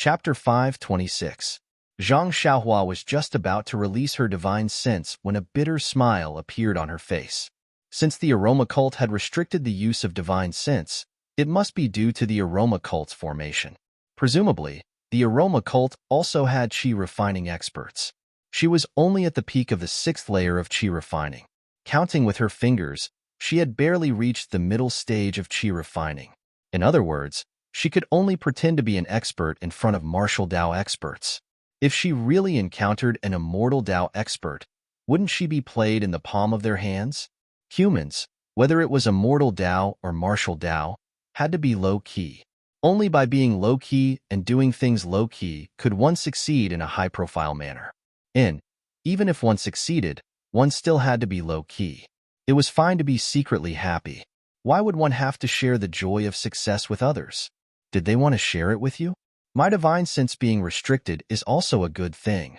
Chapter 526. Zhang Xiaohua was just about to release her divine sense when a bitter smile appeared on her face. Since the aroma cult had restricted the use of divine sense, it must be due to the aroma cult's formation. Presumably, the aroma cult also had qi refining experts. She was only at the peak of the 6th layer of qi refining. Counting with her fingers, she had barely reached the middle stage of qi refining. In other words, she could only pretend to be an expert in front of martial Dao experts. If she really encountered an immortal Dao expert, wouldn't she be played in the palm of their hands? Humans, whether it was immortal Dao or martial Dao, had to be low-key. Only by being low-key and doing things low-key could one succeed in a high-profile manner. Even if one succeeded, one still had to be low-key. It was fine to be secretly happy. Why would one have to share the joy of success with others? Did they want to share it with you? My divine sense being restricted is also a good thing,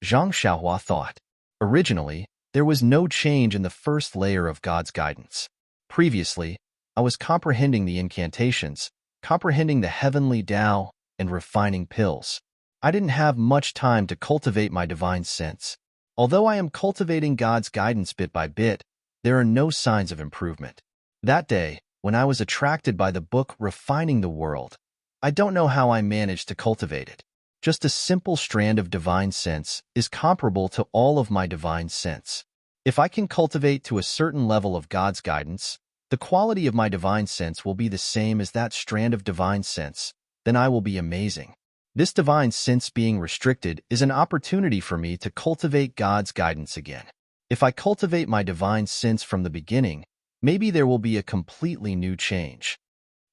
Zhang Xiaohua thought. Originally, there was no change in the 1st layer of God's guidance. Previously, I was comprehending the incantations, comprehending the heavenly Tao, and refining pills. I didn't have much time to cultivate my divine sense. Although I am cultivating God's guidance bit by bit, there are no signs of improvement. That day, when I was attracted by the book Refining the World, I don't know how I managed to cultivate it. Just a simple strand of divine sense is comparable to all of my divine sense. If I can cultivate to a certain level of God's guidance, the quality of my divine sense will be the same as that strand of divine sense, then I will be amazing. This divine sense being restricted is an opportunity for me to cultivate God's guidance again. If I cultivate my divine sense from the beginning, maybe there will be a completely new change.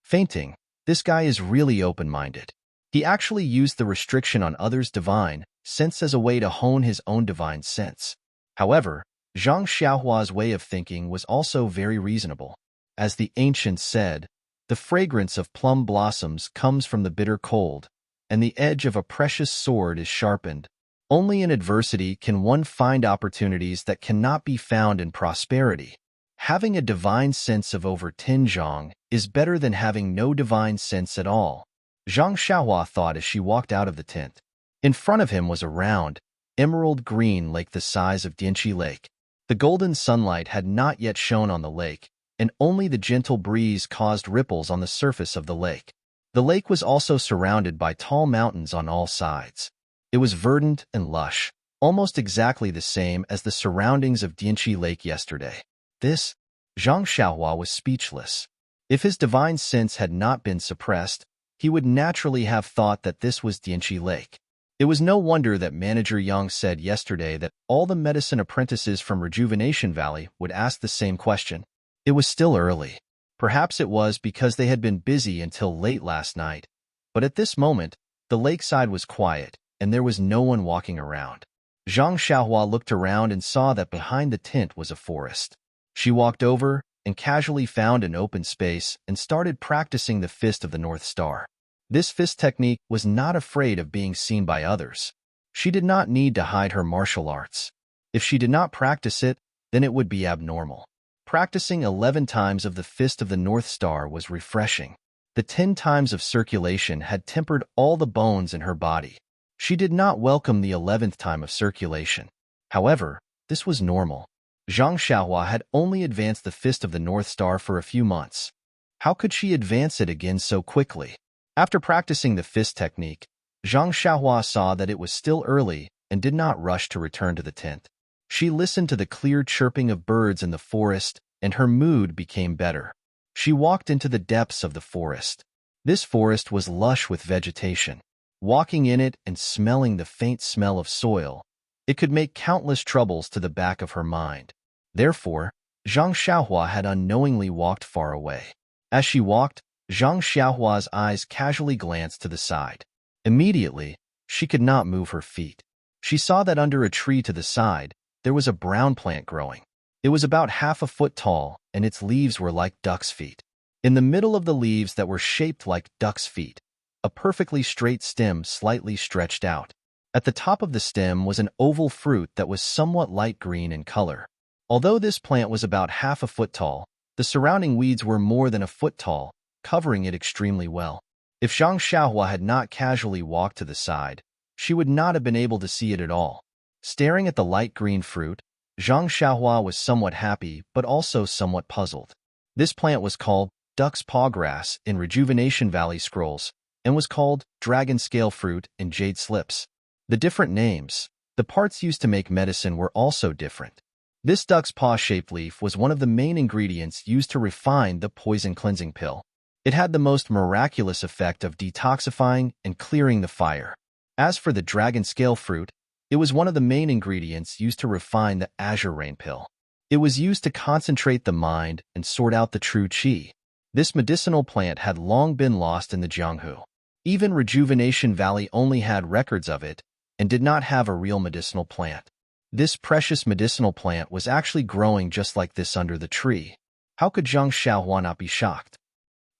Fainting, this guy is really open-minded. He actually used the restriction on others' divine sense as a way to hone his own divine sense. However, Zhang Xiaohua's way of thinking was also very reasonable. As the ancients said, the fragrance of plum blossoms comes from the bitter cold, and the edge of a precious sword is sharpened. Only in adversity can one find opportunities that cannot be found in prosperity. Having a divine sense of over 10 zhang is better than having no divine sense at all, Zhang Xiaohua thought as she walked out of the tent. In front of him was a round, emerald green lake the size of Deity Lake. The golden sunlight had not yet shone on the lake, and only the gentle breeze caused ripples on the surface of the lake. The lake was also surrounded by tall mountains on all sides. It was verdant and lush, almost exactly the same as the surroundings of Deity Lake yesterday. Zhang Xiaohua was speechless. If his divine sense had not been suppressed, he would naturally have thought that this was Deity Lake. It was no wonder that Manager Yang said yesterday that all the medicine apprentices from Rejuvenation Valley would ask the same question. It was still early. Perhaps it was because they had been busy until late last night, but at this moment, the lakeside was quiet, and there was no one walking around. Zhang Xiaohua looked around and saw that behind the tent was a forest. She walked over and casually found an open space and started practicing the Fist of the North Star. This fist technique was not afraid of being seen by others. She did not need to hide her martial arts. If she did not practice it, then it would be abnormal. Practicing 11 times of the Fist of the North Star was refreshing. The 10 times of circulation had tempered all the bones in her body. She did not welcome the 11th time of circulation. However, this was normal. Zhang Xiaohua had only advanced the Fist of the North Star for a few months. How could she advance it again so quickly? After practicing the fist technique, Zhang Xiaohua saw that it was still early and did not rush to return to the tent. She listened to the clear chirping of birds in the forest, and her mood became better. She walked into the depths of the forest. This forest was lush with vegetation. Walking in it and smelling the faint smell of soil, it could make countless troubles to the back of her mind. Therefore, Zhang Xiaohua had unknowingly walked far away. As she walked, Zhang Xiaohua's eyes casually glanced to the side. Immediately, she could not move her feet. She saw that under a tree to the side, there was a brown plant growing. It was about half a foot tall, and its leaves were like duck's feet. In the middle of the leaves that were shaped like duck's feet, a perfectly straight stem slightly stretched out. At the top of the stem was an oval fruit that was somewhat light green in color. Although this plant was about half a foot tall, the surrounding weeds were more than a foot tall, covering it extremely well. If Zhang Xiaohua had not casually walked to the side, she would not have been able to see it at all. Staring at the light green fruit, Zhang Xiaohua was somewhat happy but also somewhat puzzled. This plant was called duck's paw grass in Rejuvenation Valley scrolls and was called dragon scale fruit in Jade slips. The different names, the parts used to make medicine were also different. This duck's paw-shaped leaf was one of the main ingredients used to refine the poison cleansing pill. It had the most miraculous effect of detoxifying and clearing the fire. As for the dragon scale fruit, it was one of the main ingredients used to refine the azure rain pill. It was used to concentrate the mind and sort out the true qi. This medicinal plant had long been lost in the Jianghu. Even Rejuvenation Valley only had records of it and did not have a real medicinal plant. This precious medicinal plant was actually growing just like this under the tree. How could Zhang Xiaohua not be shocked?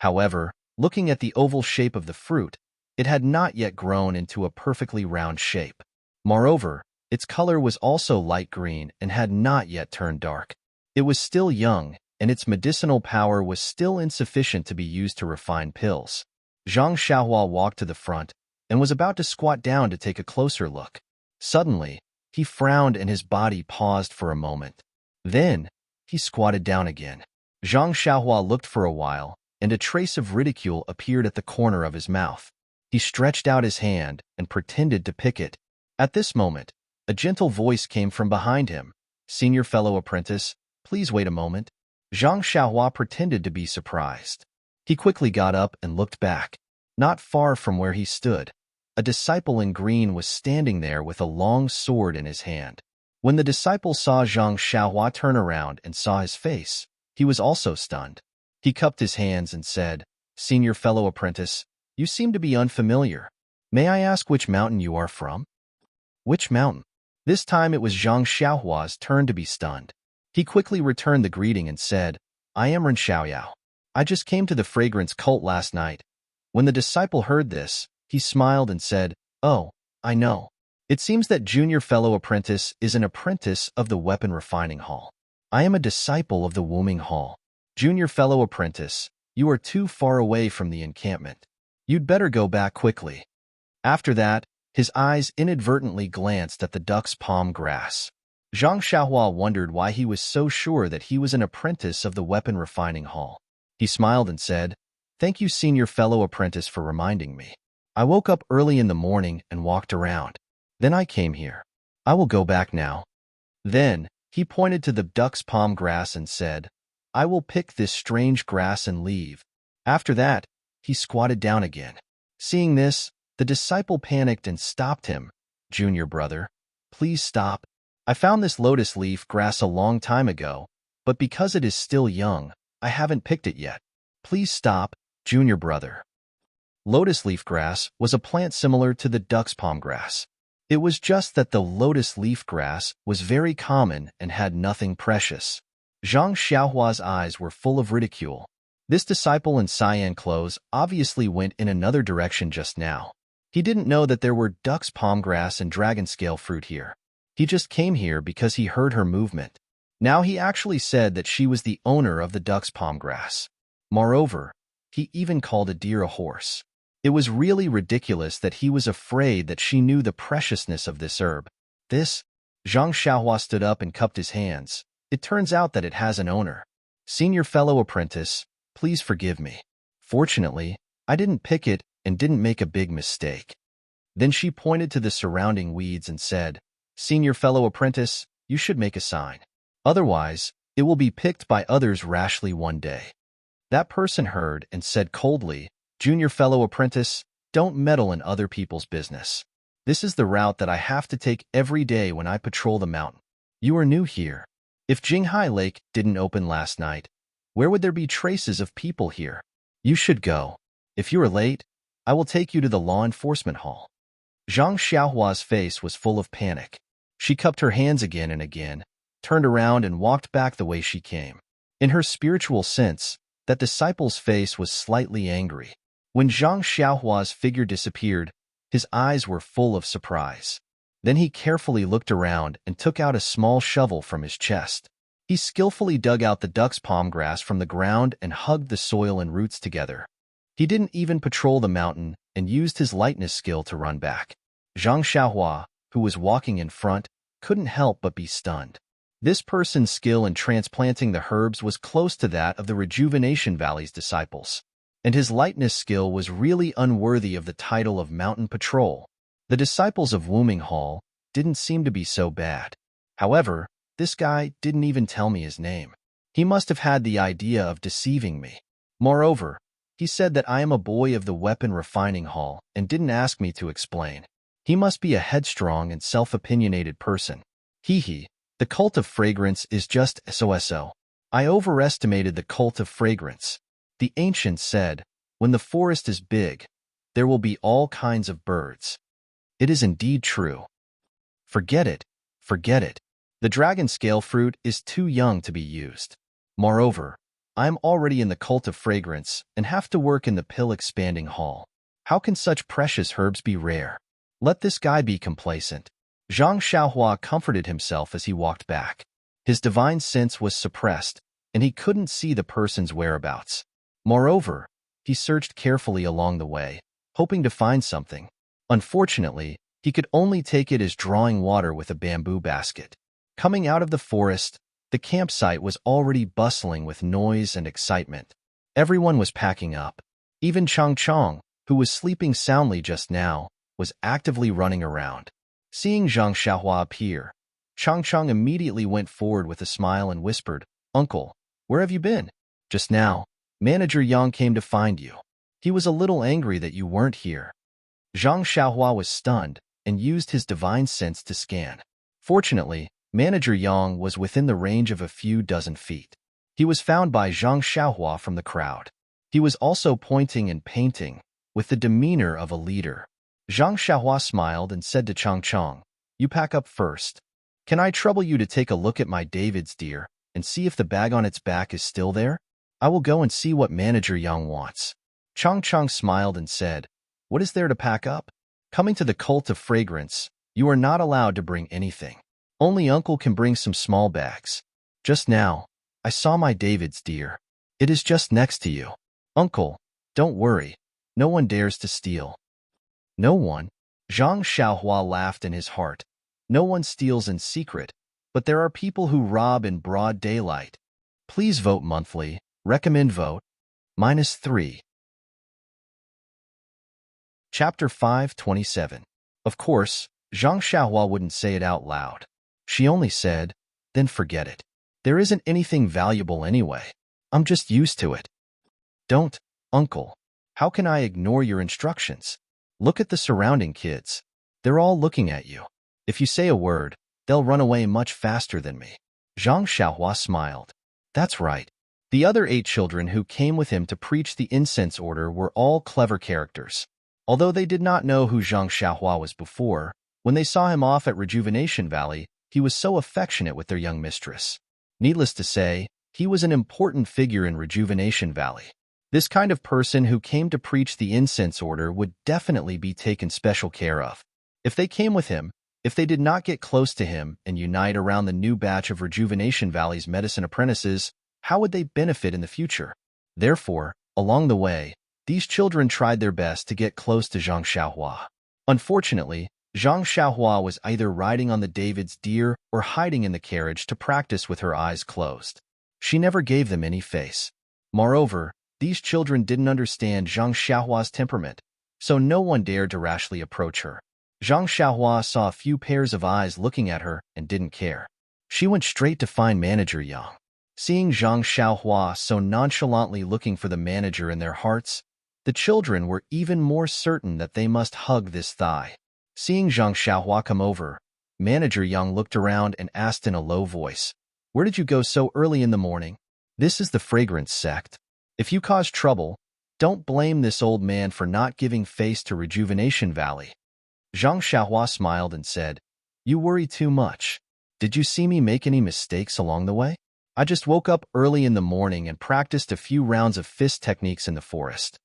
However, looking at the oval shape of the fruit, it had not yet grown into a perfectly round shape. Moreover, its color was also light green and had not yet turned dark. It was still young, and its medicinal power was still insufficient to be used to refine pills. Zhang Xiaohua walked to the front and was about to squat down to take a closer look. Suddenly, he frowned and his body paused for a moment. Then, he squatted down again. Zhang Xiaohua looked for a while, and a trace of ridicule appeared at the corner of his mouth. He stretched out his hand and pretended to pick it. At this moment, a gentle voice came from behind him. "Senior fellow apprentice, please wait a moment." Zhang Xiaohua pretended to be surprised. He quickly got up and looked back. Not far from where he stood, a disciple in green was standing there with a long sword in his hand. When the disciple saw Zhang Xiaohua turn around and saw his face, he was also stunned. He cupped his hands and said, "Senior fellow apprentice, you seem to be unfamiliar. May I ask which mountain you are from?" "Which mountain?" This time it was Zhang Xiaohua's turn to be stunned. He quickly returned the greeting and said, "I am Ren Xiaoyao. I just came to the fragrance cult last night." When the disciple heard this, he smiled and said, "Oh, I know. It seems that junior fellow apprentice is an apprentice of the weapon refining hall. I am a disciple of the wombing hall. Junior fellow apprentice, you are too far away from the encampment. You'd better go back quickly." After that, his eyes inadvertently glanced at the duck's palm grass. Zhang Xiaohua wondered why he was so sure that he was an apprentice of the weapon refining hall. He smiled and said, "Thank you, senior fellow apprentice, for reminding me. I woke up early in the morning and walked around. Then I came here. I will go back now." Then, he pointed to the duck's palm grass and said, "I will pick this strange grass and leave." After that, he squatted down again. Seeing this, the disciple panicked and stopped him. "Junior brother, please stop. I found this lotus leaf grass a long time ago, but because it is still young, I haven't picked it yet. Please stop, junior brother." Lotus leaf grass was a plant similar to the duck's palm grass. It was just that the lotus leaf grass was very common and had nothing precious. Zhang Xiaohua's eyes were full of ridicule. This disciple in cyan clothes obviously went in another direction just now. He didn't know that there were duck's palm grass and dragon scale fruit here. He just came here because he heard her movement. Now he actually said that she was the owner of the duck's palm grass. Moreover, he even called a deer a horse. It was really ridiculous that he was afraid that she knew the preciousness of this herb. Zhang Xiaohua stood up and cupped his hands. "It turns out that it has an owner. Senior fellow apprentice, please forgive me. Fortunately, I didn't pick it and didn't make a big mistake." Then she pointed to the surrounding weeds and said, "Senior fellow apprentice, you should make a sign. Otherwise, it will be picked by others rashly one day." That person heard and said coldly, "Junior fellow apprentice, don't meddle in other people's business. This is the route that I have to take every day when I patrol the mountain. You are new here. If Jinghai Lake didn't open last night, where would there be traces of people here? You should go. If you are late, I will take you to the law enforcement hall." Zhang Xiaohua's face was full of panic. She cupped her hands again and again, turned around and walked back the way she came. In her spiritual sense, that disciple's face was slightly angry. When Zhang Xiaohua's figure disappeared, his eyes were full of surprise. Then he carefully looked around and took out a small shovel from his chest. He skillfully dug out the duck's palm grass from the ground and hugged the soil and roots together. He didn't even patrol the mountain and used his lightness skill to run back. Zhang Xiaohua, who was walking in front, couldn't help but be stunned. This person's skill in transplanting the herbs was close to that of the Rejuvenation Valley's disciples, and his lightness skill was really unworthy of the title of Mountain Patrol. The disciples of Wuming Hall didn't seem to be so bad. However, this guy didn't even tell me his name. He must have had the idea of deceiving me. Moreover, he said that I am a boy of the Weapon Refining Hall and didn't ask me to explain. He must be a headstrong and self-opinionated person. Hee. The cult of fragrance is just so. I overestimated the cult of fragrance. The ancients said, when the forest is big, there will be all kinds of birds. It is indeed true. Forget it. The dragon scale fruit is too young to be used. Moreover, I am already in the cult of fragrance and have to work in the pill-expanding hall. How can such precious herbs be rare? Let this guy be complacent. Zhang Xiaohua comforted himself as he walked back. His divine sense was suppressed, and he couldn't see the person's whereabouts. Moreover, he searched carefully along the way, hoping to find something. Unfortunately, he could only take it as drawing water with a bamboo basket. Coming out of the forest, the campsite was already bustling with noise and excitement. Everyone was packing up. Even Chang, who was sleeping soundly just now, was actively running around. Seeing Zhang Xiaohua appear, Chang immediately went forward with a smile and whispered, "Uncle, where have you been?" "Just now, Manager Yang came to find you. He was a little angry that you weren't here." Zhang Xiaohua was stunned and used his divine sense to scan. Fortunately, Manager Yang was within the range of a few dozen feet. He was found by Zhang Xiaohua from the crowd. He was also pointing and painting, with the demeanor of a leader. Zhang Xiaohua smiled and said to Chang, "You pack up first. Can I trouble you to take a look at my David's deer and see if the bag on its back is still there? I will go and see what Manager Yang wants." Chang smiled and said, "What is there to pack up? Coming to the cult of fragrance, you are not allowed to bring anything. Only Uncle can bring some small bags. Just now, I saw my David's deer. It is just next to you. Uncle, don't worry. No one dares to steal." "No one?" Zhang Xiaohua laughed in his heart. "No one steals in secret, but there are people who rob in broad daylight. Please vote monthly. Recommend vote. -3. Chapter 527. Of course, Zhang Xiaohua wouldn't say it out loud. She only said, "Then forget it. There isn't anything valuable anyway. I'm just used to it." "Don't, Uncle. How can I ignore your instructions? Look at the surrounding kids. They're all looking at you. If you say a word, they'll run away much faster than me." Zhang Xiaohua smiled. "That's right." The other 8 children who came with him to preach the incense order were all clever characters. Although they did not know who Zhang Xiaohua was before, when they saw him off at Rejuvenation Valley, he was so affectionate with their young mistress. Needless to say, he was an important figure in Rejuvenation Valley. This kind of person who came to preach the incense order would definitely be taken special care of. If they came with him, if they did not get close to him and unite around the new batch of Rejuvenation Valley's medicine apprentices, how would they benefit in the future? Therefore, along the way, these children tried their best to get close to Zhang Xiaohua. Unfortunately, Zhang Xiaohua was either riding on the David's deer or hiding in the carriage to practice with her eyes closed. She never gave them any face. Moreover, these children didn't understand Zhang Xiaohua's temperament, so no one dared to rashly approach her. Zhang Xiaohua saw a few pairs of eyes looking at her and didn't care. She went straight to find Manager Yang. Seeing Zhang Xiaohua so nonchalantly looking for the manager in their hearts, the children were even more certain that they must hug this thigh. Seeing Zhang Xiaohua come over, Manager Yang looked around and asked in a low voice, "Where did you go so early in the morning?" "This is the fragrance sect. If you cause trouble, don't blame this old man for not giving face to Rejuvenation Valley." Zhang Xiaohua smiled and said, "You worry too much. Did you see me make any mistakes along the way? I just woke up early in the morning and practiced a few rounds of fist techniques in the forest."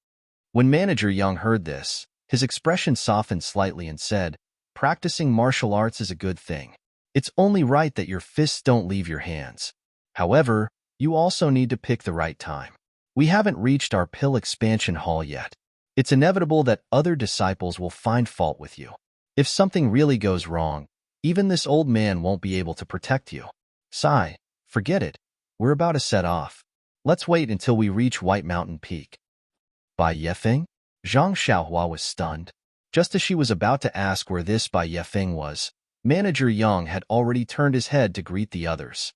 When Manager Yang heard this, his expression softened slightly and said, "Practicing martial arts is a good thing. It's only right that your fists don't leave your hands. However, you also need to pick the right time. We haven't reached our pill expansion hall yet. It's inevitable that other disciples will find fault with you. If something really goes wrong, even this old man won't be able to protect you. Sigh, forget it. We're about to set off. Let's wait until we reach White Mountain Peak. Bai Yefeng? Zhang Xiaohua was stunned. Just as she was about to ask where this Bai Yefeng was, Manager Yang had already turned his head to greet the others.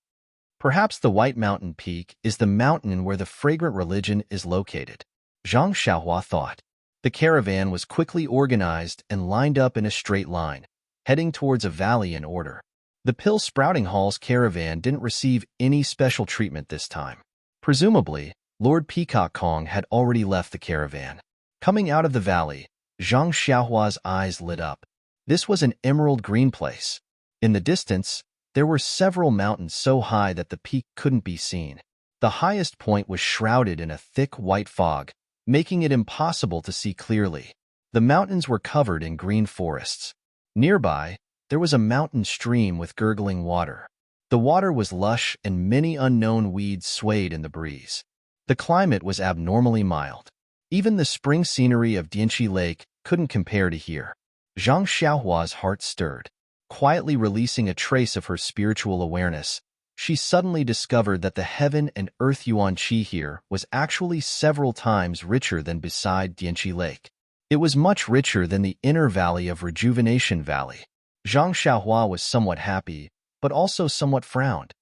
Perhaps the White Mountain Peak is the mountain where the fragrant religion is located, Zhang Xiaohua thought. The caravan was quickly organized and lined up in a straight line, heading towards a valley in order. The Pill Sprouting Hall's caravan didn't receive any special treatment this time. Presumably, Lord Peacock Kong had already left the caravan. Coming out of the valley, Zhang Xiaohua's eyes lit up. This was an emerald green place. In the distance, there were several mountains so high that the peak couldn't be seen. The highest point was shrouded in a thick white fog, making it impossible to see clearly. The mountains were covered in green forests. Nearby, there was a mountain stream with gurgling water. The water was lush and many unknown weeds swayed in the breeze. The climate was abnormally mild. Even the spring scenery of Deity Lake couldn't compare to here. Zhang Xiaohua's heart stirred. Quietly releasing a trace of her spiritual awareness, she suddenly discovered that the heaven and earth yuan qi here was actually several times richer than beside Deity Lake. It was much richer than the inner valley of Rejuvenation Valley. Zhang Xiaohua was somewhat happy, but also somewhat frowned.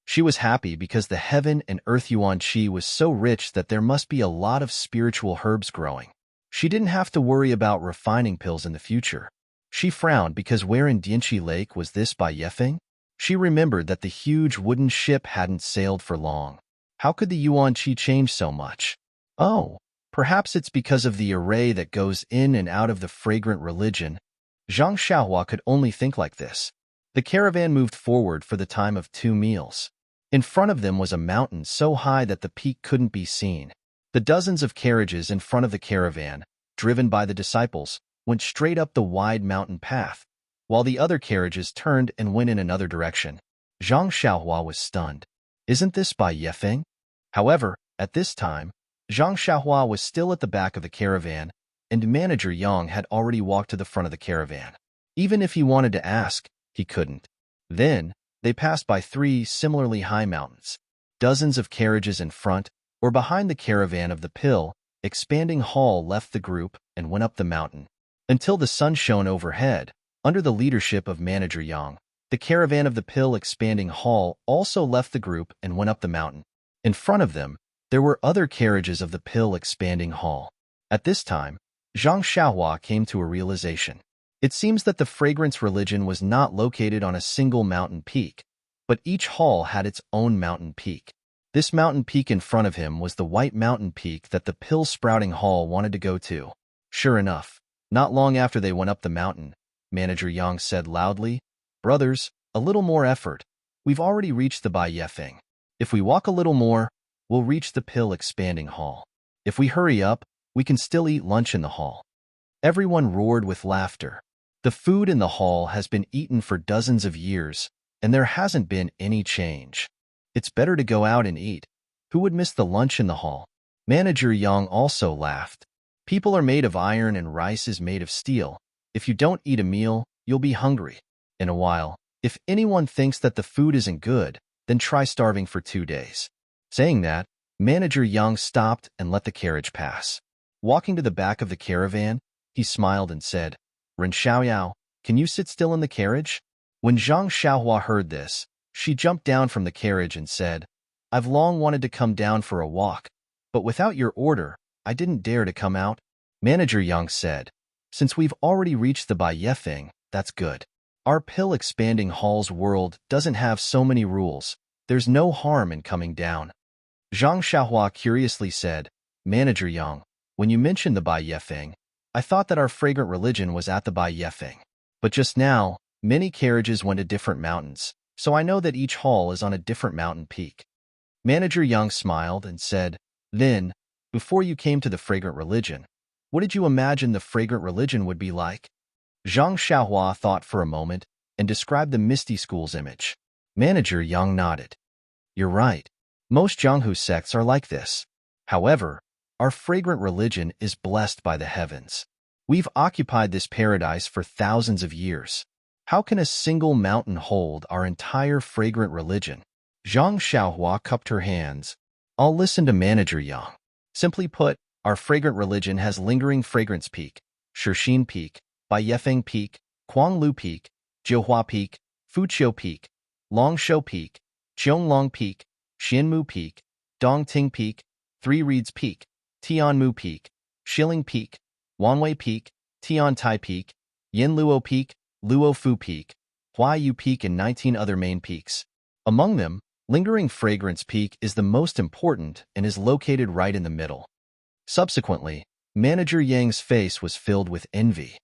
She was happy because the heaven and earth yuan qi was so rich that there must be a lot of spiritual herbs growing. She didn't have to worry about refining pills in the future. She frowned because where in Deity Lake was this Bai Yefeng? She remembered that the huge wooden ship hadn't sailed for long. How could the yuan qi change so much? Oh, perhaps it's because of the array that goes in and out of the fragrant religion. Zhang Xiaohua could only think like this. The caravan moved forward for the time of 2 meals. In front of them was a mountain so high that the peak couldn't be seen. The dozens of carriages in front of the caravan, driven by the disciples, went straight up the wide mountain path, while the other carriages turned and went in another direction. Zhang Xiaohua was stunned. Isn't this Bai Yefeng? However, at this time, Zhang Xiaohua was still at the back of the caravan, and Manager Yang had already walked to the front of the caravan. Even if he wanted to ask, he couldn't. Then, they passed by 3 similarly high mountains. Dozens of carriages in front, or behind the caravan of the Pill Expanding Hall left the group and went up the mountain. Until the sun shone overhead, under the leadership of Manager Yang, the caravan of the Pill Expanding Hall also left the group and went up the mountain. In front of them, there were other carriages of the Pill Expanding Hall. At this time, Zhang Xiaohua came to a realization. It seems that the fragrance religion was not located on a single mountain peak, but each hall had its own mountain peak. This mountain peak in front of him was the White Mountain Peak that the Pill Sprouting Hall wanted to go to. Sure enough, not long after they went up the mountain, Manager Yang said loudly, "Brothers, a little more effort. We've already reached the Bai Yefeng. If we walk a little more, we'll reach the Pill Expanding Hall. If we hurry up, we can still eat lunch in the hall." Everyone roared with laughter. The food in the hall has been eaten for dozens of years, and there hasn't been any change. It's better to go out and eat. Who would miss the lunch in the hall? Manager Yang also laughed. People are made of iron and rice is made of steel. If you don't eat a meal, you'll be hungry. In a while, if anyone thinks that the food isn't good, then try starving for 2 days. Saying that, Manager Yang stopped and let the carriage pass. Walking to the back of the caravan, he smiled and said, "Ren Xiaoyao, can you sit still in the carriage?" When Zhang Xiaohua heard this, she jumped down from the carriage and said, "I've long wanted to come down for a walk, but without your order, I didn't dare to come out." Manager Yang said, "Since we've already reached the Bai Yefeng, that's good. Our Pill Expanding Hall's world doesn't have so many rules. There's no harm in coming down." Zhang Xiaohua curiously said, "Manager Yang, when you mentioned the Bai Yefeng, I thought that our fragrant religion was at the Bai Yefeng. But just now, many carriages went to different mountains, so I know that each hall is on a different mountain peak." Manager Yang smiled and said, "Then, before you came to the fragrant religion, what did you imagine the fragrant religion would be like?" Zhang Xiaohua thought for a moment and described the Misty School's image. Manager Yang nodded. "You're right. Most Jianghu sects are like this. However, our fragrant religion is blessed by the heavens. We've occupied this paradise for thousands of years. How can a single mountain hold our entire fragrant religion? Zhang Xiaohua cupped her hands. I'll listen to Manager Yang. Simply put, our fragrant religion has lingering fragrance peak, Shixin Peak, Baiyefeng Peak, Kuanglu Peak, Jiuhua Peak, Fuqiu Peak, Longshou Peak, Qianglong Peak, Xianmu Peak, Dongting Peak, Three Reeds Peak, Tianmu Peak, Shilling Peak, Wanwei Peak, Tiantai Peak, Yinluo Peak, Luofu Peak, Huayu Peak, and 19 other main peaks. Among them, Lingering Fragrance Peak is the most important and is located right in the middle. Subsequently, Manager Yang's face was filled with envy.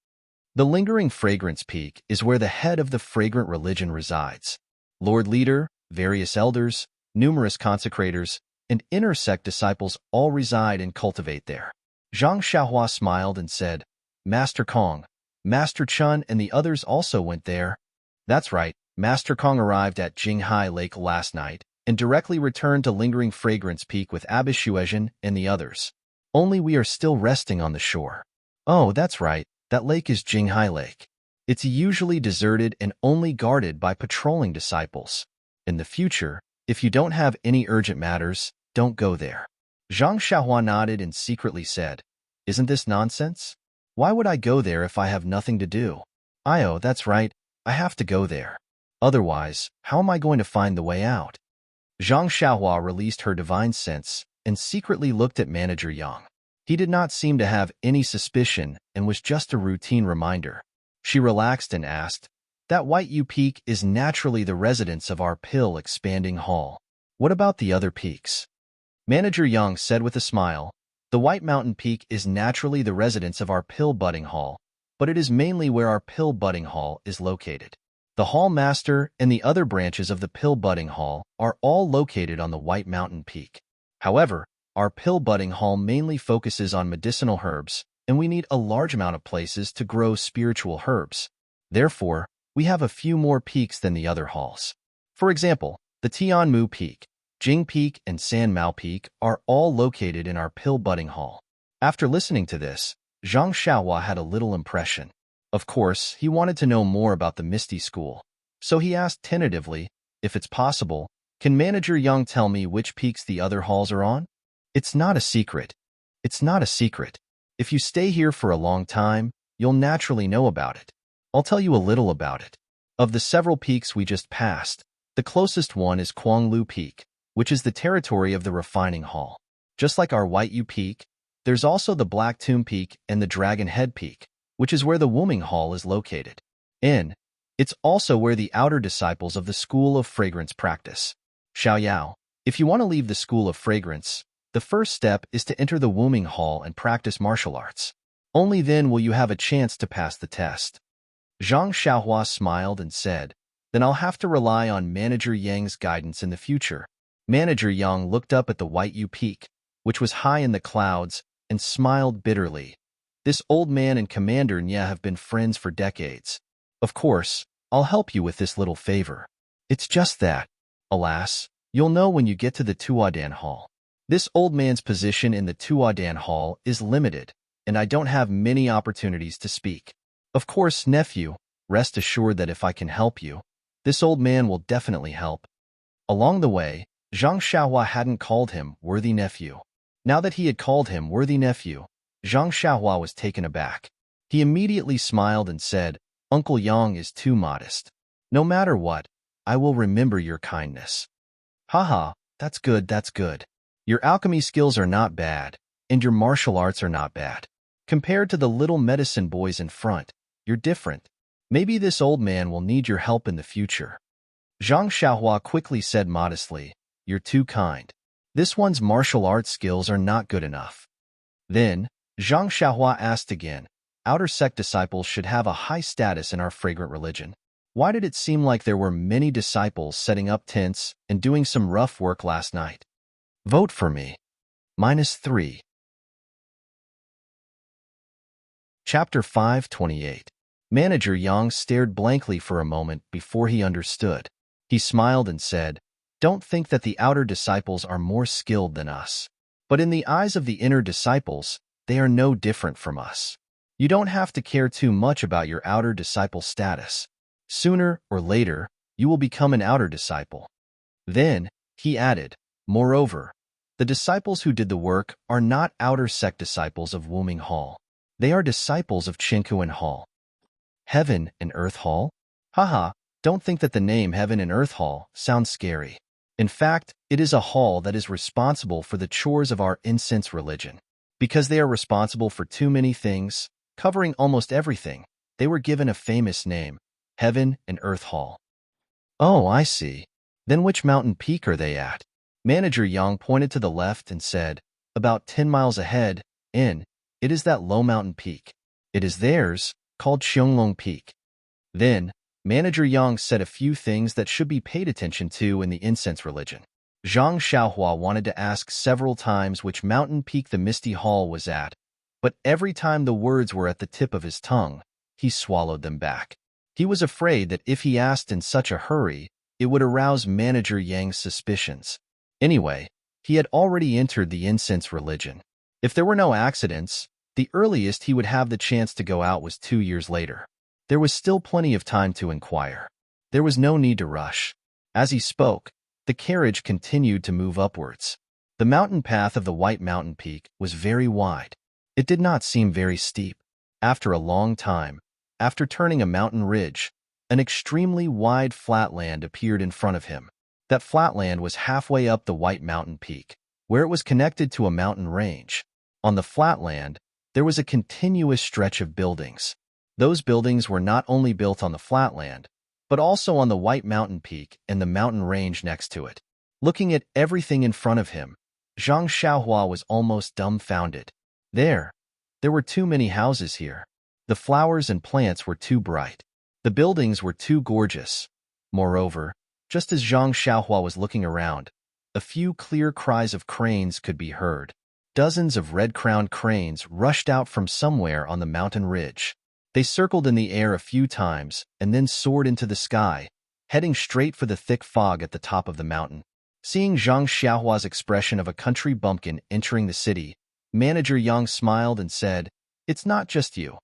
The Lingering Fragrance Peak is where the head of the fragrant religion resides. Lord Leader, various elders, numerous consecrators, and inner sect disciples all reside and cultivate there. Zhang Xiaohua smiled and said, Master Kong, Master Chun, and the others also went there. That's right, Master Kong arrived at Jinghai Lake last night and directly returned to Lingering Fragrance Peak with Abbe Xuezhen and the others. Only we are still resting on the shore. Oh, that's right, that lake is Jinghai Lake. It's usually deserted and only guarded by patrolling disciples. In the future, if you don't have any urgent matters, don't go there. Zhang Xiaohua nodded and secretly said, Isn't this nonsense? Why would I go there if I have nothing to do? Io, that's right, I have to go there. Otherwise, how am I going to find the way out? Zhang Xiaohua released her divine sense and secretly looked at Manager Yang. He did not seem to have any suspicion and was just a routine reminder. She relaxed and asked, That White U Peak is naturally the residence of our pill expanding hall. What about the other peaks? Manager Yang said with a smile, The White Mountain Peak is naturally the residence of our pill budding hall, but it is mainly where our pill budding hall is located. The Hall Master and the other branches of the Pill Budding Hall are all located on the White Mountain Peak. However, our Pill Budding Hall mainly focuses on medicinal herbs, and we need a large amount of places to grow spiritual herbs. Therefore, we have a few more peaks than the other halls. For example, the Tianmu Peak, Jing Peak, and San Mao Peak are all located in our Pill Budding Hall. After listening to this, Zhang Xiaohua had a little impression. Of course, he wanted to know more about the Misty School, so he asked tentatively, if it's possible, can Manager Yang tell me which peaks the other halls are on? It's not a secret. It's not a secret. If you stay here for a long time, you'll naturally know about it. I'll tell you a little about it. Of the several peaks we just passed, the closest one is Kuanglu Peak, which is the territory of the Refining Hall. Just like our White U Peak, there's also the Black Tomb Peak and the Dragon Head Peak, which is where the Wuming Hall is located. It's also where the outer disciples of the School of Fragrance practice. Xiaoyao, if you want to leave the School of Fragrance, the first step is to enter the Wuming Hall and practice martial arts. Only then will you have a chance to pass the test. Zhang Xiaohua smiled and said, Then I'll have to rely on Manager Yang's guidance in the future. Manager Yang looked up at the White U Peak, which was high in the clouds, and smiled bitterly. This old man and Commander Nya have been friends for decades. Of course, I'll help you with this little favor. It's just that, alas, you'll know when you get to the Tuadan Hall. This old man's position in the Tuadan Hall is limited, and I don't have many opportunities to speak. Of course, nephew, rest assured that if I can help you, this old man will definitely help. Along the way, Zhang Xiaohua hadn't called him worthy nephew. Now that he had called him worthy nephew, Zhang Xiaohua was taken aback. He immediately smiled and said, Uncle Yang is too modest. No matter what, I will remember your kindness. Haha, that's good, that's good. Your alchemy skills are not bad, and your martial arts are not bad. Compared to the little medicine boys in front, you're different. Maybe this old man will need your help in the future. Zhang Xiaohua quickly said modestly, You're too kind. This one's martial arts skills are not good enough. Then, Zhang Xiaohua asked again, Outer sect disciples should have a high status in our fragrant religion. Why did it seem like there were many disciples setting up tents and doing some rough work last night? Vote for me. -3. Chapter 528. Manager Yang stared blankly for a moment before he understood. He smiled and said, Don't think that the outer disciples are more skilled than us. But in the eyes of the inner disciples, they are no different from us. You don't have to care too much about your outer disciple status. Sooner or later, you will become an outer disciple. Then, he added, moreover, the disciples who did the work are not outer sect disciples of Wuming Hall. They are disciples of Chinkuan Hall. Heaven and Earth Hall? Haha, don't think that the name Heaven and Earth Hall sounds scary. In fact, it is a hall that is responsible for the chores of our incense religion. Because they are responsible for too many things, covering almost everything, they were given a famous name, Heaven and Earth Hall. Oh, I see. Then which mountain peak are they at? Manager Yang pointed to the left and said, about 10 miles ahead, it is that low mountain peak. It is theirs, called Xianglong Peak. Then, Manager Yang said a few things that should be paid attention to in the incense religion. Zhang Xiaohua wanted to ask several times which mountain peak the Misty Hall was at, but every time the words were at the tip of his tongue, he swallowed them back. He was afraid that if he asked in such a hurry, it would arouse Manager Yang's suspicions. Anyway, he had already entered the incense religion. If there were no accidents, the earliest he would have the chance to go out was 2 years later. There was still plenty of time to inquire. There was no need to rush. As he spoke, the carriage continued to move upwards. The mountain path of the White Mountain Peak was very wide. It did not seem very steep. After a long time, after turning a mountain ridge, an extremely wide flatland appeared in front of him. That flatland was halfway up the White Mountain Peak, where it was connected to a mountain range. On the flatland, there was a continuous stretch of buildings. Those buildings were not only built on the flatland, but also on the White Mountain Peak and the mountain range next to it. Looking at everything in front of him, Zhang Xiaohua was almost dumbfounded. There were too many houses here. The flowers and plants were too bright. The buildings were too gorgeous. Moreover, just as Zhang Xiaohua was looking around, a few clear cries of cranes could be heard. Dozens of red-crowned cranes rushed out from somewhere on the mountain ridge. They circled in the air a few times and then soared into the sky, heading straight for the thick fog at the top of the mountain. Seeing Zhang Xiaohua's expression of a country bumpkin entering the city, Manager Yang smiled and said, "It's not just you."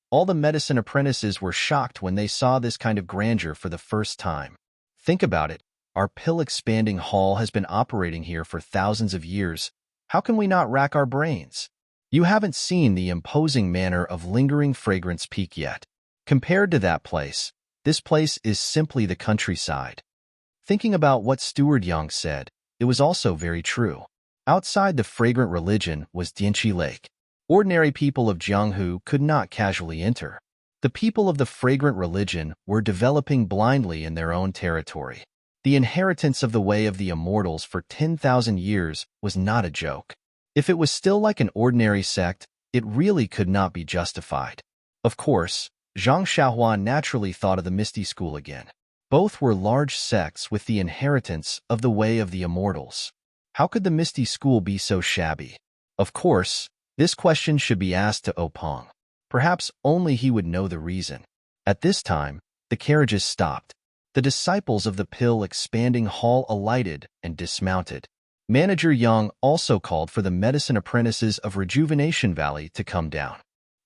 All the medicine apprentices were shocked when they saw this kind of grandeur for the first time. Think about it. Our pill-expanding hall has been operating here for thousands of years. How can we not rack our brains? You haven't seen the imposing manner of lingering fragrance peak yet. Compared to that place, this place is simply the countryside. Thinking about what Steward Yang said, it was also very true. Outside the fragrant religion was Dianqi Lake. Ordinary people of Jianghu could not casually enter. The people of the fragrant religion were developing blindly in their own territory. The inheritance of the way of the immortals for 10,000 years was not a joke. If it was still like an ordinary sect, it really could not be justified. Of course, Zhang Xiaohua naturally thought of the Misty School again. Both were large sects with the inheritance of the way of the immortals. How could the Misty School be so shabby? Of course, this question should be asked to Opong. Perhaps only he would know the reason. At this time, the carriages stopped. The disciples of the pill-expanding hall alighted and dismounted. Manager Yang also called for the medicine apprentices of Rejuvenation Valley to come down.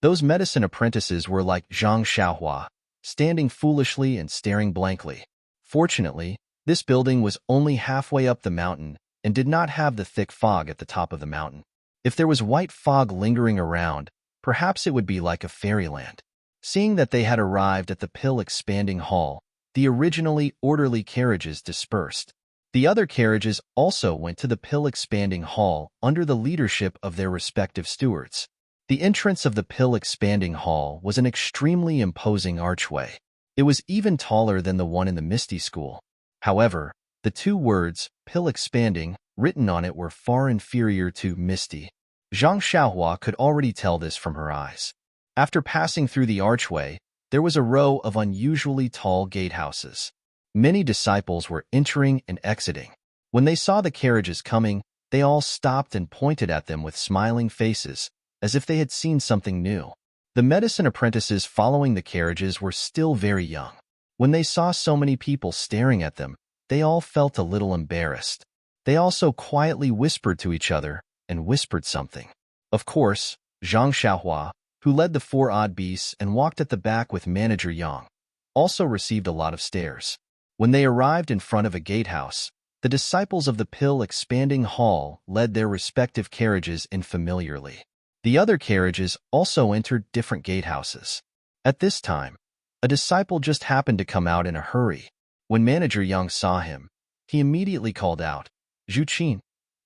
Those medicine apprentices were like Zhang Xiaohua, standing foolishly and staring blankly. Fortunately, this building was only halfway up the mountain and did not have the thick fog at the top of the mountain. If there was white fog lingering around, perhaps it would be like a fairyland. Seeing that they had arrived at the pill-expanding hall, the originally orderly carriages dispersed. The other carriages also went to the pill-expanding hall under the leadership of their respective stewards. The entrance of the pill-expanding hall was an extremely imposing archway. It was even taller than the one in the Misty School. However, the two words, pill-expanding, written on it were far inferior to misty. Zhang Xiaohua could already tell this from her eyes. After passing through the archway, there was a row of unusually tall gatehouses. Many disciples were entering and exiting. When they saw the carriages coming, they all stopped and pointed at them with smiling faces, as if they had seen something new. The medicine apprentices following the carriages were still very young. When they saw so many people staring at them, they all felt a little embarrassed. They also quietly whispered to each other, and whispered something. Of course, Zhang Xiaohua, who led the four odd beasts and walked at the back with Manager Yang, also received a lot of stares. When they arrived in front of a gatehouse, the disciples of the Pill Expanding Hall led their respective carriages in familiarly. The other carriages also entered different gatehouses. At this time, a disciple just happened to come out in a hurry. When Manager Yang saw him, he immediately called out, "Zhu Qin,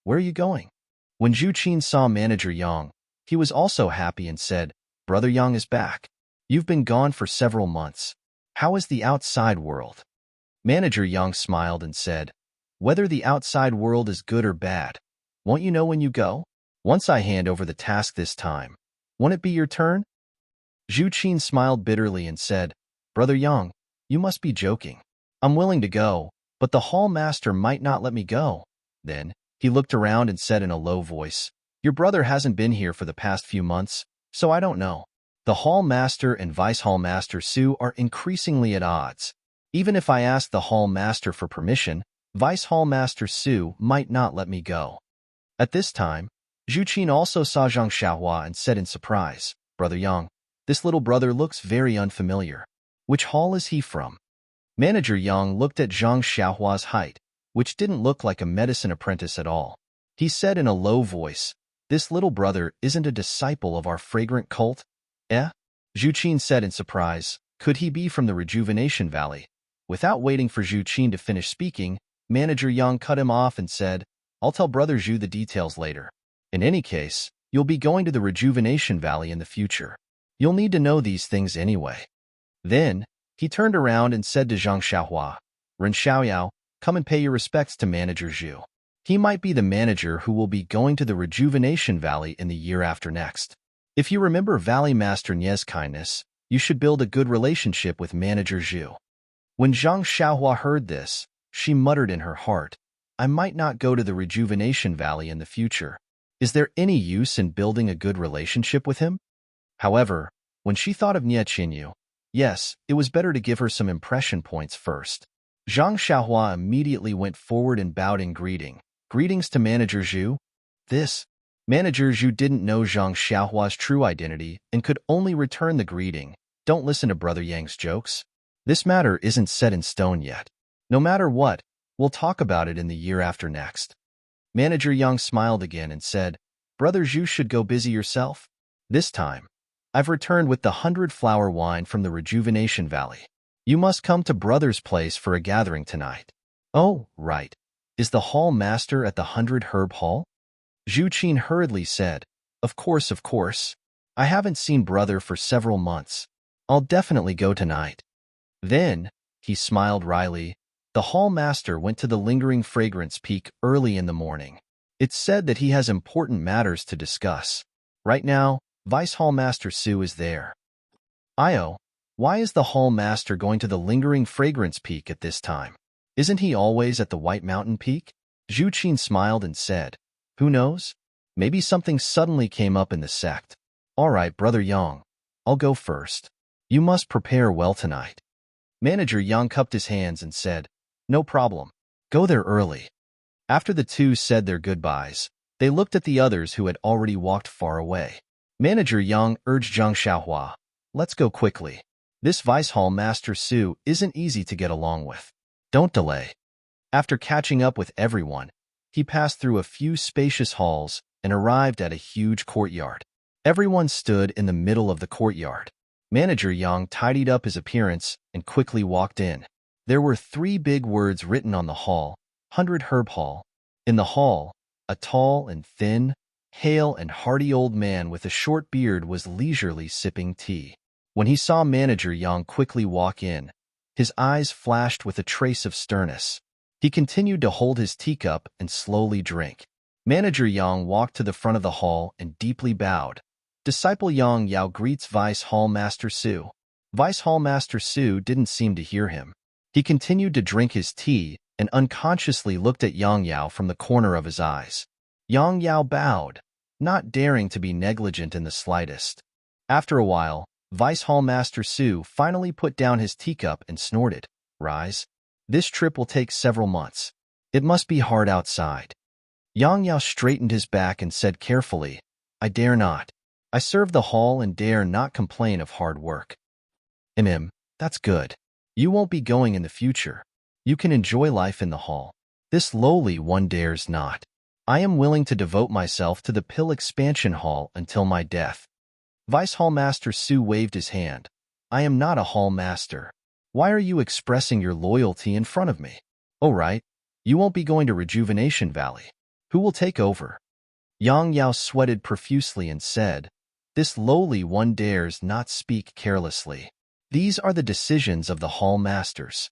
where are you going?" When Zhu Qin saw Manager Yang, he was also happy and said, "Brother Yang is back. You've been gone for several months. How is the outside world?" Manager Yang smiled and said, "Whether the outside world is good or bad, won't you know when you go? Once I hand over the task this time, won't it be your turn?" Zhu Qin smiled bitterly and said, "Brother Yang, you must be joking. I'm willing to go, but the hall master might not let me go." Then, he looked around and said in a low voice, "Your brother hasn't been here for the past few months, so I don't know. The hall master and vice hall master Su are increasingly at odds. Even if I ask the hall master for permission, vice hall master Su might not let me go." At this time, Zhu Qin also saw Zhang Xiaohua and said in surprise, "Brother Yang, this little brother looks very unfamiliar. Which hall is he from?" Manager Yang looked at Zhang Xiaohua's height, which didn't look like a medicine apprentice at all. He said in a low voice, "This little brother isn't a disciple of our fragrant cult?" "Eh?" Zhu Qin said in surprise, "Could he be from the Rejuvenation Valley?" Without waiting for Zhu Qin to finish speaking, Manager Yang cut him off and said, "I'll tell Brother Zhu the details later. In any case, you'll be going to the Rejuvenation Valley in the future. You'll need to know these things anyway." Then, he turned around and said to Zhang Xiaohua, "Ren Xiaoyao, come and pay your respects to Manager Zhu. He might be the manager who will be going to the Rejuvenation Valley in the year after next. If you remember Valley Master Nie's kindness, you should build a good relationship with Manager Zhu." When Zhang Xiaohua heard this, she muttered in her heart, "I might not go to the Rejuvenation Valley in the future. Is there any use in building a good relationship with him?" However, when she thought of Nie Qinyu, yes, it was better to give her some impression points first. Zhang Xiaohua immediately went forward and bowed in greeting. "Greetings to Manager Zhu." Manager Zhu didn't know Zhang Xiaohua's true identity and could only return the greeting. "Don't listen to Brother Yang's jokes. This matter isn't set in stone yet. No matter what, we'll talk about it in the year after next." Manager Yang smiled again and said, "Brother Zhu should go busy yourself. This time, I've returned with the 100-flower wine from the Rejuvenation Valley. You must come to Brother's place for a gathering tonight." "Oh, right. Is the hall master at the 100-herb hall?" Zhu Qin hurriedly said, Of course. I haven't seen Brother for several months. I'll definitely go tonight." Then, he smiled wryly, the hall master went to the Lingering Fragrance Peak early in the morning. It's said that he has important matters to discuss. Right now, Vice Hall Master Su is there. "Io, why is the hall master going to the Lingering Fragrance Peak at this time? Isn't he always at the White Mountain Peak?" Zhu Qin smiled and said, "Who knows? Maybe something suddenly came up in the sect. All right, Brother Yang, I'll go first. You must prepare well tonight." Manager Yang cupped his hands and said, "No problem. Go there early." After the two said their goodbyes, they looked at the others who had already walked far away. Manager Yang urged Zhang Xiaohua, "Let's go quickly. This Vice Hall Master Su isn't easy to get along with. Don't delay." After catching up with everyone, he passed through a few spacious halls and arrived at a huge courtyard. Everyone stood in the middle of the courtyard. Manager Yang tidied up his appearance and quickly walked in. There were 3 big words written on the hall, 100-herb hall. In the hall, a tall and thin, hale and hearty old man with a short beard was leisurely sipping tea. When he saw Manager Yang quickly walk in, his eyes flashed with a trace of sternness. He continued to hold his teacup and slowly drink. Manager Yang walked to the front of the hall and deeply bowed. "Disciple Yang Yao greets Vice Hall Master Su." Vice Hall Master Su didn't seem to hear him. He continued to drink his tea and unconsciously looked at Yang Yao from the corner of his eyes. Yang Yao bowed, not daring to be negligent in the slightest. After a while, Vice Hall Master Su finally put down his teacup and snorted, "Rise. This trip will take several months. It must be hard outside." Yang Yao straightened his back and said carefully, I dare not. I serve the hall and dare not complain of hard work. That's good. You won't be going in the future. You can enjoy life in the hall. This lowly one dares not. I am willing to devote myself to the Pill Expansion Hall until my death. Vice Hall Master Su waved his hand. I am not a hall master. Why are you expressing your loyalty in front of me? Oh, right. You won't be going to Rejuvenation Valley. Who will take over? Yang Yao sweated profusely and said, This lowly one dares not speak carelessly. These are the decisions of the hall masters.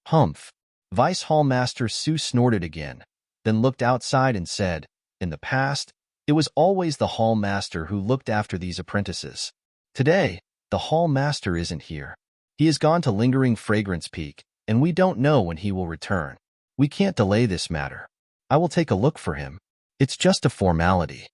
Humph. Vice Hall Master Su snorted again, then looked outside and said, In the past, it was always the hall master who looked after these apprentices. Today, the hall master isn't here. He has gone to Lingering Fragrance Peak, and we don't know when he will return. We can't delay this matter. I will take a look for him. It's just a formality.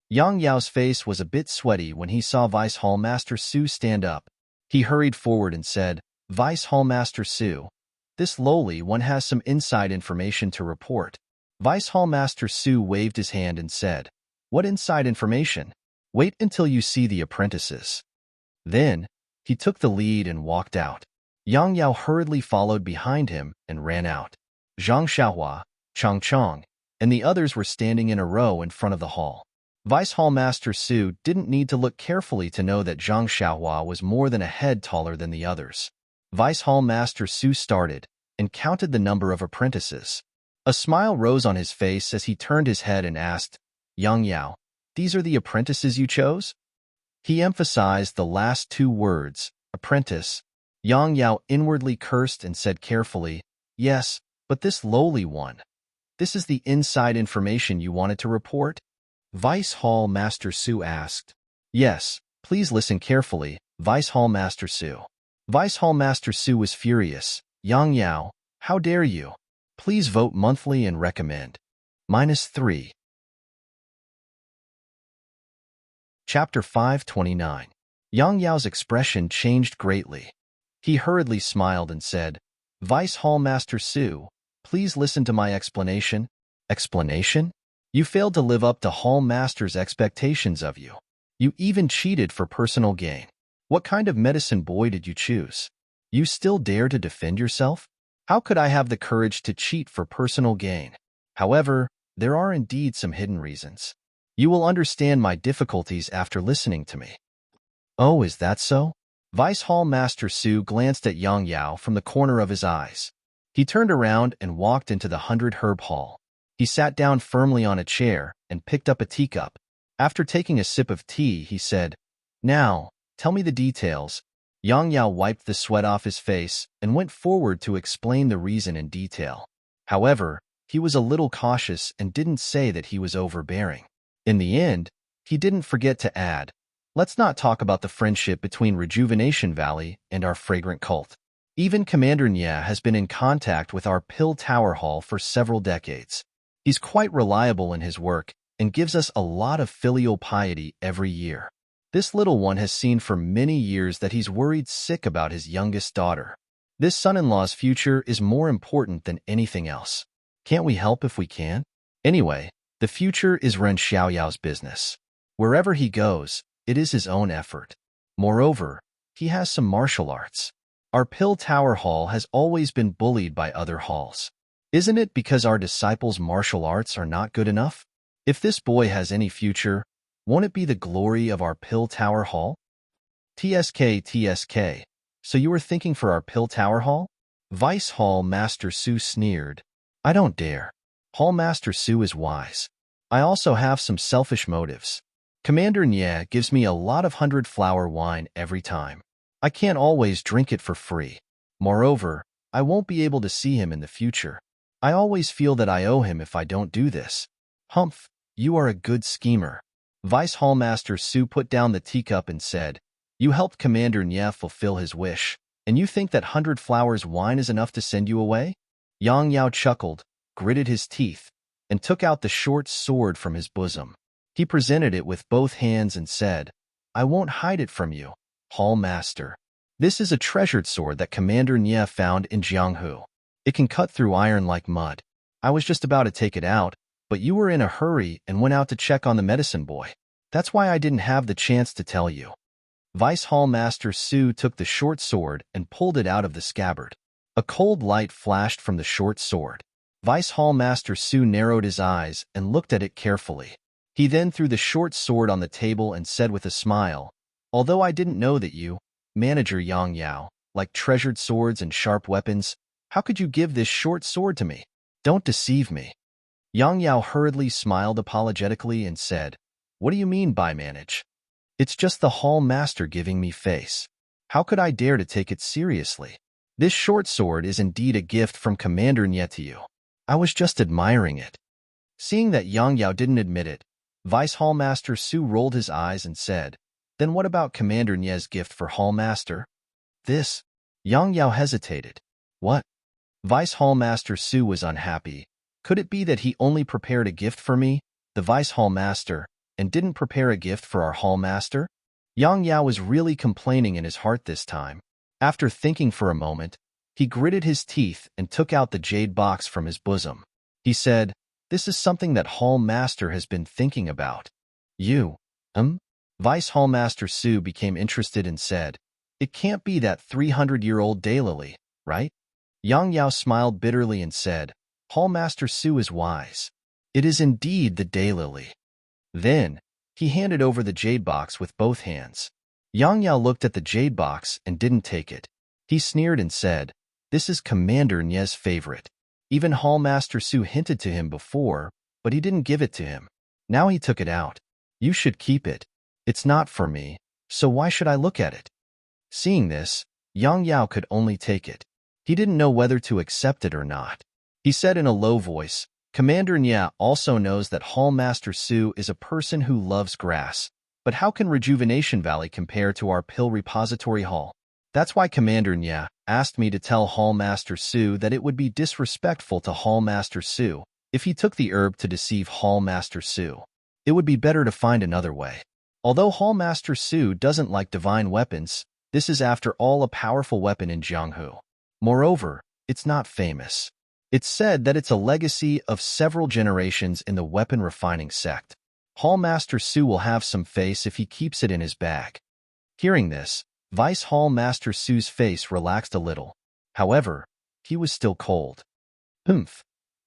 Yang Yao's face was a bit sweaty when he saw Vice Hall Master Su stand up. He hurried forward and said, Vice Hall Master Su, this lowly one has some inside information to report. Vice Hall Master Su waved his hand and said, What inside information? Wait until you see the apprentices. Then, he took the lead and walked out. Yang Yao hurriedly followed behind him and ran out. Zhang Xiaohua, Chang Chong, and the others were standing in a row in front of the hall. Vice Hall Master Su didn't need to look carefully to know that Zhang Xiaohua was more than a head taller than the others. Vice Hall Master Su started and counted the number of apprentices. A smile rose on his face as he turned his head and asked, Yang Yao, these are the apprentices you chose? He emphasized the last two words, apprentice. Yang Yao inwardly cursed and said carefully, Yes, but this lowly one. This is the inside information you wanted to report? Vice Hall Master Su asked. Yes, please listen carefully, Vice Hall Master Su. Vice Hall Master Su was furious. Yang Yao, how dare you? Please vote monthly and recommend. -3. Chapter 529. Yang Yao's expression changed greatly. He hurriedly smiled and said, Vice Hall Master Su, please listen to my explanation. Explanation? You failed to live up to Hall Master's expectations of you. You even cheated for personal gain. What kind of medicine boy did you choose? You still dare to defend yourself? How could I have the courage to cheat for personal gain? However, there are indeed some hidden reasons. You will understand my difficulties after listening to me. Oh, is that so? Vice Hall Master Su glanced at Yang Yao from the corner of his eyes. He turned around and walked into the 100-herb hall. He sat down firmly on a chair and picked up a teacup. After taking a sip of tea, he said, Now, tell me the details. Yang Yao wiped the sweat off his face and went forward to explain the reason in detail. However, he was a little cautious and didn't say that he was overbearing. In the end, he didn't forget to add, Let's not talk about the friendship between Rejuvenation Valley and our fragrant cult. Even Commander Nye has been in contact with our Pill Tower Hall for several decades. He's quite reliable in his work and gives us a lot of filial piety every year. This little one has seen for many years that he's worried sick about his youngest daughter. This son-in-law's future is more important than anything else. Can't we help if we can? Anyway, the future is Ren Xiaoyao's business. Wherever he goes, it is his own effort. Moreover, he has some martial arts. Our Pill Tower Hall has always been bullied by other halls. Isn't it because our disciples' martial arts are not good enough? If this boy has any future, won't it be the glory of our Pill Tower Hall? TSK. So you were thinking for our Pill Tower Hall? Vice Hall Master Su sneered. I don't dare. Hall Master Su is wise. I also have some selfish motives. Commander Nye gives me a lot of 100-flower wine every time. I can't always drink it for free. Moreover, I won't be able to see him in the future. I always feel that I owe him if I don't do this. Humph, you are a good schemer. Vice Hall Master Su put down the teacup and said, You helped Commander Nye fulfill his wish, and you think that 100 flowers wine is enough to send you away? Yang Yao chuckled, gritted his teeth, and took out the short sword from his bosom. He presented it with both hands and said, I won't hide it from you, Hall Master. This is a treasured sword that Commander Nye found in Jianghu. It can cut through iron like mud. I was just about to take it out, but you were in a hurry and went out to check on the medicine boy. That's why I didn't have the chance to tell you. Vice Hall Master Su took the short sword and pulled it out of the scabbard. A cold light flashed from the short sword. Vice Hall Master Su narrowed his eyes and looked at it carefully. He then threw the short sword on the table and said with a smile, "Although I didn't know that you, Manager Yang Yao, like treasured swords and sharp weapons, how could you give this short sword to me? Don't deceive me." Yang Yao hurriedly smiled apologetically and said, "What do you mean by manage? It's just the hall master giving me face. How could I dare to take it seriously? This short sword is indeed a gift from Commander Nye to you. I was just admiring it." Seeing that Yang Yao didn't admit it, Vice Hall Master Su rolled his eyes and said, "Then what about Commander Nye's gift for Hall Master?" "This?" Yang Yao hesitated. "What?" Vice Hall Master Su was unhappy. Could it be that he only prepared a gift for me, the Vice Hall Master, and didn't prepare a gift for our Hall Master? Yang Yao was really complaining in his heart this time. After thinking for a moment, he gritted his teeth and took out the jade box from his bosom. He said, "This is something that Hall Master has been thinking about." "You, Vice Hall Master Su became interested and said, "It can't be that 300-year-old daylily, right?" Yang Yao smiled bitterly and said, "Hall Master Su is wise. It is indeed the daylily." Then, he handed over the jade box with both hands. Yang Yao looked at the jade box and didn't take it. He sneered and said, "This is Commander Nye's favorite. Even Hall Master Su hinted to him before, but he didn't give it to him. Now he took it out. You should keep it. It's not for me, so why should I look at it?" Seeing this, Yang Yao could only take it. He didn't know whether to accept it or not. He said in a low voice, "Commander Nye also knows that Hall Master Su is a person who loves grass, but how can Rejuvenation Valley compare to our Pill Repository Hall? That's why Commander Nye asked me to tell Hall Master Su that it would be disrespectful to Hall Master Su if he took the herb to deceive Hall Master Su. It would be better to find another way. Although Hall Master Su doesn't like divine weapons, this is after all a powerful weapon in Jianghu. Moreover, it's not famous. It's said that it's a legacy of several generations in the weapon refining sect. Hall Master Su will have some face if he keeps it in his bag." Hearing this, Vice Hall Master Su's face relaxed a little. However, he was still cold.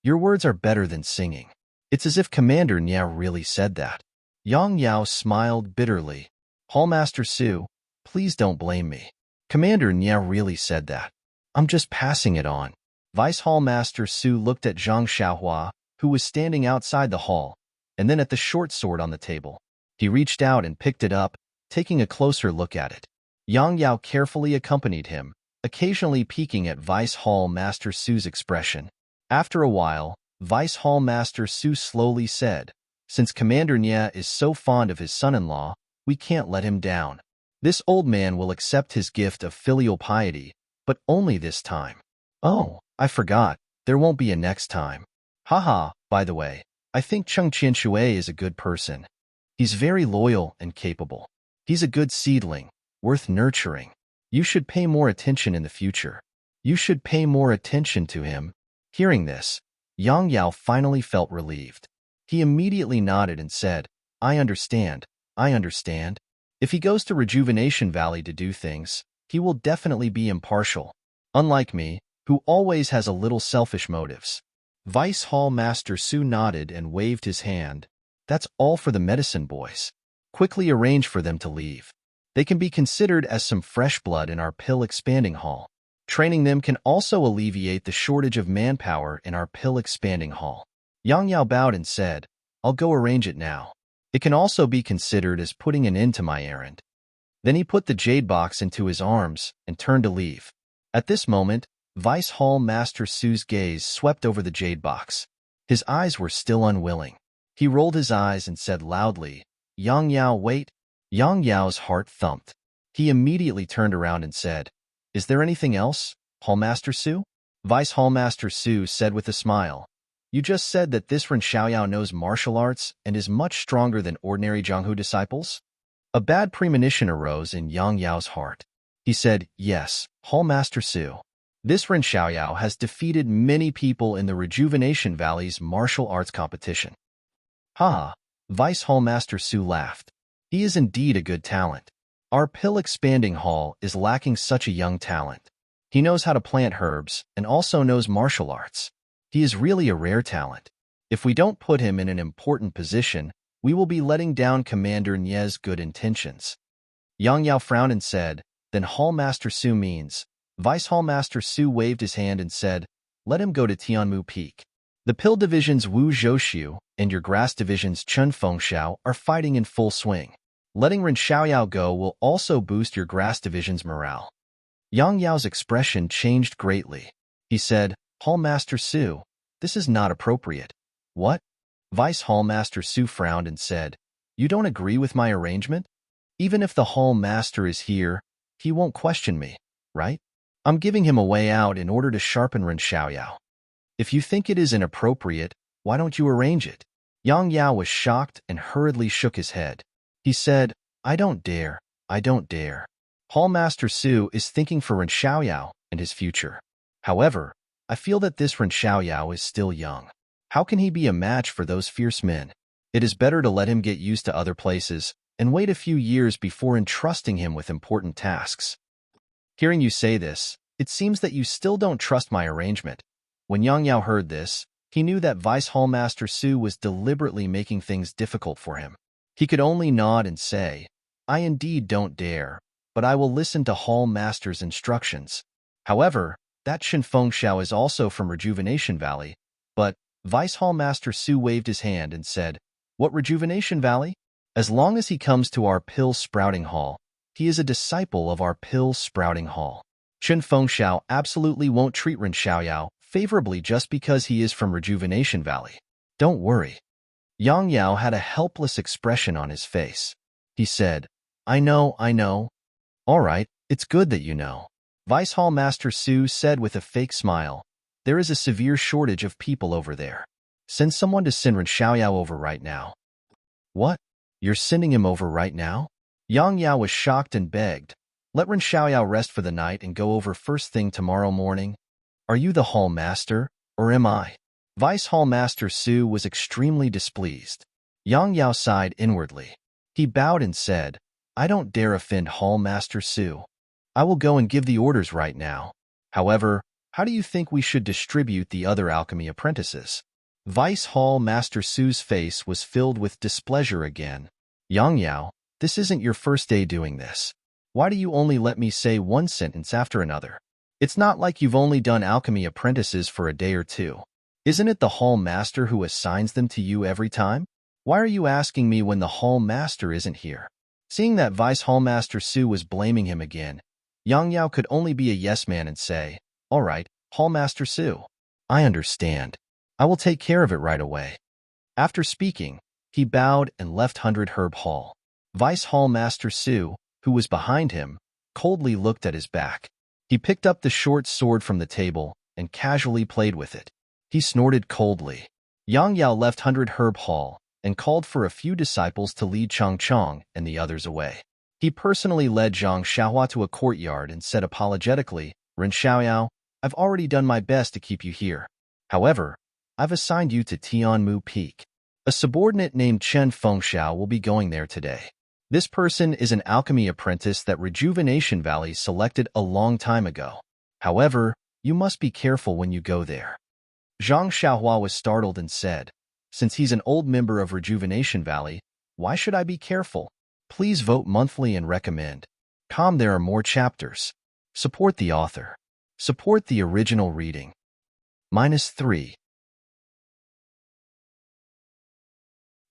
Your words are better than singing. It's as if Commander Nye really said that." Yang Yao smiled bitterly. "Hall Master Su, please don't blame me. Commander Nye really said that. I'm just passing it on." Vice Hall Master Su looked at Zhang Xiaohua, who was standing outside the hall, and then at the short sword on the table. He reached out and picked it up, taking a closer look at it. Yang Yao carefully accompanied him, occasionally peeking at Vice Hall Master Su's expression. After a while, Vice Hall Master Su slowly said, "Since Commander Nye is so fond of his son-in-law, we can't let him down. This old man will accept his gift of filial piety, but only this time. Oh, I forgot, there won't be a next time. Haha, by the way, I think Cheng Qianshui is a good person. He's very loyal and capable. He's a good seedling, worth nurturing. You should pay more attention in the future. You should pay more attention to him." Hearing this, Yang Yao finally felt relieved. He immediately nodded and said, I understand. If he goes to Rejuvenation Valley to do things, he will definitely be impartial. Unlike me, who always has a little selfish motives." Vice Hall Master Su nodded and waved his hand. "That's all for the medicine boys. Quickly arrange for them to leave. They can be considered as some fresh blood in our pill expanding hall. Training them can also alleviate the shortage of manpower in our pill expanding hall." Yang Yao bowed and said, "I'll go arrange it now. It can also be considered as putting an end to my errand." Then he put the jade box into his arms and turned to leave. At this moment, Vice Hall Master Su's gaze swept over the jade box. His eyes were still unwilling. He rolled his eyes and said loudly, "Yang Yao, wait." Yang Yao's heart thumped. He immediately turned around and said, "Is there anything else, Hall Master Su?" Vice Hall Master Su said with a smile, "You just said that this Ren Xiaoyao knows martial arts and is much stronger than ordinary Jianghu disciples?" A bad premonition arose in Yang Yao's heart. He said, "Yes, Hall Master Su. This Ren Xiaoyao has defeated many people in the Rejuvenation Valley's martial arts competition. Ha! Vice Hall Master Su laughed. He is indeed a good talent. Our pill-expanding hall is lacking such a young talent. He knows how to plant herbs and also knows martial arts. He is really a rare talent. If we don't put him in an important position, we will be letting down Commander Nie's good intentions. Yang Yao frowned and said, then Hall Master Su means. Vice Hall Master Su waved his hand and said, let him go to Tianmu Peak. The Pill Division's Wu Zhouxiu and your Grass Division's Chun Fengxiao are fighting in full swing. Letting Ren Xiaoyao go will also boost your Grass Division's morale. Yang Yao's expression changed greatly. He said, Hall Master Su, this is not appropriate. What? Vice Hall Master Su frowned and said, you don't agree with my arrangement? Even if the Hall Master is here, he won't question me, right? I'm giving him a way out in order to sharpen Ren Xiaoyao. If you think it is inappropriate, why don't you arrange it? Yang Yao was shocked and hurriedly shook his head. He said, I don't dare. Hall Master Su is thinking for Ren Xiaoyao and his future. However, I feel that this Ren Xiaoyao is still young. How can he be a match for those fierce men? It is better to let him get used to other places and wait a few years before entrusting him with important tasks. Hearing you say this, it seems that you still don't trust my arrangement. When Yang Yao heard this, he knew that Vice Hall Master Su was deliberately making things difficult for him. He could only nod and say, I indeed don't dare, but I will listen to Hall Master's instructions. However, that Shin Fengxiao is also from Rejuvenation Valley, but Vice Hall Master Su waved his hand and said, what Rejuvenation Valley? As long as he comes to our Pill Sprouting Hall, he is a disciple of our Pill Sprouting Hall. Shin Fengxiao absolutely won't treat Ren Xiaoyao favorably just because he is from Rejuvenation Valley. Don't worry. Yang Yao had a helpless expression on his face. He said, I know. All right, it's good that you know. Vice Hall Master Su said with a fake smile, there is a severe shortage of people over there. Send someone to send Ren Xiaoyao over right now. What? You're sending him over right now? Yang Yao was shocked and begged, let Ren Xiaoyao rest for the night and go over first thing tomorrow morning. Are you the Hall Master, or am I? Vice Hall Master Su was extremely displeased. Yang Yao sighed inwardly. He bowed and said, I don't dare offend Hall Master Su. I will go and give the orders right now. However, how do you think we should distribute the other alchemy apprentices? Vice Hall Master Su's face was filled with displeasure again. Yang Yao, this isn't your first day doing this. Why do you only let me say one sentence after another? It's not like you've only done alchemy apprentices for a day or two. Isn't it the Hall Master who assigns them to you every time? Why are you asking me when the Hall Master isn't here? Seeing that Vice Hall Master Su was blaming him again, Yang Yao could only be a yes man and say, all right, Hall Master Su. I understand. I will take care of it right away. After speaking, he bowed and left 100 Herb Hall. Vice Hall Master Su, who was behind him, coldly looked at his back. He picked up the short sword from the table and casually played with it. He snorted coldly. Yang Yao left 100 Herb Hall and called for a few disciples to lead Changchong and the others away. He personally led Zhang Xiaohua to a courtyard and said apologetically, Ren Xiaoyao, I've already done my best to keep you here. However, I've assigned you to Tianmu Peak. A subordinate named Chen Fengxiao will be going there today. This person is an alchemy apprentice that Rejuvenation Valley selected a long time ago. However, you must be careful when you go there. Zhang Xiaohua was startled and said, since he's an old member of Rejuvenation Valley, why should I be careful? Please vote monthly and recommend. There are more chapters. Support the author. Support the original reading. -3.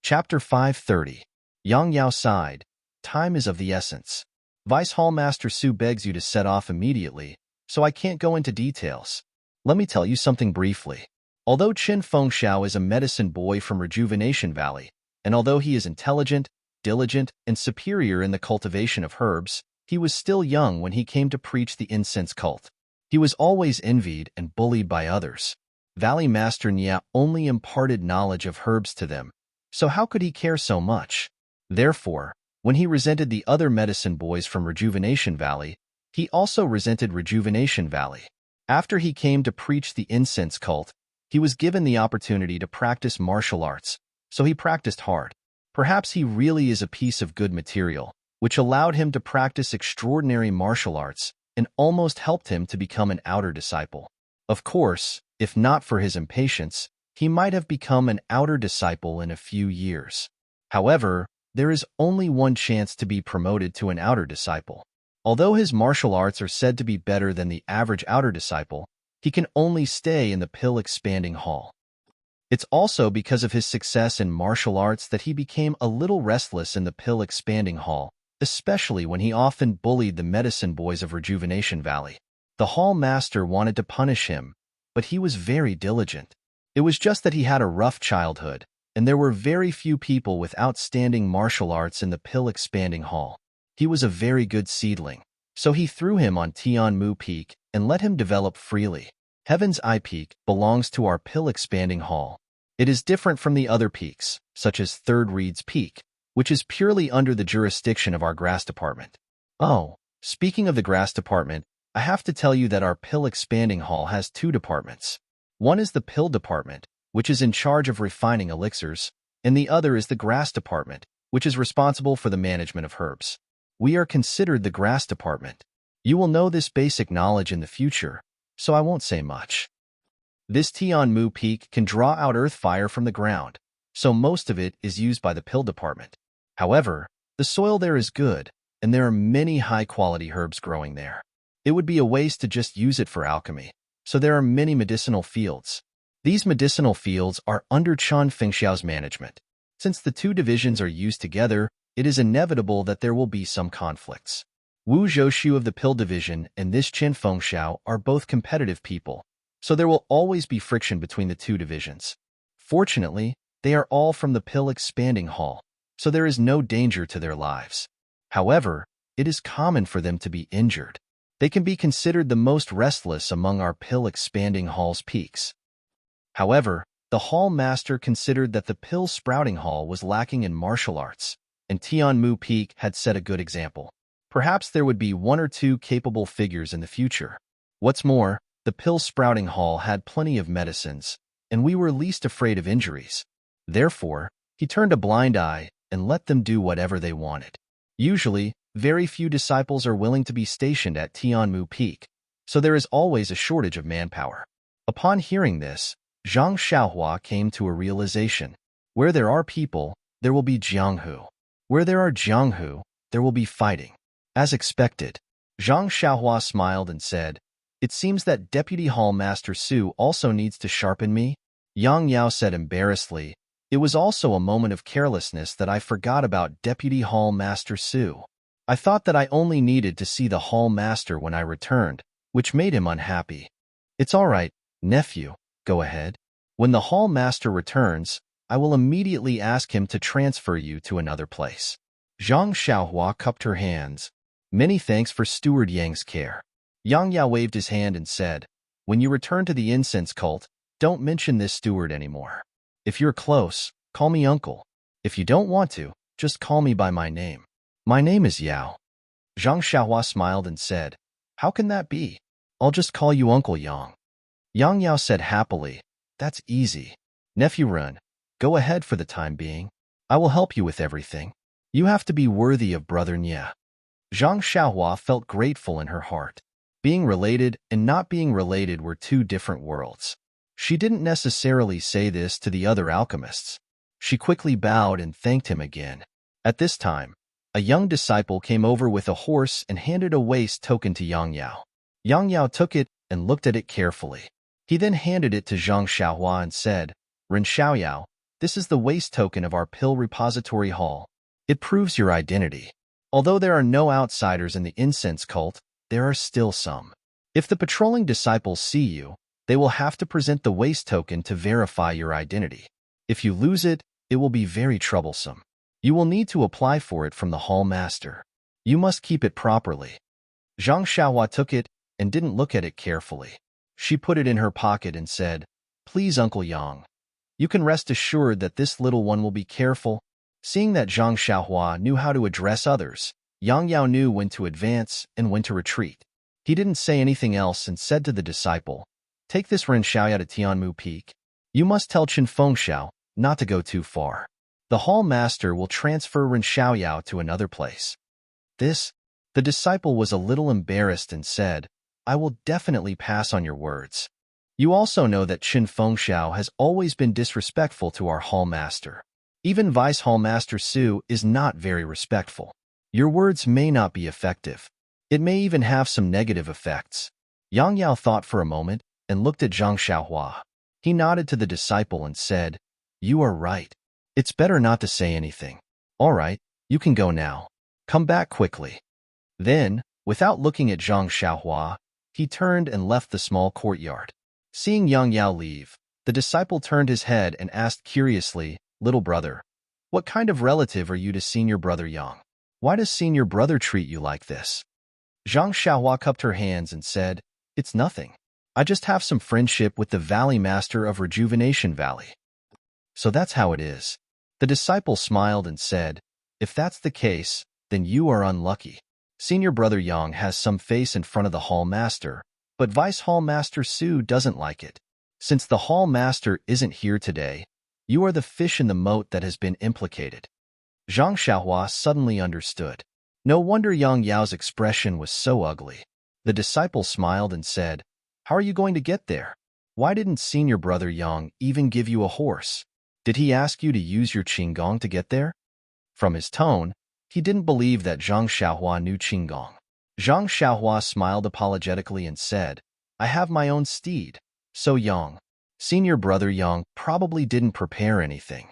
Chapter 530. Yang Yao sighed. Time is of the essence. Vice Hall Master Su begs you to set off immediately, so I can't go into details. Let me tell you something briefly. Although Qin Fengxiao is a medicine boy from Rejuvenation Valley, and although he is intelligent, diligent, and superior in the cultivation of herbs, he was still young when he came to preach the incense cult. He was always envied and bullied by others. Valley Master Nia only imparted knowledge of herbs to them, so how could he care so much? Therefore, when he resented the other medicine boys from Rejuvenation Valley, he also resented Rejuvenation Valley. After he came to preach the incense cult, he was given the opportunity to practice martial arts, so he practiced hard. Perhaps he really is a piece of good material, which allowed him to practice extraordinary martial arts and almost helped him to become an outer disciple. Of course, if not for his impatience, he might have become an outer disciple in a few years. However, there is only one chance to be promoted to an outer disciple. Although his martial arts are said to be better than the average outer disciple, he can only stay in the pill-expanding hall. It's also because of his success in martial arts that he became a little restless in the pill-expanding hall, especially when he often bullied the medicine boys of Rejuvenation Valley. The hall master wanted to punish him, but he was very diligent. It was just that he had a rough childhood, and there were very few people with outstanding martial arts in the pill-expanding hall. He was a very good seedling, so he threw him on Tianmu Peak and let him develop freely. Heaven's Eye Peak belongs to our pill-expanding hall. It is different from the other peaks, such as Third Reed's Peak, which is purely under the jurisdiction of our grass department. Oh, speaking of the grass department, I have to tell you that our pill-expanding hall has two departments. One is the pill department, which is in charge of refining elixirs, and the other is the grass department, which is responsible for the management of herbs. We are considered the grass department. You will know this basic knowledge in the future, so I won't say much. This Tianmu Peak can draw out earth fire from the ground, so most of it is used by the pill department. However, the soil there is good, and there are many high-quality herbs growing there. It would be a waste to just use it for alchemy, so there are many medicinal fields. These medicinal fields are under Chen Fengxiao's management. Since the two divisions are used together, it is inevitable that there will be some conflicts. Wu Zhouxiu of the Pill Division and this Chen Fengxiao are both competitive people, so there will always be friction between the two divisions. Fortunately, they are all from the pill-expanding hall, so there is no danger to their lives. However, it is common for them to be injured. They can be considered the most restless among our pill-expanding hall's peaks. However, the hall master considered that the pill-sprouting hall was lacking in martial arts, and Tianmu Peak had set a good example. Perhaps there would be one or two capable figures in the future. What's more, the pill-sprouting hall had plenty of medicines, and we were least afraid of injuries. Therefore, he turned a blind eye and let them do whatever they wanted. Usually, very few disciples are willing to be stationed at Tianmu Peak, so there is always a shortage of manpower. Upon hearing this, Zhang Xiaohua came to a realization. Where there are people, there will be Jianghu. Where there are Jianghu, there will be fighting. As expected, Zhang Xiaohua smiled and said, "It seems that Deputy Hall Master Su also needs to sharpen me." Yang Yao said embarrassedly, "It was also a moment of carelessness that I forgot about Deputy Hall Master Su. I thought that I only needed to see the Hall Master when I returned, which made him unhappy." "It's all right, nephew, go ahead. When the Hall Master returns, I will immediately ask him to transfer you to another place." Zhang Xiaohua cupped her hands. "Many thanks for Steward Yang's care." Yang Yao waved his hand and said, "When you return to the incense cult, don't mention this steward anymore. If you're close, call me uncle. If you don't want to, just call me by my name. My name is Yao." Zhang Xiaohua smiled and said, "How can that be? I'll just call you Uncle Yang." Yang Yao said happily, "That's easy. Nephew Run, go ahead for the time being. I will help you with everything. You have to be worthy of Brother Nya." Zhang Xiaohua felt grateful in her heart. Being related and not being related were two different worlds. She didn't necessarily say this to the other alchemists. She quickly bowed and thanked him again. At this time, a young disciple came over with a horse and handed a waste token to Yang Yao. Yang Yao took it and looked at it carefully. He then handed it to Zhang Xiaohua and said, "Ren Xiaoyao, this is the waste token of our pill repository hall. It proves your identity. Although there are no outsiders in the incense cult, there are still some. If the patrolling disciples see you, they will have to present the waste token to verify your identity. If you lose it, it will be very troublesome. You will need to apply for it from the hall master. You must keep it properly." Zhang Xiaohua took it and didn't look at it carefully. She put it in her pocket and said, "Please, Uncle Yang. You can rest assured that this little one will be careful." Seeing that Zhang Xiaohua knew how to address others, Yang Yao knew when to advance and when to retreat. He didn't say anything else and said to the disciple, "Take this Ren Xiaoya to Tianmu Peak. You must tell Qin Fengxiao not to go too far. The hall master will transfer Ren Xiaoyao to another place." The disciple was a little embarrassed and said, "I will definitely pass on your words. You also know that Qin Fengxiao has always been disrespectful to our hall master. Even Vice Hall Master Su is not very respectful. Your words may not be effective. It may even have some negative effects." Yang Yao thought for a moment and looked at Zhang Xiaohua. He nodded to the disciple and said, "You are right. It's better not to say anything. All right, you can go now. Come back quickly." Then, without looking at Zhang Xiaohua, he turned and left the small courtyard. Seeing Yang Yao leave, the disciple turned his head and asked curiously, "Little brother, what kind of relative are you to senior brother Yang? Why does senior brother treat you like this?" Zhang Xiaohua cupped her hands and said, "It's nothing. I just have some friendship with the Valley Master of Rejuvenation Valley." "So that's how it is." The disciple smiled and said, "If that's the case, then you are unlucky. Senior brother Yang has some face in front of the hall master, but Vice Hall Master Su doesn't like it. Since the hall master isn't here today, you are the fish in the moat that has been implicated." Zhang Xiaohua suddenly understood. No wonder Yang Yao's expression was so ugly. The disciple smiled and said, "How are you going to get there? Why didn't senior brother Yang even give you a horse? Did he ask you to use your Qinggong to get there?" From his tone, he didn't believe that Zhang Xiaohua knew Qinggong. Zhang Xiaohua smiled apologetically and said, "I have my own steed, so Yang, senior brother Yang, probably didn't prepare anything."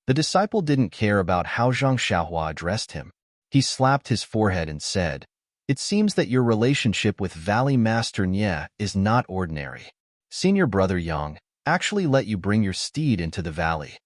The disciple didn't care about how Zhang Xiaohua addressed him. He slapped his forehead and said, "It seems that your relationship with Valley Master Nye is not ordinary. Senior brother Yang actually let you bring your steed into the valley."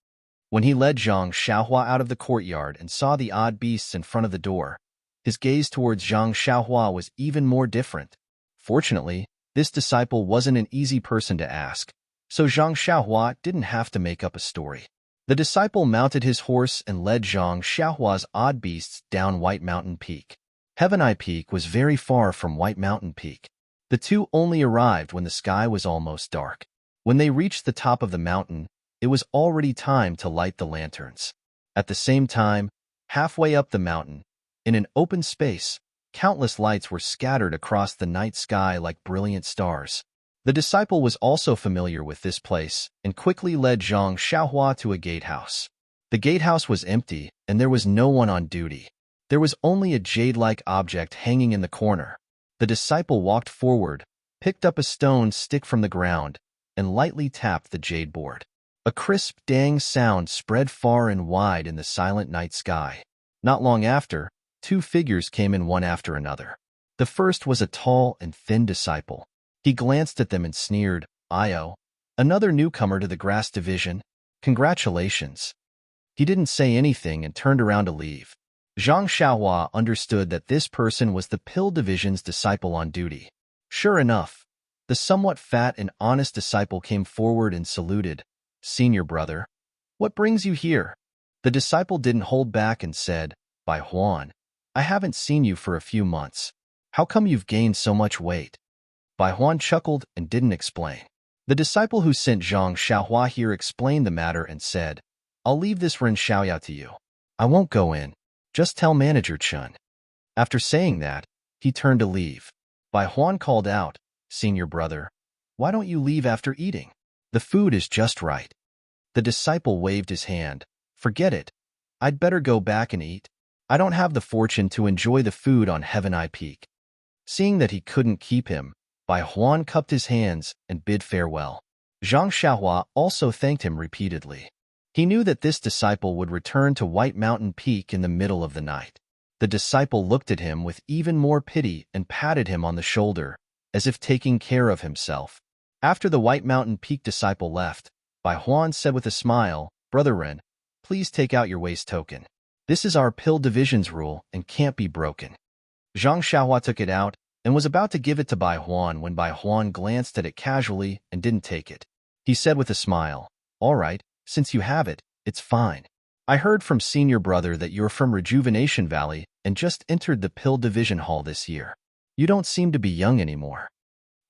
When he led Zhang Xiaohua out of the courtyard and saw the odd beasts in front of the door, his gaze towards Zhang Xiaohua was even more different. Fortunately, this disciple wasn't an easy person to ask, so Zhang Xiaohua didn't have to make up a story. The disciple mounted his horse and led Zhang Xiaohua's odd beasts down White Mountain Peak. Heaven Eye Peak was very far from White Mountain Peak. The two only arrived when the sky was almost dark. When they reached the top of the mountain, it was already time to light the lanterns. At the same time, halfway up the mountain, in an open space, countless lights were scattered across the night sky like brilliant stars. The disciple was also familiar with this place and quickly led Zhang Xiaohua to a gatehouse. The gatehouse was empty and there was no one on duty. There was only a jade-like object hanging in the corner. The disciple walked forward, picked up a stone stick from the ground, and lightly tapped the jade board. A crisp dang sound spread far and wide in the silent night sky. Not long after, two figures came in one after another. The first was a tall and thin disciple. He glanced at them and sneered, "Io, another newcomer to the grass division? Congratulations." He didn't say anything and turned around to leave. Zhang Xiaohua understood that this person was the pill division's disciple on duty. Sure enough, the somewhat fat and honest disciple came forward and saluted, "Senior brother, what brings you here?" The disciple didn't hold back and said, "Bai Huan, I haven't seen you for a few months. How come you've gained so much weight?" Bai Huan chuckled and didn't explain. The disciple who sent Zhang Xiaohua here explained the matter and said, "I'll leave this Ren Xiaoyao to you. I won't go in. Just tell Manager Chun." After saying that, he turned to leave. Bai Huan called out, "Senior brother, why don't you leave after eating? The food is just right." The disciple waved his hand. "Forget it. I'd better go back and eat. I don't have the fortune to enjoy the food on Heaven Eye Peak." Seeing that he couldn't keep him, Bai Huan cupped his hands and bid farewell. Zhang Xiaohua also thanked him repeatedly. He knew that this disciple would return to White Mountain Peak in the middle of the night. The disciple looked at him with even more pity and patted him on the shoulder, as if taking care of himself. After the White Mountain Peak disciple left, Bai Huan said with a smile, "Brother Ren, please take out your waist token. This is our pill division's rule and can't be broken." Zhang Xiaohua took it out and was about to give it to Bai Huan when Bai Huan glanced at it casually and didn't take it. He said with a smile, "All right, since you have it, it's fine. I heard from senior brother that you're from Rejuvenation Valley and just entered the pill division hall this year. You don't seem to be young anymore.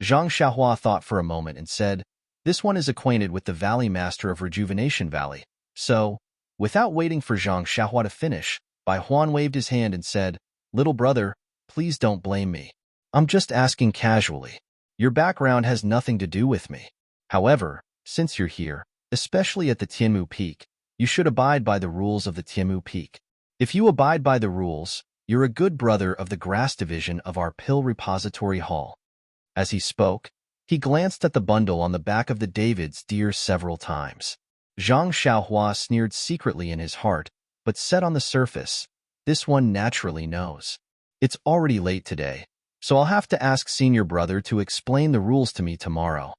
Zhang Xiaohua thought for a moment and said, this one is acquainted with the Valley Master of Rejuvenation Valley. So, without waiting for Zhang Xiaohua to finish, Bai Huan waved his hand and said, little brother, please don't blame me. I'm just asking casually. Your background has nothing to do with me. However, since you're here, especially at the Tianmu Peak, you should abide by the rules of the Tianmu Peak. If you abide by the rules, you're a good brother of the grass division of our pill repository hall. As he spoke, he glanced at the bundle on the back of the David's deer several times. Zhang Xiaohua sneered secretly in his heart, but said on the surface, this one naturally knows. It's already late today, so I'll have to ask senior brother to explain the rules to me tomorrow.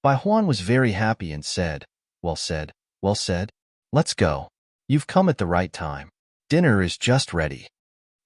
Bai Huan was very happy and said, well said, well said. Let's go. You've come at the right time. Dinner is just ready.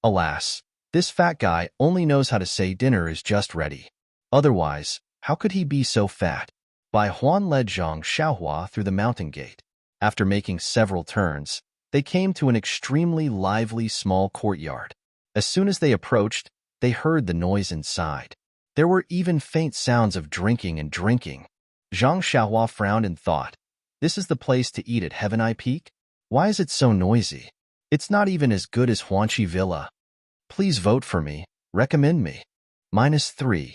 Alas, this fat guy only knows how to say dinner is just ready. Otherwise, how could he be so fat? Bai Huan led Zhang Xiaohua through the mountain gate. After making several turns, they came to an extremely lively small courtyard. As soon as they approached, they heard the noise inside. There were even faint sounds of drinking and drinking. Zhang Xiaohua frowned and thought, this is the place to eat at Heaven Eye Peak? Why is it so noisy? It's not even as good as Huanqi Villa. Please vote for me. Recommend me. -3.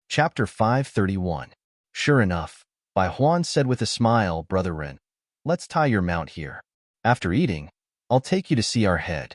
Chapter 531. Sure enough, Bai Huan said with a smile, Brother Ren, let's tie your mount here. After eating, I'll take you to see our head.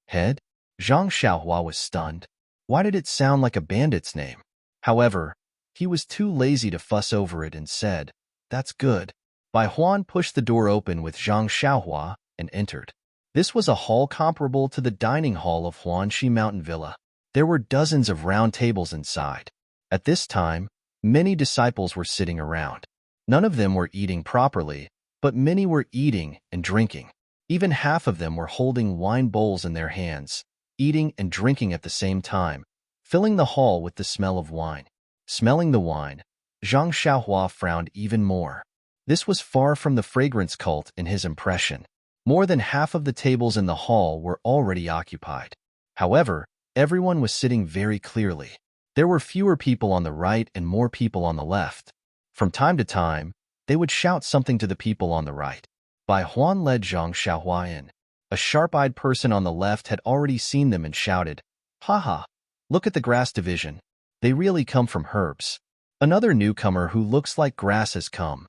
Head? Zhang Xiaohua was stunned. Why did it sound like a bandit's name? However, he was too lazy to fuss over it and said, that's good. Bai Huan pushed the door open with Zhang Xiaohua and entered. This was a hall comparable to the dining hall of Huanxi Mountain Villa. There were dozens of round tables inside. At this time, many disciples were sitting around. None of them were eating properly, but many were eating and drinking. Even half of them were holding wine bowls in their hands, eating and drinking at the same time, filling the hall with the smell of wine. Smelling the wine, Zhang Xiaohua frowned even more. This was far from the fragrance cult in his impression. More than half of the tables in the hall were already occupied. However, everyone was sitting very clearly. There were fewer people on the right and more people on the left. From time to time, they would shout something to the people on the right. Bai Huan led Zhang Xiaohua in. A sharp-eyed person on the left had already seen them and shouted, haha, look at the grass division. They really come from herbs. Another newcomer who looks like grass has come.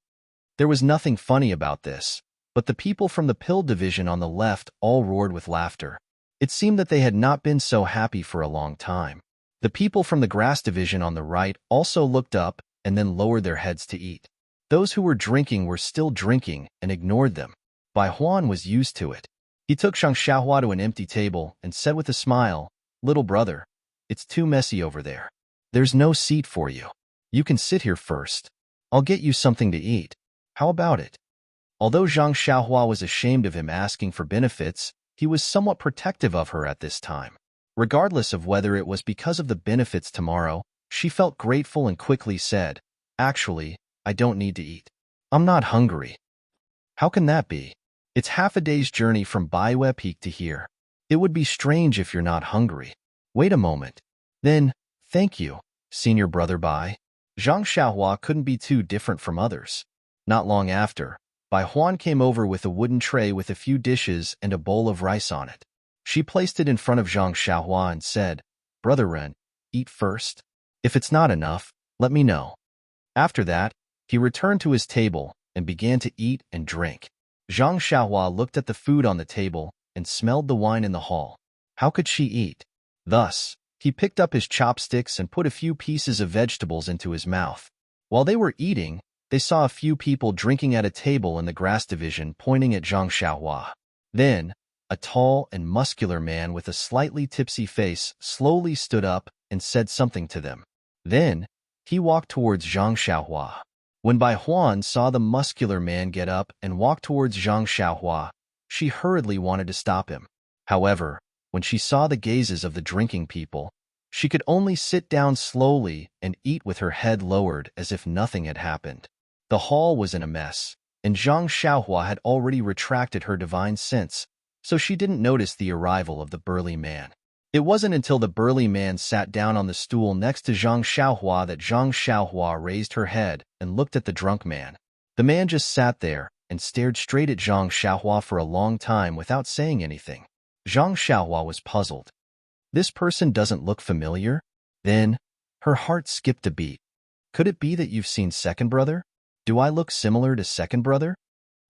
There was nothing funny about this, but the people from the pill division on the left all roared with laughter. It seemed that they had not been so happy for a long time. The people from the grass division on the right also looked up and then lowered their heads to eat. Those who were drinking were still drinking and ignored them. Bai Huan was used to it. He took Zhang Xiaohua to an empty table and said with a smile, little brother, it's too messy over there. There's no seat for you. You can sit here first. I'll get you something to eat. How about it? Although Zhang Xiaohua was ashamed of him asking for benefits, he was somewhat protective of her at this time. Regardless of whether it was because of the benefits tomorrow, she felt grateful and quickly said, actually, I don't need to eat. I'm not hungry. How can that be? It's half a day's journey from Baiwei Peak to here. It would be strange if you're not hungry. Wait a moment. Then, thank you, senior brother Bai. Zhang Xiaohua couldn't be too different from others. Not long after, Bai Huan came over with a wooden tray with a few dishes and a bowl of rice on it. She placed it in front of Zhang Xiaohua and said, Brother Ren, eat first. If it's not enough, let me know. After that, he returned to his table and began to eat and drink. Zhang Xiaohua looked at the food on the table and smelled the wine in the hall. How could she eat? Thus, he picked up his chopsticks and put a few pieces of vegetables into his mouth. While they were eating, they saw a few people drinking at a table in the grass division pointing at Zhang Xiaohua. Then, a tall and muscular man with a slightly tipsy face slowly stood up and said something to them. Then, he walked towards Zhang Xiaohua. When Bai Huan saw the muscular man get up and walk towards Zhang Xiaohua, she hurriedly wanted to stop him. However, when she saw the gazes of the drinking people, she could only sit down slowly and eat with her head lowered as if nothing had happened. The hall was in a mess, and Zhang Xiaohua had already retracted her divine sense, so she didn't notice the arrival of the burly man. It wasn't until the burly man sat down on the stool next to Zhang Xiaohua that Zhang Xiaohua raised her head and looked at the drunk man. The man just sat there and stared straight at Zhang Xiaohua for a long time without saying anything. Zhang Xiaohua was puzzled. This person doesn't look familiar? Then, her heart skipped a beat. Could it be that you've seen Second Brother? Do I look similar to Second Brother?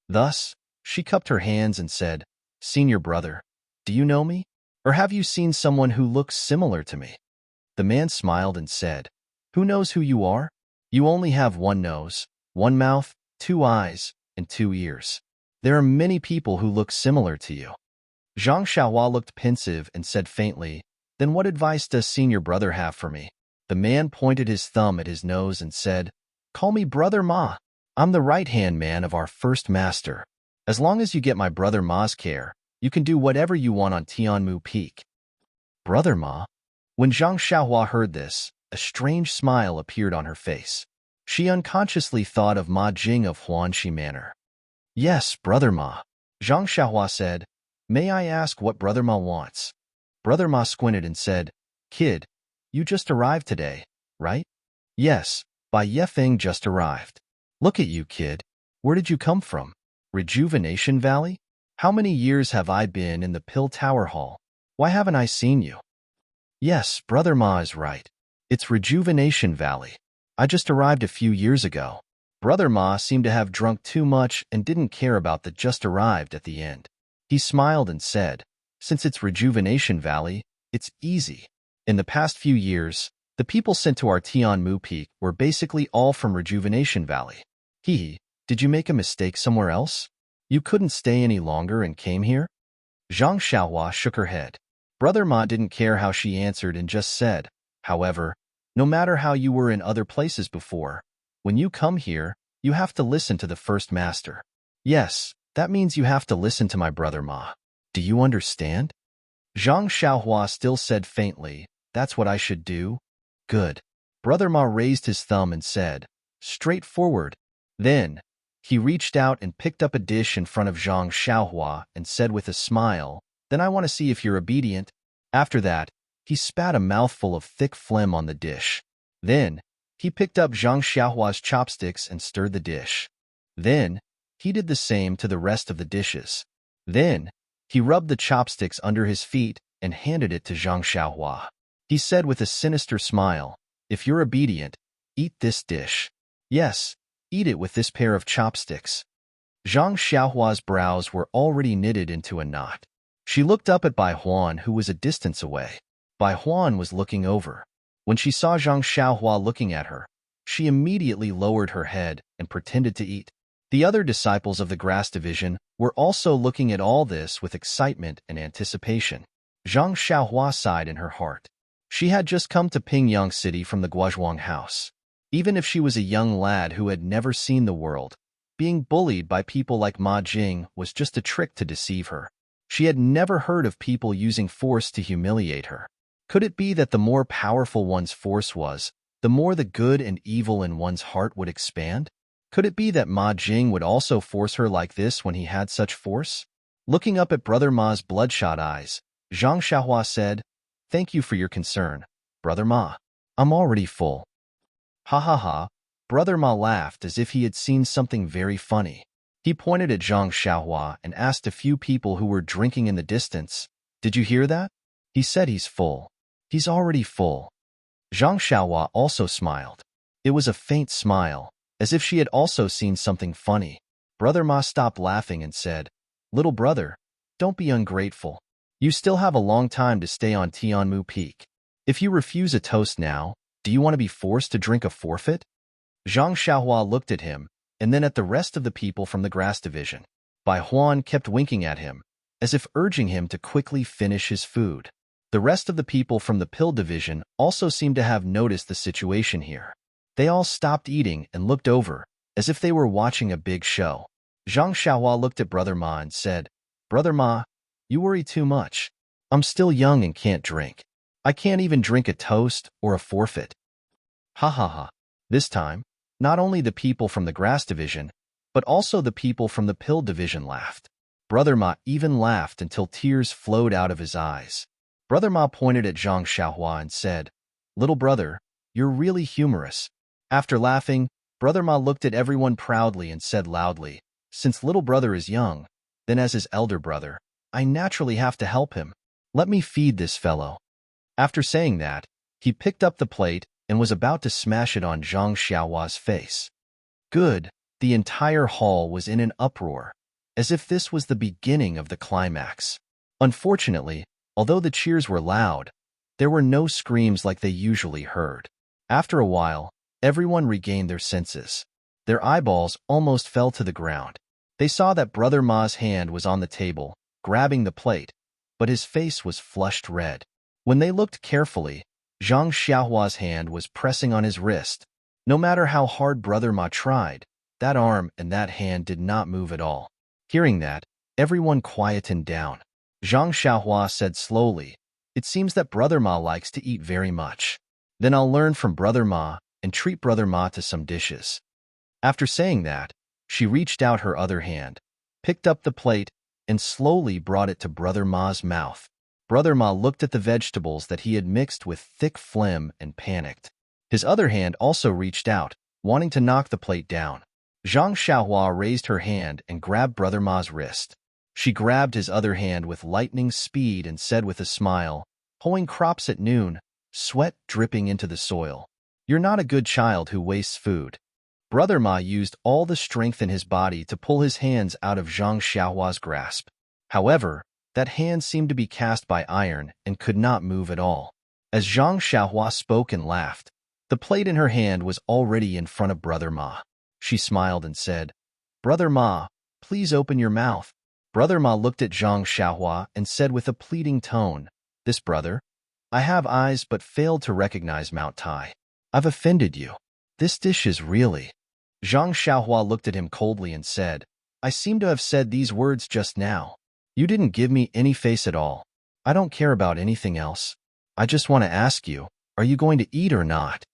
Thus, she cupped her hands and said, Senior Brother, do you know me? Or have you seen someone who looks similar to me? The man smiled and said, Who knows who you are? You only have one nose, one mouth, 2 eyes, and 2 ears. There are many people who look similar to you. Zhang Xiaohua looked pensive and said faintly, Then what advice does Senior Brother have for me? The man pointed his thumb at his nose and said, Call me Brother Ma. I'm the right-hand man of our first master. As long as you get my Brother Ma's care, you can do whatever you want on Tianmu Peak. Brother Ma? When Zhang Xiaohua heard this, a strange smile appeared on her face. She unconsciously thought of Ma Jing of Huanxi Manor. Yes, Brother Ma. Zhang Xiaohua said, May I ask what Brother Ma wants? Brother Ma squinted and said, Kid, you just arrived today, right? Yes, Bai Yefeng just arrived. Look at you, kid. Where did you come from? Rejuvenation Valley? How many years have I been in the Pill Tower Hall? Why haven't I seen you? Yes, Brother Ma is right. It's Rejuvenation Valley. I just arrived a few years ago. Brother Ma seemed to have drunk too much and didn't care about the just arrived at the end. He smiled and said, Since it's Rejuvenation Valley, it's easy. In the past few years, the people sent to our Tianmu Peak were basically all from Rejuvenation Valley. Did you make a mistake somewhere else? You couldn't stay any longer and came here? Zhang Xiaohua shook her head. Brother Ma didn't care how she answered and just said, However, no matter how you were in other places before, when you come here, you have to listen to the first master. Yes, that means you have to listen to my Brother Ma. Do you understand? Zhang Xiaohua still said faintly, That's what I should do? Good. Brother Ma raised his thumb and said, Straightforward. Then, he reached out and picked up a dish in front of Zhang Xiaohua and said with a smile, Then I want to see if you're obedient. After that, he spat a mouthful of thick phlegm on the dish. Then, he picked up Zhang Xiaohua's chopsticks and stirred the dish. Then, he did the same to the rest of the dishes. Then, he rubbed the chopsticks under his feet and handed it to Zhang Xiaohua. He said with a sinister smile, If you're obedient, eat this dish. Yes, eat it with this pair of chopsticks. Zhang Xiaohua's brows were already knitted into a knot. She looked up at Bai Huan, who was a distance away. Bai Huan was looking over. When she saw Zhang Xiaohua looking at her, she immediately lowered her head and pretended to eat. The other disciples of the Grass Division were also looking at all this with excitement and anticipation. Zhang Xiaohua sighed in her heart. She had just come to Pingyang City from the Guozhuang house. Even if she was a young lad who had never seen the world, being bullied by people like Ma Jing was just a trick to deceive her. She had never heard of people using force to humiliate her. Could it be that the more powerful one's force was, the more the good and evil in one's heart would expand? Could it be that Ma Jing would also force her like this when he had such force? Looking up at Brother Ma's bloodshot eyes, Zhang Xiaohua said, Thank you for your concern, Brother Ma. I'm already full. Ha ha ha, Brother Ma laughed as if he had seen something very funny. He pointed at Zhang Xiaohua and asked a few people who were drinking in the distance, Did you hear that? He said he's full. He's already full. Zhang Xiaohua also smiled. It was a faint smile, as if she had also seen something funny. Brother Ma stopped laughing and said, Little brother, don't be ungrateful. You still have a long time to stay on Tianmu Peak. If you refuse a toast now, do you want to be forced to drink a forfeit? Zhang Xiaohua looked at him, and then at the rest of the people from the Grass Division. Bai Huan kept winking at him, as if urging him to quickly finish his food. The rest of the people from the Pill Division also seemed to have noticed the situation here. They all stopped eating and looked over, as if they were watching a big show. Zhang Xiaohua looked at Brother Ma and said, Brother Ma, you worry too much. I'm still young and can't drink. I can't even drink a toast or a forfeit. Ha ha ha. This time, not only the people from the Grass Division, but also the people from the Pill Division laughed. Brother Ma even laughed until tears flowed out of his eyes. Brother Ma pointed at Zhang Xiaohua and said, "Little brother, you're really humorous." After laughing, Brother Ma looked at everyone proudly and said loudly, "Since little brother is young, then as his elder brother, I naturally have to help him. Let me feed this fellow." After saying that, he picked up the plate and was about to smash it on Zhang Xiaohua's face. Good, the entire hall was in an uproar, as if this was the beginning of the climax. Unfortunately, although the cheers were loud, there were no screams like they usually heard. After a while, everyone regained their senses. Their eyeballs almost fell to the ground. They saw that Brother Ma's hand was on the table, grabbing the plate, but his face was flushed red. When they looked carefully, Zhang Xiaohua's hand was pressing on his wrist. No matter how hard Brother Ma tried, that arm and that hand did not move at all. Hearing that, everyone quietened down. Zhang Xiaohua said slowly, "It seems that Brother Ma likes to eat very much. Then I'll learn from Brother Ma and treat Brother Ma to some dishes." After saying that, she reached out her other hand, picked up the plate, and slowly brought it to Brother Ma's mouth. Brother Ma looked at the vegetables that he had mixed with thick phlegm and panicked. His other hand also reached out, wanting to knock the plate down. Zhang Xiaohua raised her hand and grabbed Brother Ma's wrist. She grabbed his other hand with lightning speed and said with a smile, "Hoeing crops at noon, sweat dripping into the soil. You're not a good child who wastes food." Brother Ma used all the strength in his body to pull his hands out of Zhang Xiaohua's grasp. However, that hand seemed to be cast by iron and could not move at all. As Zhang Xiaohua spoke and laughed, the plate in her hand was already in front of Brother Ma. She smiled and said, "Brother Ma, please open your mouth." Brother Ma looked at Zhang Xiaohua and said with a pleading tone, "This brother? I have eyes but failed to recognize Mount Tai. I've offended you. This dish is really—" Zhang Xiaohua looked at him coldly and said, "I seem to have said these words just now. You didn't give me any face at all. I don't care about anything else. I just want to ask you, are you going to eat or not?"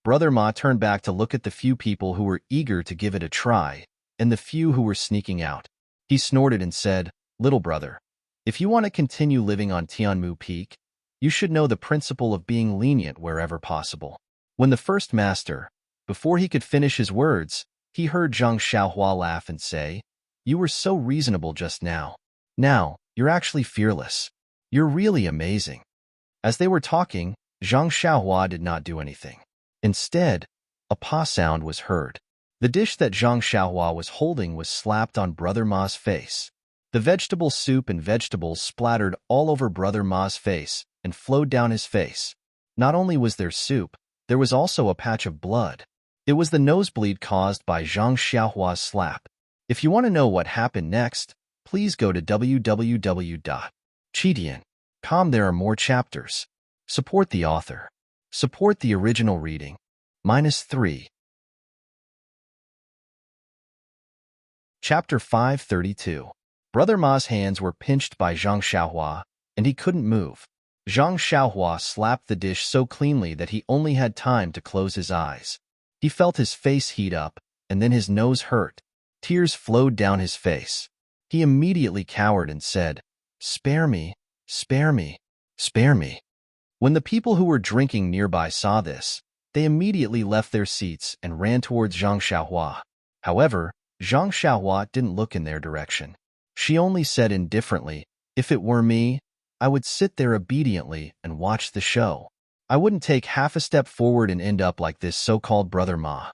Brother Ma turned back to look at the few people who were eager to give it a try, and the few who were sneaking out. He snorted and said, "Little brother, if you want to continue living on Tianmu Peak, you should know the principle of being lenient wherever possible." When the first master, before he could finish his words, he heard Zhang Xiaohua laugh and say, "You were so reasonable just now. Now, you're actually fearless. You're really amazing." As they were talking, Zhang Xiaohua did not do anything. Instead, a paw sound was heard. The dish that Zhang Xiaohua was holding was slapped on Brother Ma's face. The vegetable soup and vegetables splattered all over Brother Ma's face and flowed down his face. Not only was there soup, there was also a patch of blood. It was the nosebleed caused by Zhang Xiaohua's slap. If you want to know what happened next, please go to www.cheatian.com. There are more chapters. Support the author. Support the original reading. -3. Chapter 532. Brother Ma's hands were pinched by Zhang Xiaohua, and he couldn't move. Zhang Xiaohua slapped the dish so cleanly that he only had time to close his eyes. He felt his face heat up, and then his nose hurt. Tears flowed down his face. He immediately cowered and said, "Spare me, spare me, spare me." When the people who were drinking nearby saw this, they immediately left their seats and ran towards Zhang Xiaohua. However, Zhang Xiaohua didn't look in their direction. She only said indifferently, "If it were me, I would sit there obediently and watch the show. I wouldn't take half a step forward and end up like this so-called Brother Ma."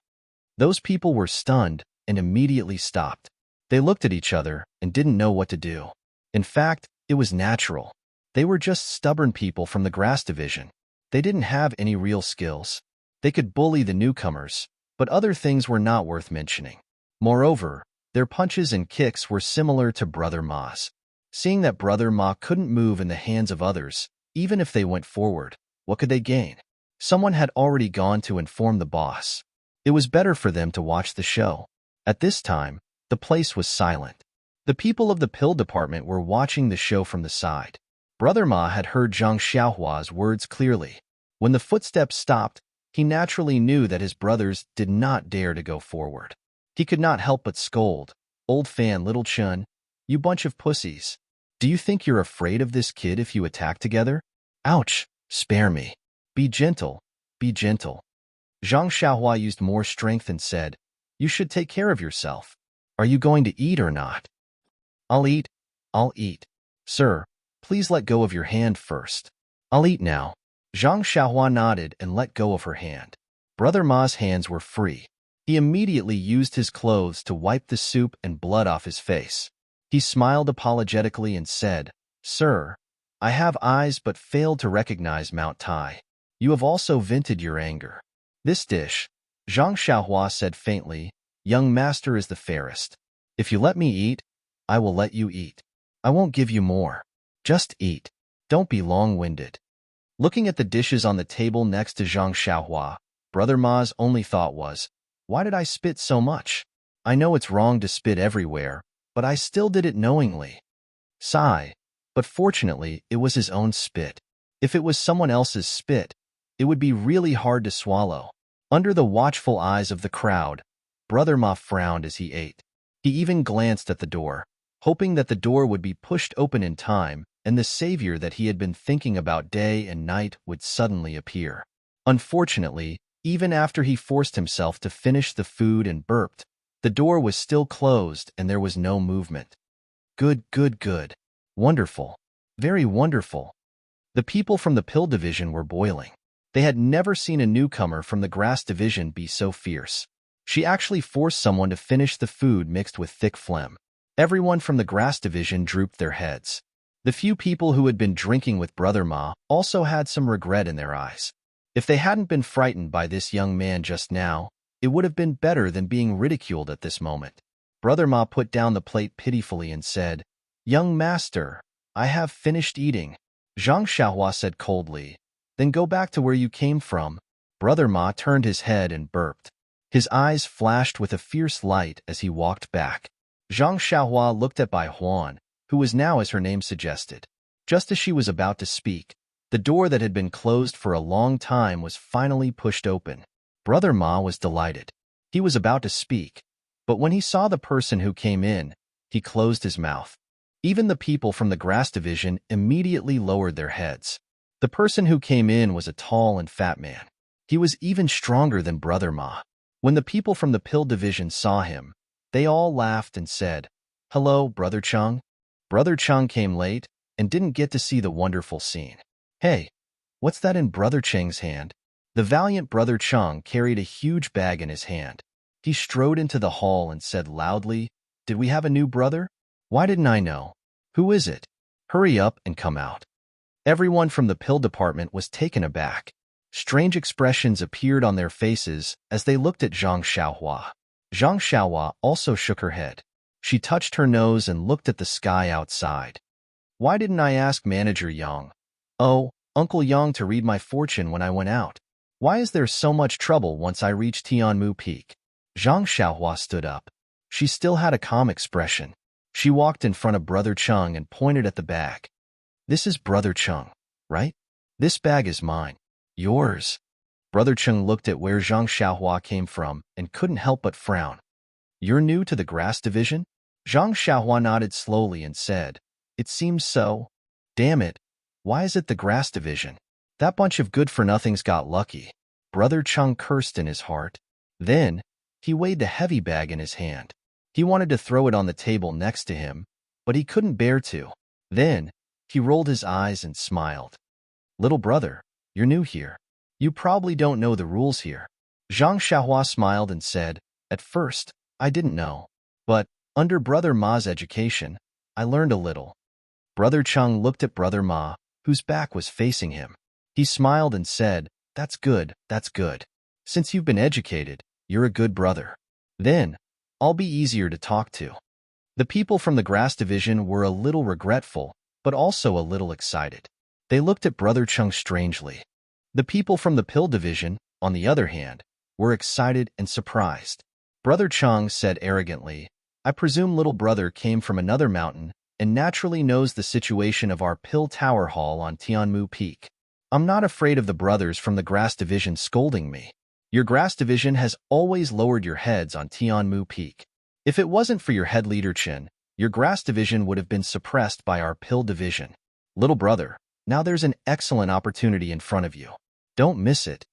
Those people were stunned and immediately stopped. They looked at each other and didn't know what to do. In fact, it was natural. They were just stubborn people from the grass division. They didn't have any real skills. They could bully the newcomers, but other things were not worth mentioning. Moreover, their punches and kicks were similar to Brother Ma's. Seeing that Brother Ma couldn't move in the hands of others, even if they went forward, what could they gain? Someone had already gone to inform the boss. It was better for them to watch the show. At this time, the place was silent. The people of the pill department were watching the show from the side. Brother Ma had heard Zhang Xiaohua's words clearly. When the footsteps stopped, he naturally knew that his brothers did not dare to go forward. He could not help but scold, "Old fan Little Chun, You bunch of pussies. Do you think you're afraid of this kid if you attack together? Ouch, spare me. Be gentle, be gentle. Zhang Xiaohua used more strength and said, You should take care of yourself. Are you going to eat or not? I'll eat, I'll eat. Sir, please let go of your hand first. I'll eat now. Zhang Xiaohua nodded and let go of her hand. Brother Ma's hands were free. He immediately used his clothes to wipe the soup and blood off his face. He smiled apologetically and said, Sir, I have eyes but failed to recognize Mount Tai. You have also vented your anger. This dish, Zhang Xiaohua said faintly, Young master is the fairest. If you let me eat, I will let you eat. I won't give you more. Just eat. Don't be long-winded. Looking at the dishes on the table next to Zhang Xiaohua, Brother Ma's only thought was, Why did I spit so much? I know it's wrong to spit everywhere, but I still did it knowingly. Sigh. But fortunately, it was his own spit. If it was someone else's spit, it would be really hard to swallow. Under the watchful eyes of the crowd, Brother Ma frowned as he ate. He even glanced at the door, hoping that the door would be pushed open in time and the savior that he had been thinking about day and night would suddenly appear. Unfortunately, even after he forced himself to finish the food and burped, the door was still closed and there was no movement. Good, good, good. Wonderful. Very wonderful. The people from the pill division were boiling. They had never seen a newcomer from the grass division be so fierce. She actually forced someone to finish the food mixed with thick phlegm. Everyone from the grass division drooped their heads. The few people who had been drinking with Brother Ma also had some regret in their eyes. If they hadn't been frightened by this young man just now, it would have been better than being ridiculed at this moment. Brother Ma put down the plate pitifully and said, Young master, I have finished eating. Zhang Xiaohua said coldly, Then go back to where you came from. Brother Ma turned his head and burped. His eyes flashed with a fierce light as he walked back. Zhang Xiaohua looked at Bai Huan, who was now as her name suggested. Just as she was about to speak, the door that had been closed for a long time was finally pushed open. Brother Ma was delighted. He was about to speak, but when he saw the person who came in, he closed his mouth. Even the people from the grass division immediately lowered their heads. The person who came in was a tall and fat man. He was even stronger than Brother Ma. When the people from the pill division saw him, they all laughed and said, Hello, Brother Chung. Brother Chung came late and didn't get to see the wonderful scene. Hey, what's that in Brother Cheng's hand? The valiant Brother Chung carried a huge bag in his hand. He strode into the hall and said loudly, Did we have a new brother? Why didn't I know? Who is it? Hurry up and come out. Everyone from the pill department was taken aback. Strange expressions appeared on their faces as they looked at Zhang Xiaohua. Zhang Xiaohua also shook her head. She touched her nose and looked at the sky outside. Why didn't I ask Manager Yang? Oh, Uncle Yang to read my fortune when I went out? Why is there so much trouble once I reach Tianmu Peak? Zhang Xiaohua stood up. She still had a calm expression. She walked in front of Brother Chung and pointed at the bag. This is Brother Chung, right? This bag is mine. Yours. Brother Chung looked at where Zhang Xiaohua came from and couldn't help but frown. You're new to the grass division? Zhang Xiaohua nodded slowly and said, It seems so. Damn it. Why is it the grass division? That bunch of good-for-nothings got lucky. Brother Chung cursed in his heart. Then, he weighed the heavy bag in his hand. He wanted to throw it on the table next to him, but he couldn't bear to. Then, he rolled his eyes and smiled. Little brother, you're new here. You probably don't know the rules here. Zhang Xiaohua smiled and said, At first, I didn't know. But, under Brother Ma's education, I learned a little. Brother Chung looked at Brother Ma, whose back was facing him. He smiled and said, That's good, that's good. Since you've been educated, you're a good brother. Then, I'll be easier to talk to. The people from the grass division were a little regretful, but also a little excited. They looked at Brother Chung strangely. The people from the pill division, on the other hand, were excited and surprised. Brother Chung said arrogantly, I presume little brother came from another mountain and naturally knows the situation of our pill tower hall on Tianmu Peak. I'm not afraid of the brothers from the grass division scolding me. Your grass division has always lowered your heads on Tianmu Peak. If it wasn't for your head leader Chen, your grass division would have been suppressed by our pill division. Little brother, now there's an excellent opportunity in front of you. Don't miss it.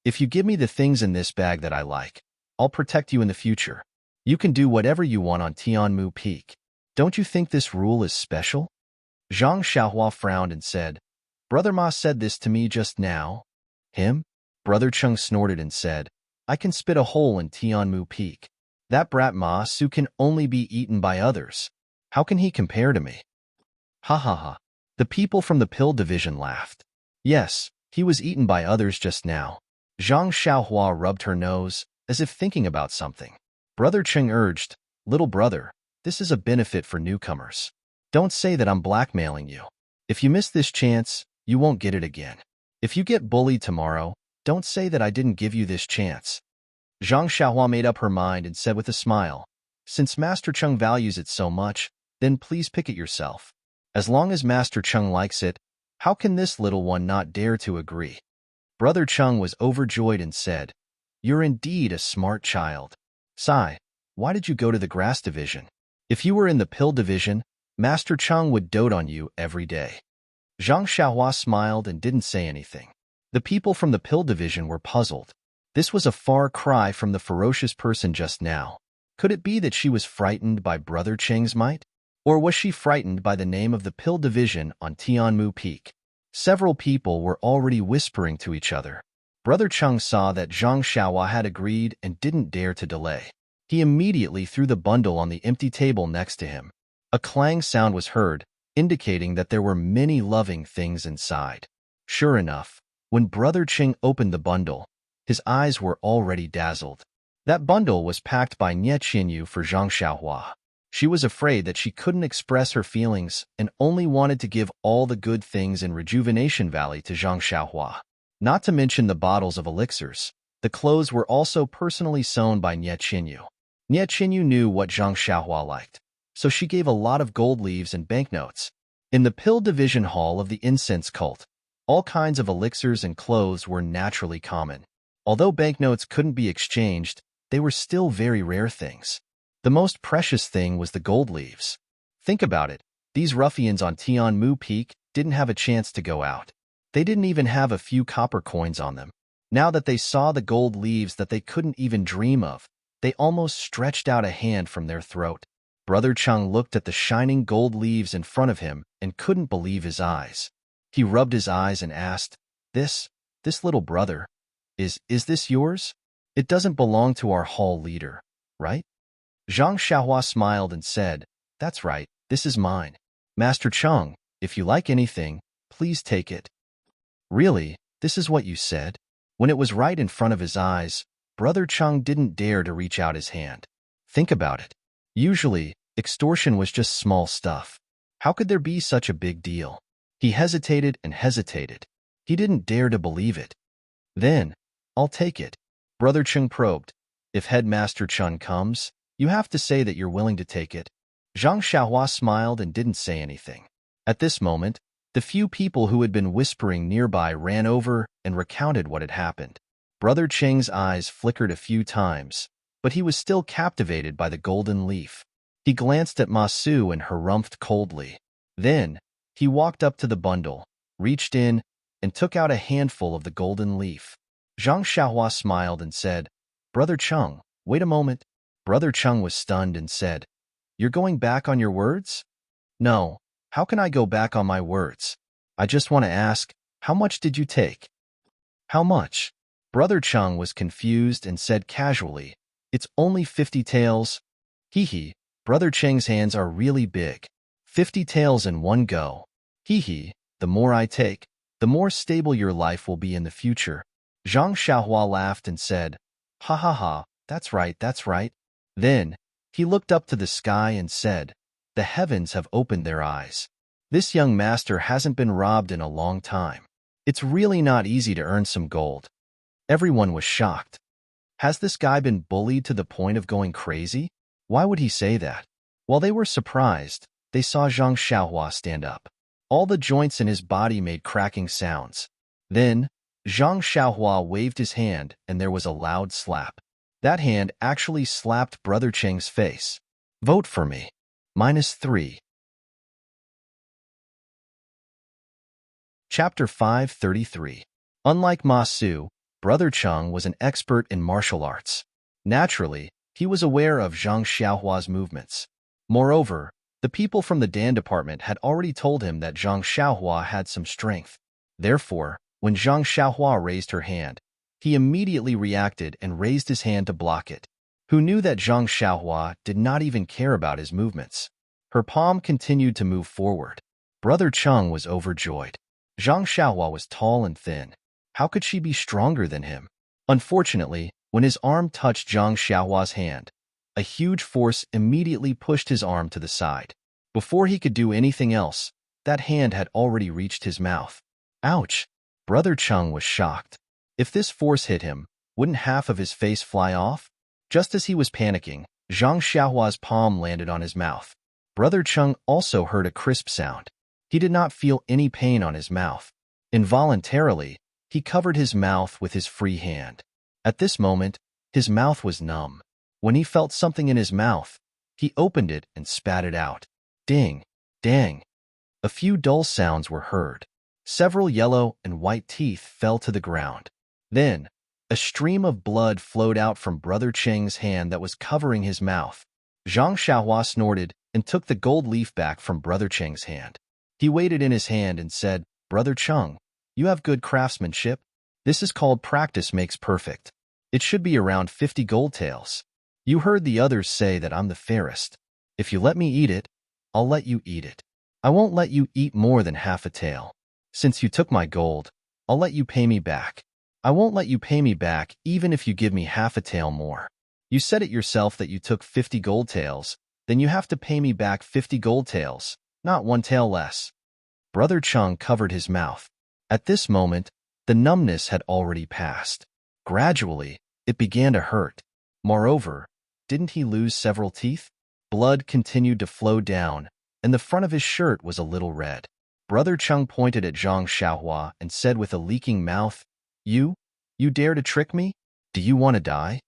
If you give me the things in this bag that I like, I'll protect you in the future. You can do whatever you want on Tianmu Peak. Don't you think this rule is special? Zhang Xiaohua frowned and said, Brother Ma said this to me just now. Him? Brother Cheng snorted and said, I can spit a hole in Tianmu Peak. That brat Ma Su can only be eaten by others. How can he compare to me? Ha ha ha. The people from the pill division laughed. Yes, he was eaten by others just now. Zhang Xiaohua rubbed her nose, as if thinking about something. Brother Cheng urged, Little brother, this is a benefit for newcomers. Don't say that I'm blackmailing you. If you miss this chance, you won't get it again. If you get bullied tomorrow, don't say that I didn't give you this chance. Zhang Xiaohua made up her mind and said with a smile, Since Master Cheng values it so much, then please pick it yourself. As long as Master Cheng likes it, how can this little one not dare to agree? Brother Cheng was overjoyed and said, You're indeed a smart child. Sai, why did you go to the grass division? If you were in the pill division, Master Cheng would dote on you every day. Zhang Xiaohua smiled and didn't say anything. The people from the pill division were puzzled. This was a far cry from the ferocious person just now. Could it be that she was frightened by Brother Cheng's might? Or was she frightened by the name of the pill division on Tianmu Peak? Several people were already whispering to each other. Brother Cheng saw that Zhang Xiaohua had agreed and didn't dare to delay. He immediately threw the bundle on the empty table next to him. A clang sound was heard, indicating that there were many loving things inside. Sure enough, when Brother Cheng opened the bundle, his eyes were already dazzled. That bundle was packed by Nie Qinyu for Zhang Xiaohua. She was afraid that she couldn't express her feelings and only wanted to give all the good things in Rejuvenation Valley to Zhang Xiaohua. Not to mention the bottles of elixirs. The clothes were also personally sewn by Nie Qinyu. Nie Qinyu knew what Zhang Xiaohua liked, so she gave a lot of gold leaves and banknotes. In the pill division hall of the incense cult, all kinds of elixirs and clothes were naturally common. Although banknotes couldn't be exchanged, they were still very rare things. The most precious thing was the gold leaves. Think about it, these ruffians on Tianmu Peak didn't have a chance to go out. They didn't even have a few copper coins on them. Now that they saw the gold leaves that they couldn't even dream of, they almost stretched out a hand from their throat. Brother Cheng looked at the shining gold leaves in front of him and couldn't believe his eyes. He rubbed his eyes and asked, This little brother, is this yours? It doesn't belong to our hall leader, right? Zhang Xiaohua smiled and said, That's right, this is mine. Master Cheng, if you like anything, please take it. Really, this is what you said? When it was right in front of his eyes, Brother Cheng didn't dare to reach out his hand. Think about it. Usually, extortion was just small stuff. How could there be such a big deal? He hesitated and hesitated. He didn't dare to believe it. Then, I'll take it. Brother Cheng probed. If Headmaster Cheng comes, you have to say that you're willing to take it. Zhang Xiaohua smiled and didn't say anything. At this moment, the few people who had been whispering nearby ran over and recounted what had happened. Brother Cheng's eyes flickered a few times, but he was still captivated by the golden leaf. He glanced at Ma Su and harumphed coldly. Then, he walked up to the bundle, reached in, and took out a handful of the golden leaf. Zhang Xiaohua smiled and said, Brother Cheng, wait a moment. Brother Cheng was stunned and said, You're going back on your words? No, how can I go back on my words? I just want to ask, how much did you take? How much? Brother Cheng was confused and said casually, It's only 50 taels. Hee hee, Brother Cheng's hands are really big. 50 taels in one go. Hee hee, the more I take, the more stable your life will be in the future. Zhang Xiaohua laughed and said, Ha ha ha, that's right, that's right. Then, he looked up to the sky and said, The heavens have opened their eyes. This young master hasn't been robbed in a long time. It's really not easy to earn some gold. Everyone was shocked. Has this guy been bullied to the point of going crazy? Why would he say that? While they were surprised, they saw Zhang Xiaohua stand up. All the joints in his body made cracking sounds. Then, Zhang Xiaohua waved his hand and there was a loud slap. That hand actually slapped Brother Cheng's face. Vote for me. -3. Chapter 533. Unlike Ma Su, Brother Chung was an expert in martial arts. Naturally, he was aware of Zhang Xiaohua's movements. Moreover, the people from the Dan department had already told him that Zhang Xiaohua had some strength. Therefore, when Zhang Xiaohua raised her hand, he immediately reacted and raised his hand to block it. Who knew that Zhang Xiaohua did not even care about his movements? Her palm continued to move forward. Brother Chung was overjoyed. Zhang Xiaohua was tall and thin. How could she be stronger than him? Unfortunately, when his arm touched Zhang Xiaohua's hand, a huge force immediately pushed his arm to the side. Before he could do anything else, that hand had already reached his mouth. Ouch! Brother Chung was shocked. If this force hit him, wouldn't half of his face fly off? Just as he was panicking, Zhang Xiaohua's palm landed on his mouth. Brother Chung also heard a crisp sound. He did not feel any pain on his mouth. Involuntarily, he covered his mouth with his free hand. At this moment, his mouth was numb. When he felt something in his mouth, he opened it and spat it out. Ding! Dang! A few dull sounds were heard. Several yellow and white teeth fell to the ground. Then, a stream of blood flowed out from Brother Cheng's hand that was covering his mouth. Zhang Xiaohua snorted and took the gold leaf back from Brother Cheng's hand. He weighed it in his hand and said, "Brother Chung, you have good craftsmanship. This is called practice makes perfect. It should be around 50 gold taels. You heard the others say that I'm the fairest. If you let me eat it, I'll let you eat it. I won't let you eat more than half a tael. Since you took my gold, I'll let you pay me back. I won't let you pay me back even if you give me half a tael more. You said it yourself that you took 50 gold taels, then you have to pay me back 50 gold taels, not 1 tael less." Brother Chung covered his mouth. At this moment, the numbness had already passed. Gradually, it began to hurt. Moreover, didn't he lose several teeth? Blood continued to flow down, and the front of his shirt was a little red. Brother Chung pointed at Zhang Xiaohua and said with a leaking mouth, You dare to trick me? Do you want to die?"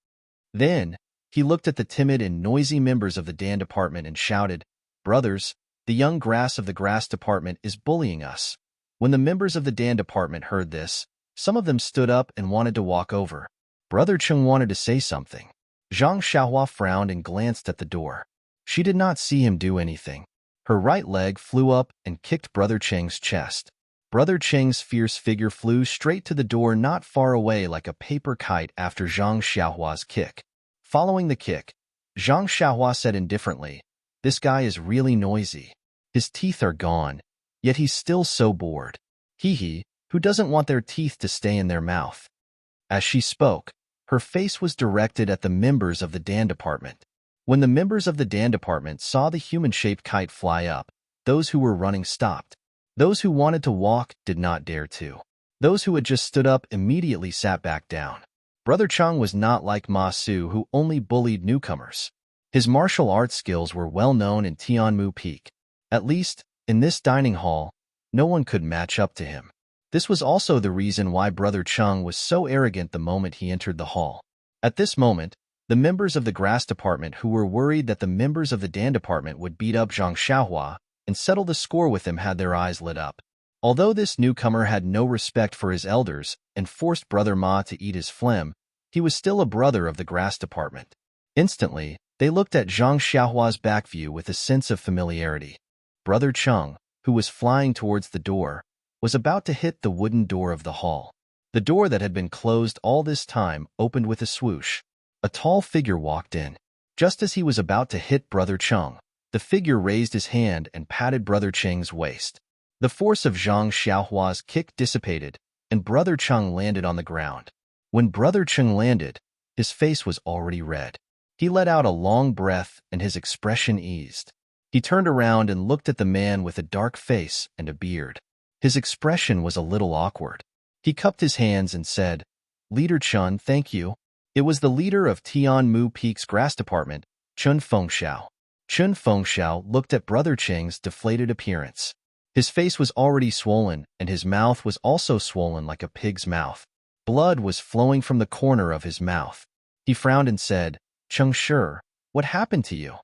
Then, he looked at the timid and noisy members of the Dan department and shouted, "Brothers, the young grass of the grass department is bullying us." When the members of the Dan department heard this, some of them stood up and wanted to walk over. Brother Chung wanted to say something. Zhang Xiaohua frowned and glanced at the door. She did not see him do anything. Her right leg flew up and kicked Brother Cheng's chest. Brother Cheng's fierce figure flew straight to the door not far away like a paper kite after Zhang Xiaohua's kick. Following the kick, Zhang Xiaohua said indifferently, "This guy is really noisy. His teeth are gone, yet he's still so bored. He, who doesn't want their teeth to stay in their mouth?" As she spoke, her face was directed at the members of the Dan department. When the members of the Dan department saw the human-shaped kite fly up, those who were running stopped. Those who wanted to walk did not dare to. Those who had just stood up immediately sat back down. Brother Chung was not like Ma Su, who only bullied newcomers. His martial arts skills were well known in Tianmu Peak. At least, in this dining hall, no one could match up to him. This was also the reason why Brother Chung was so arrogant the moment he entered the hall. At this moment, the members of the grass department who were worried that the members of the Dan department would beat up Zhang Xiaohua and settle the score with him had their eyes lit up. Although this newcomer had no respect for his elders and forced Brother Ma to eat his phlegm, he was still a brother of the grass department. Instantly, they looked at Zhang Xiaohua's back view with a sense of familiarity. Brother Chung, who was flying towards the door, was about to hit the wooden door of the hall. The door that had been closed all this time opened with a swoosh. A tall figure walked in. Just as he was about to hit Brother Chung, the figure raised his hand and patted Brother Cheng's waist. The force of Zhang Xiaohua's kick dissipated, and Brother Chung landed on the ground. When Brother Chung landed, his face was already red. He let out a long breath and his expression eased. He turned around and looked at the man with a dark face and a beard. His expression was a little awkward. He cupped his hands and said, "Leader Chun, thank you." It was the leader of Tianmu Peak's grass department, Chun Fengxiao. Chun Fengxiao looked at Brother Cheng's deflated appearance. His face was already swollen, and his mouth was also swollen like a pig's mouth. Blood was flowing from the corner of his mouth. He frowned and said, "Cheng Shi, what happened to you?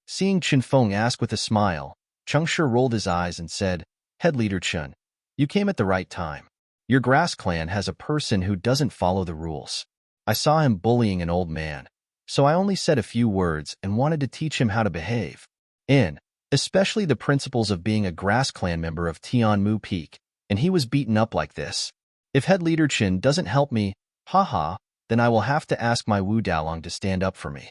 Seeing Chen Feng ask with a smile, Changshi rolled his eyes and said, "Head leader Chen, you came at the right time. Your grass clan has a person who doesn't follow the rules. I saw him bullying an old man, so I only said a few words and wanted to teach him how to behave. Especially the principles of being a grass clan member of Tianmu Peak, and he was beaten up like this. If head leader Chen doesn't help me, haha, then I will have to ask my Wu Dalong to stand up for me."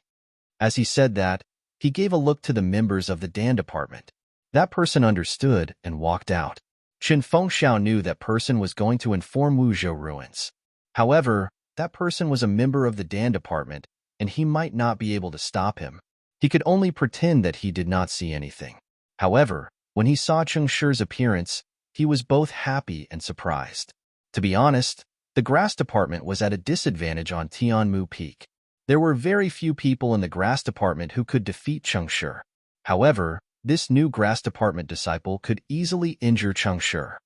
As he said that, he gave a look to the members of the Dan department. That person understood and walked out. Chen Fengxiao knew that person was going to inform Wuzhou ruins. However, that person was a member of the Dan department, and he might not be able to stop him. He could only pretend that he did not see anything. However, when he saw Changshi's appearance, he was both happy and surprised. To be honest, the grass department was at a disadvantage on Tianmu Peak. There were very few people in the grass department who could defeat Changshi. However, this new grass department disciple could easily injure Changshi.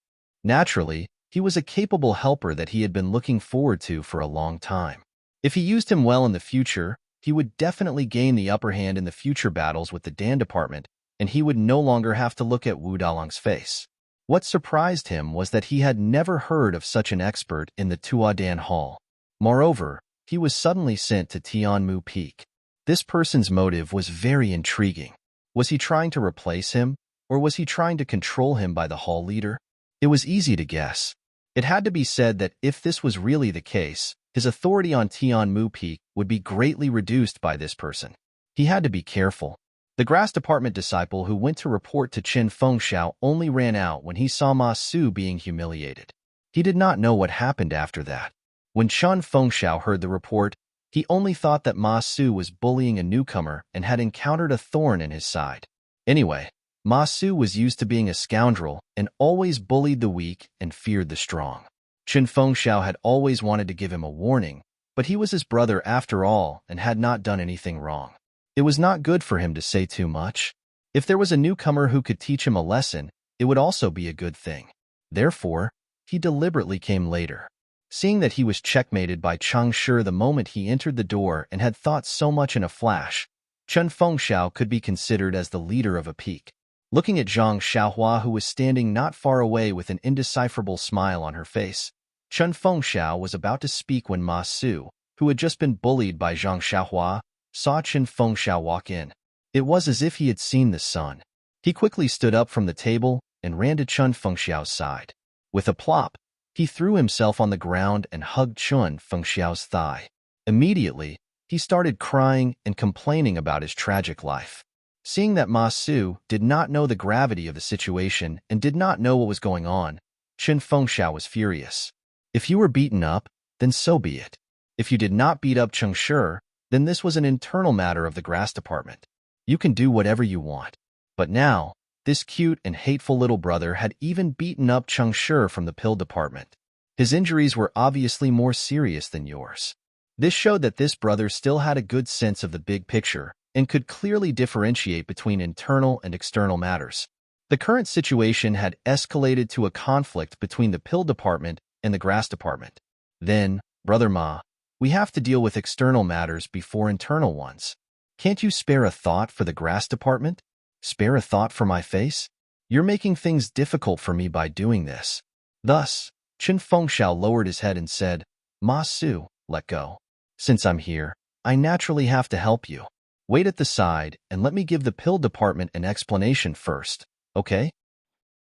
Naturally, he was a capable helper that he had been looking forward to for a long time. If he used him well in the future, he would definitely gain the upper hand in the future battles with the Dan department, and he would no longer have to look at Wu Dalong's face. What surprised him was that he had never heard of such an expert in the Tuadan Hall. Moreover, he was suddenly sent to Tianmu Peak. This person's motive was very intriguing. Was he trying to replace him, or was he trying to control him by the hall leader? It was easy to guess. It had to be said that if this was really the case, his authority on Tianmu Peak would be greatly reduced by this person. He had to be careful. The grass department disciple who went to report to Chen Fengxiao only ran out when he saw Ma Su being humiliated. He did not know what happened after that. When Chen Fengxiao heard the report, he only thought that Ma Su was bullying a newcomer and had encountered a thorn in his side. Anyway, Ma Su was used to being a scoundrel and always bullied the weak and feared the strong. Chen Fengxiao had always wanted to give him a warning, but he was his brother after all and had not done anything wrong. It was not good for him to say too much. If there was a newcomer who could teach him a lesson, it would also be a good thing. Therefore, he deliberately came later. Seeing that he was checkmated by Changshi the moment he entered the door and had thought so much in a flash, Chen Fengxiao could be considered as the leader of a peak. Looking at Zhang Xiaohua, who was standing not far away with an indecipherable smile on her face, Chen Fengxiao was about to speak when Ma Su, who had just been bullied by Zhang Xiaohua, saw Chen Fengxiao walk in. It was as if he had seen the sun. He quickly stood up from the table and ran to Chen Fengxiao's side. With a plop, he threw himself on the ground and hugged Chen Fengxiao's thigh. Immediately, he started crying and complaining about his tragic life. Seeing that Ma Su did not know the gravity of the situation and did not know what was going on, Chen Fengxiao was furious. If you were beaten up, then so be it. If you did not beat up Changshi, then this was an internal matter of the grass department. You can do whatever you want. But now, this cute and hateful little brother had even beaten up Changshi from the pill department. His injuries were obviously more serious than yours. This showed that this brother still had a good sense of the big picture and could clearly differentiate between internal and external matters. The current situation had escalated to a conflict between the pill department and the grass department. Then, Brother Ma, we have to deal with external matters before internal ones. Can't you spare a thought for the grass department? Spare a thought for my face? You're making things difficult for me by doing this. Thus, Chen Fengxiao lowered his head and said, Ma Su, let go. Since I'm here, I naturally have to help you. Wait at the side and let me give the pill department an explanation first, okay?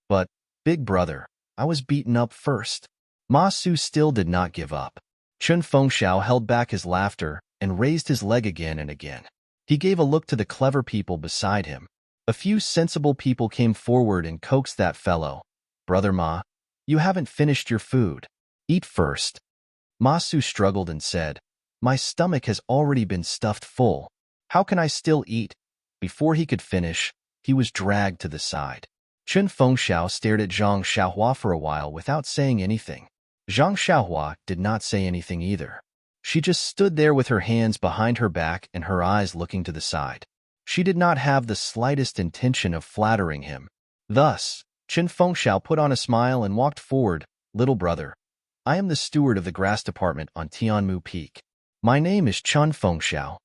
But, big brother, I was beaten up first. Ma Su still did not give up. Chen Fengxiao held back his laughter and raised his leg again and again. He gave a look to the clever people beside him. A few sensible people came forward and coaxed that fellow. Brother Ma, you haven't finished your food. Eat first. Ma Su struggled and said, my stomach has already been stuffed full. How can I still eat? Before he could finish, he was dragged to the side. Chen Fengxiao stared at Zhang Xiaohua for a while without saying anything. Zhang Xiaohua did not say anything either. She just stood there with her hands behind her back and her eyes looking to the side. She did not have the slightest intention of flattering him. Thus, Chen Fengxiao put on a smile and walked forward. Little brother, I am the steward of the grass department on Tianmu Peak. My name is Chen Fengxiao.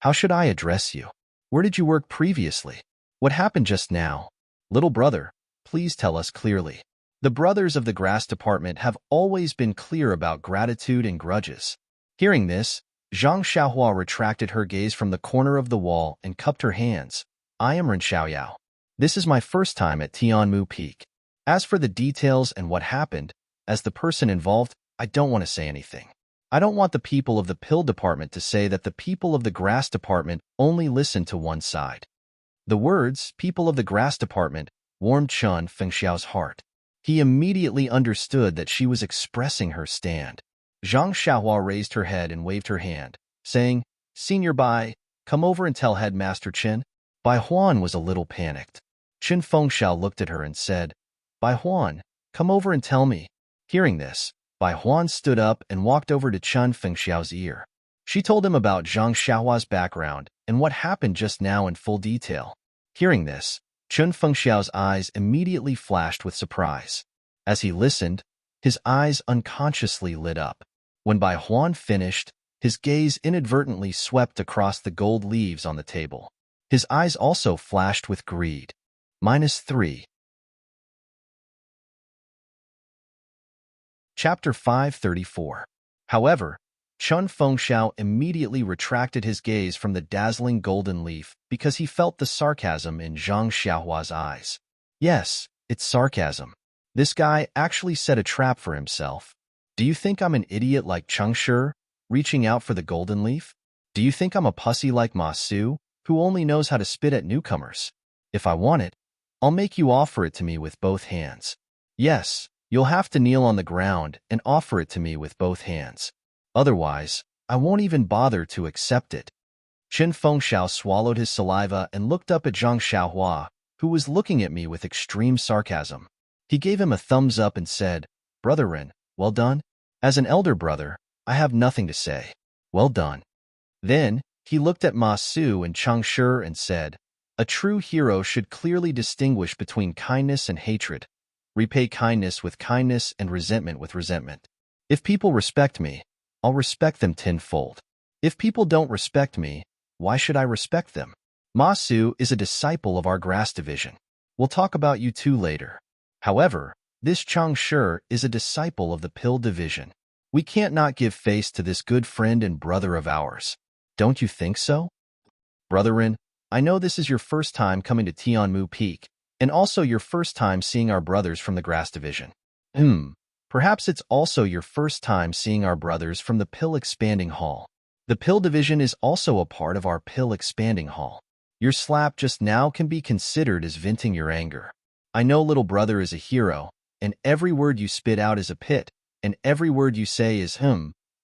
How should I address you? Where did you work previously? What happened just now? Little brother, please tell us clearly. The brothers of the grass department have always been clear about gratitude and grudges. Hearing this, Zhang Xiaohua retracted her gaze from the corner of the wall and cupped her hands. I am Ren Xiaoyao. This is my first time at Tianmu Peak. As for the details and what happened, as the person involved, I don't want to say anything. I don't want the people of the pill department to say that the people of the grass department only listen to one side. The words, people of the grass department, warmed Chun Fengxiao's heart. He immediately understood that she was expressing her stand. Zhang Xiaohua raised her head and waved her hand, saying, Senior Bai, come over and tell Headmaster Chen. Bai Huan was a little panicked. Chen Fengxiao looked at her and said, Bai Huan, come over and tell me. Hearing this, Bai Huan stood up and walked over to Chen Fengxiao's ear. She told him about Zhang Xiaohua's background and what happened just now in full detail. Hearing this, Chen Fengxiao's eyes immediately flashed with surprise. As he listened, his eyes unconsciously lit up. When Bai Huan finished, his gaze inadvertently swept across the gold leaves on the table. His eyes also flashed with greed. -3. Chapter 534. However, Chen Fengxiao immediately retracted his gaze from the dazzling golden leaf because he felt the sarcasm in Zhang Xiaohua's eyes. Yes, it's sarcasm. This guy actually set a trap for himself. Do you think I'm an idiot like Cheng Shi, reaching out for the golden leaf? Do you think I'm a pussy like Ma Su, who only knows how to spit at newcomers? If I want it, I'll make you offer it to me with both hands. Yes, you'll have to kneel on the ground and offer it to me with both hands. Otherwise, I won't even bother to accept it. Chen Fengxiao swallowed his saliva and looked up at Zhang Xiaohua, who was looking at me with extreme sarcasm. He gave him a thumbs up and said, Brother Ren, well done. As an elder brother, I have nothing to say. Well done. Then, he looked at Ma Su and Cheng Shi and said, A true hero should clearly distinguish between kindness and hatred. Repay kindness with kindness and resentment with resentment. If people respect me, I'll respect them tenfold. If people don't respect me, why should I respect them? Ma Su is a disciple of our grass division. We'll talk about you two later. However, this Cheng Shi is a disciple of the pill division. We can't not give face to this good friend and brother of ours. Don't you think so? Brother Ren, I know this is your first time coming to Tianmu Peak, and also your first time seeing our brothers from the grass division. Perhaps it's also your first time seeing our brothers from the pill expanding hall. The pill division is also a part of our pill expanding hall. Your slap just now can be considered as venting your anger. I know little brother is a hero, and every word you spit out is a pit, and every word you say is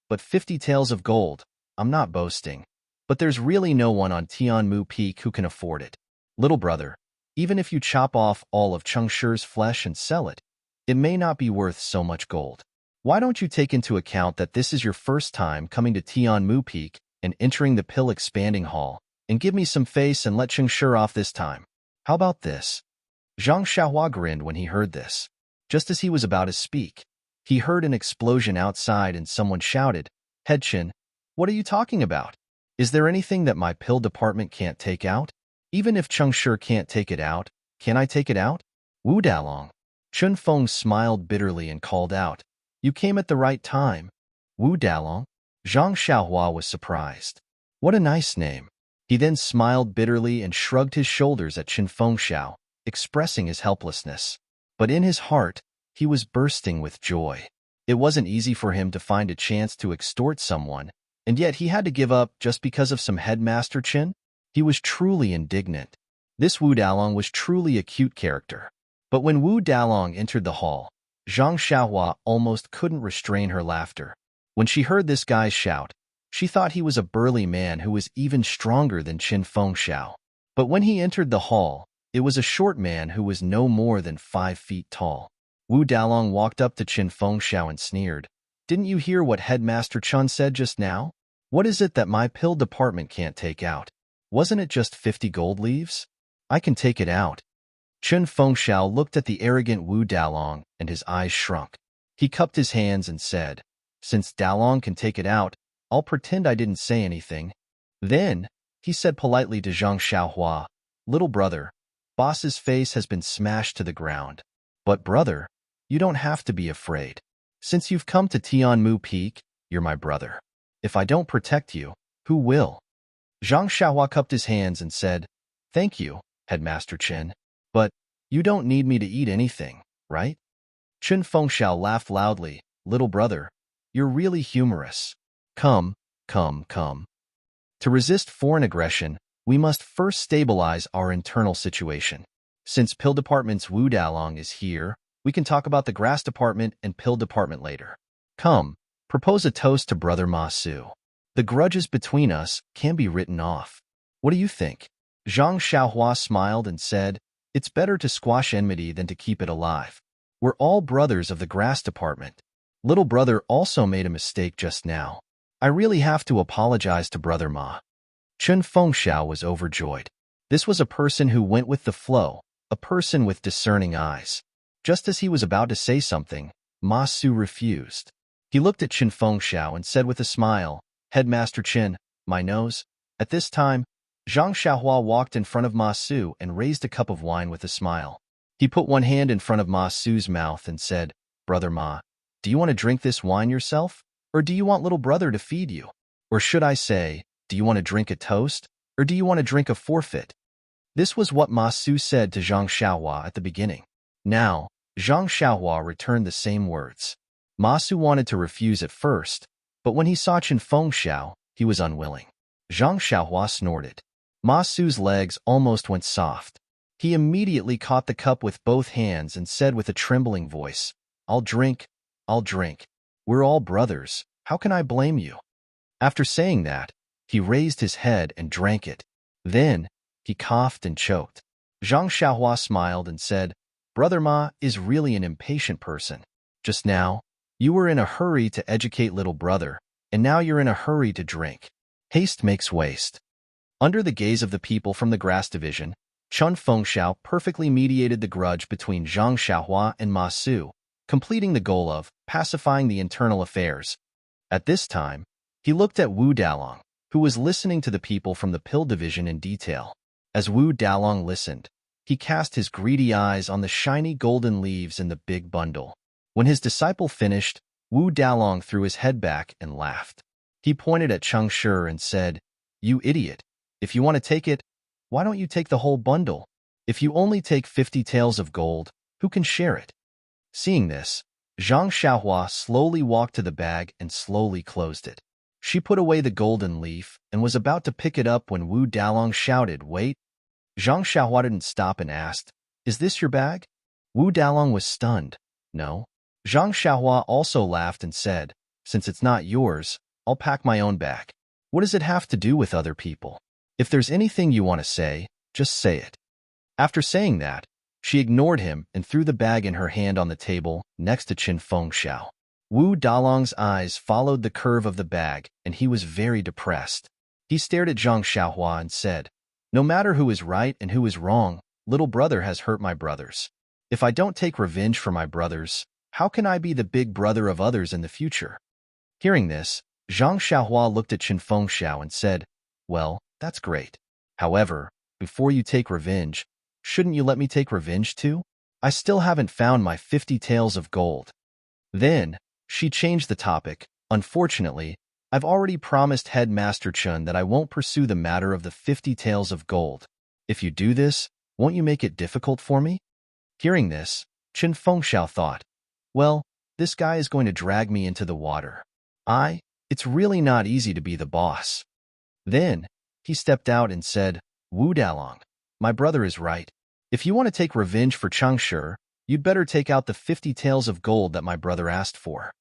but 50 taels of gold, I'm not boasting. But there's really no one on Tianmu Peak who can afford it. Little brother, even if you chop off all of Cheng Shi's flesh and sell it, it may not be worth so much gold. Why don't you take into account that this is your first time coming to Tianmu Peak and entering the pill expanding hall, and give me some face and let Cheng Shi off this time? How about this? Zhang Xiaohua grinned when he heard this. Just as he was about to speak, he heard an explosion outside and someone shouted, Head Chen, what are you talking about? Is there anything that my pill department can't take out? Even if Cheng Shi can't take it out, can I take it out? Wu Dalong. Chun Feng smiled bitterly and called out, You came at the right time. Wu Dalong? Zhang Xiaohua was surprised. What a nice name. He then smiled bitterly and shrugged his shoulders at Chen Fengxiao, expressing his helplessness. But in his heart, he was bursting with joy. It wasn't easy for him to find a chance to extort someone, and yet he had to give up just because of some headmaster Chen? He was truly indignant. This Wu Dalong was truly a cute character. But when Wu Dalong entered the hall, Zhang Xiaohua almost couldn't restrain her laughter. When she heard this guy's shout, she thought he was a burly man who was even stronger than Chen Fengxiao. But when he entered the hall, it was a short man who was no more than 5 feet tall. Wu Dalong walked up to Chen Fengxiao and sneered. Didn't you hear what Headmaster Chun said just now? What is it that my pill department can't take out? Wasn't it just 50 gold leaves? I can take it out. Chen Fengxiao looked at the arrogant Wu Dalong and his eyes shrunk. He cupped his hands and said, Since Dalong can take it out, I'll pretend I didn't say anything. Then, He said politely to Zhang Xiaohua, "Little brother, boss's face has been smashed to the ground. But brother, you don't have to be afraid. Since you've come to Tianmu Peak, you're my brother. If I don't protect you, who will?" Zhang Xiaohua cupped his hands and said, "Thank you, Headmaster Chen. But you don't need me to eat anything, right?" Chen Fengxiao laughed loudly. "Little brother, you're really humorous. Come, come, come. To resist foreign aggression, we must first stabilize our internal situation. Since Pill Department's Wu Dalong is here, we can talk about the Grass Department and Pill Department later. Come, propose a toast to Brother Ma Su. The grudges between us can be written off. What do you think?" Zhang Xiaohua smiled and said, "It's better to squash enmity than to keep it alive. We're all brothers of the Grass Department. Little brother also made a mistake just now. I really have to apologize to Brother Ma." Chen Fengxiao was overjoyed. This was a person who went with the flow, a person with discerning eyes. Just as he was about to say something, Ma Su refused. He looked at Chen Fengxiao and said with a smile, "Headmaster Chen, my nose." At this time, Zhang Xiaohua walked in front of Ma Su and raised a cup of wine with a smile. He put one hand in front of Ma Su's mouth and said, "Brother Ma, do you want to drink this wine yourself? Or do you want little brother to feed you? Or should I say, do you want to drink a toast? Or do you want to drink a forfeit?" This was what Ma Su said to Zhang Xiaohua at the beginning. Now, Zhang Xiaohua returned the same words. Ma Su wanted to refuse at first, but when he saw Chen Fengxiao, he was unwilling. Zhang Xiaohua snorted. Ma Su's legs almost went soft. He immediately caught the cup with both hands and said with a trembling voice, I'll drink. We're all brothers. How can I blame you?" After saying that, he raised his head and drank it. Then, he coughed and choked. Zhang Xiaohua smiled and said, "Brother Ma is really an impatient person. Just now, you were in a hurry to educate little brother, and now you're in a hurry to drink. Haste makes waste." Under the gaze of the people from the Grass Division, Chen Fengxiao perfectly mediated the grudge between Zhang Xiaohua and Ma Su, completing the goal of pacifying the internal affairs. At this time, he looked at Wu Dalong, who was listening to the people from the Pill Division in detail. As Wu Dalong listened, he cast his greedy eyes on the shiny golden leaves in the big bundle. When his disciple finished, Wu Dalong threw his head back and laughed. He pointed at Cheng Shi and said, "You idiot. If you want to take it, why don't you take the whole bundle? If you only take 50 taels of gold, who can share it?" Seeing this, Zhang Xiaohua slowly walked to the bag and slowly closed it. She put away the golden leaf and was about to pick it up when Wu Dalong shouted, "Wait." Zhang Xiaohua didn't stop and asked, "Is this your bag?" Wu Dalong was stunned. "No." Zhang Xiaohua also laughed and said, "Since it's not yours, I'll pack my own bag. What does it have to do with other people? If there's anything you want to say, just say it." After saying that, she ignored him and threw the bag in her hand on the table next to Chen Fengxiao. Wu Dalong's eyes followed the curve of the bag, and he was very depressed. He stared at Zhang Xiaohua and said, "No matter who is right and who is wrong, little brother has hurt my brothers. If I don't take revenge for my brothers, how can I be the big brother of others in the future?" Hearing this, Zhang Xiaohua looked at Chen Fengxiao and said, "Well, that's great. However, before you take revenge, shouldn't you let me take revenge too? I still haven't found my 50 taels of gold." Then, she changed the topic. "Unfortunately, I've already promised Headmaster Chen that I won't pursue the matter of the 50 taels of gold. If you do this, won't you make it difficult for me?" Hearing this, Chen Fengxiao thought, "Well, this guy is going to drag me into the water. It's really not easy to be the boss." Then, he stepped out and said, "Wu Dalong, my brother is right. If you want to take revenge for Cheng Shi, you'd better take out the 50 taels of gold that my brother asked for."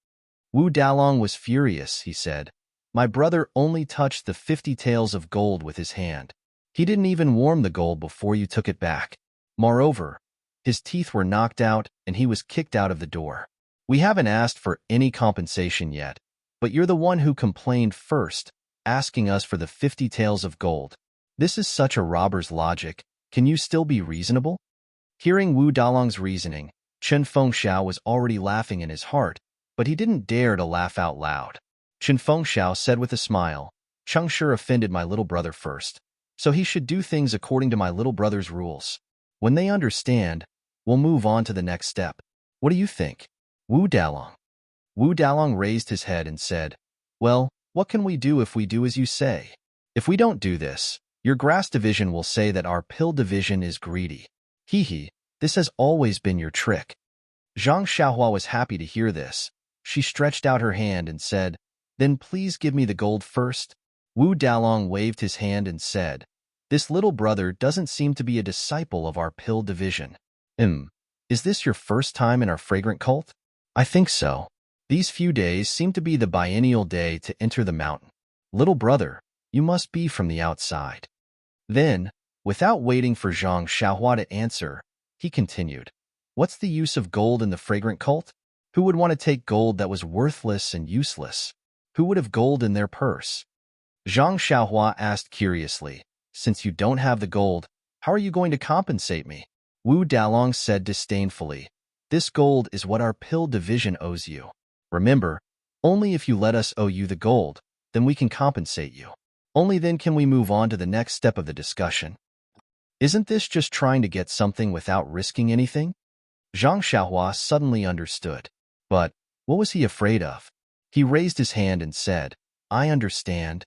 Wu Dalong was furious, he said. "My brother only touched the 50 taels of gold with his hand. He didn't even warm the gold before you took it back. Moreover, his teeth were knocked out and he was kicked out of the door. We haven't asked for any compensation yet, but you're the one who complained first, asking us for the 50 taels of gold. This is such a robber's logic. Can you still be reasonable?" Hearing Wu Dalong's reasoning, Chen Fengxiao was already laughing in his heart, but he didn't dare to laugh out loud. Chen Fengxiao said with a smile, "Cheng Shi offended my little brother first. So he should do things according to my little brother's rules. When they understand, we'll move on to the next step. What do you think? Wu Dalong. Wu Dalong raised his head and said, well, what can we do if we do as you say? If we don't do this, your grass division will say that our pill division is greedy. Hee, this has always been your trick. Zhang Xiaohua was happy to hear this. She stretched out her hand and said, then please give me the gold first. Wu Dalong waved his hand and said, this little brother doesn't seem to be a disciple of our pill division. Is this your first time in our fragrant cult? I think so. These few days seem to be the biennial day to enter the mountain. Little brother, you must be from the outside. Then, without waiting for Zhang Xiaohua to answer, he continued, what's the use of gold in the fragrant cult? Who would want to take gold that was worthless and useless? Who would have gold in their purse? Zhang Xiaohua asked curiously, since you don't have the gold, how are you going to compensate me? Wu Dalong said disdainfully, this gold is what our pill division owes you. Remember, only if you let us owe you the gold, then we can compensate you. Only then can we move on to the next step of the discussion. Isn't this just trying to get something without risking anything? Zhang Xiaohua suddenly understood. But what was he afraid of? He raised his hand and said, I understand.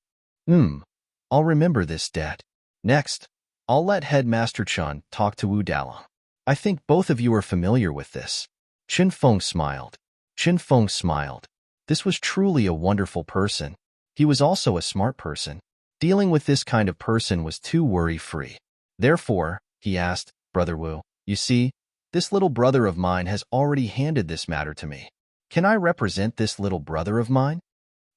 I'll remember this debt. Next, I'll let Headmaster Chun talk to Wu Dalong. I think both of you are familiar with this. Qin Feng smiled. Qin Feng smiled. This was truly a wonderful person. He was also a smart person. Dealing with this kind of person was too worry-free. Therefore, he asked, Brother Wu, you see, this little brother of mine has already handed this matter to me. Can I represent this little brother of mine?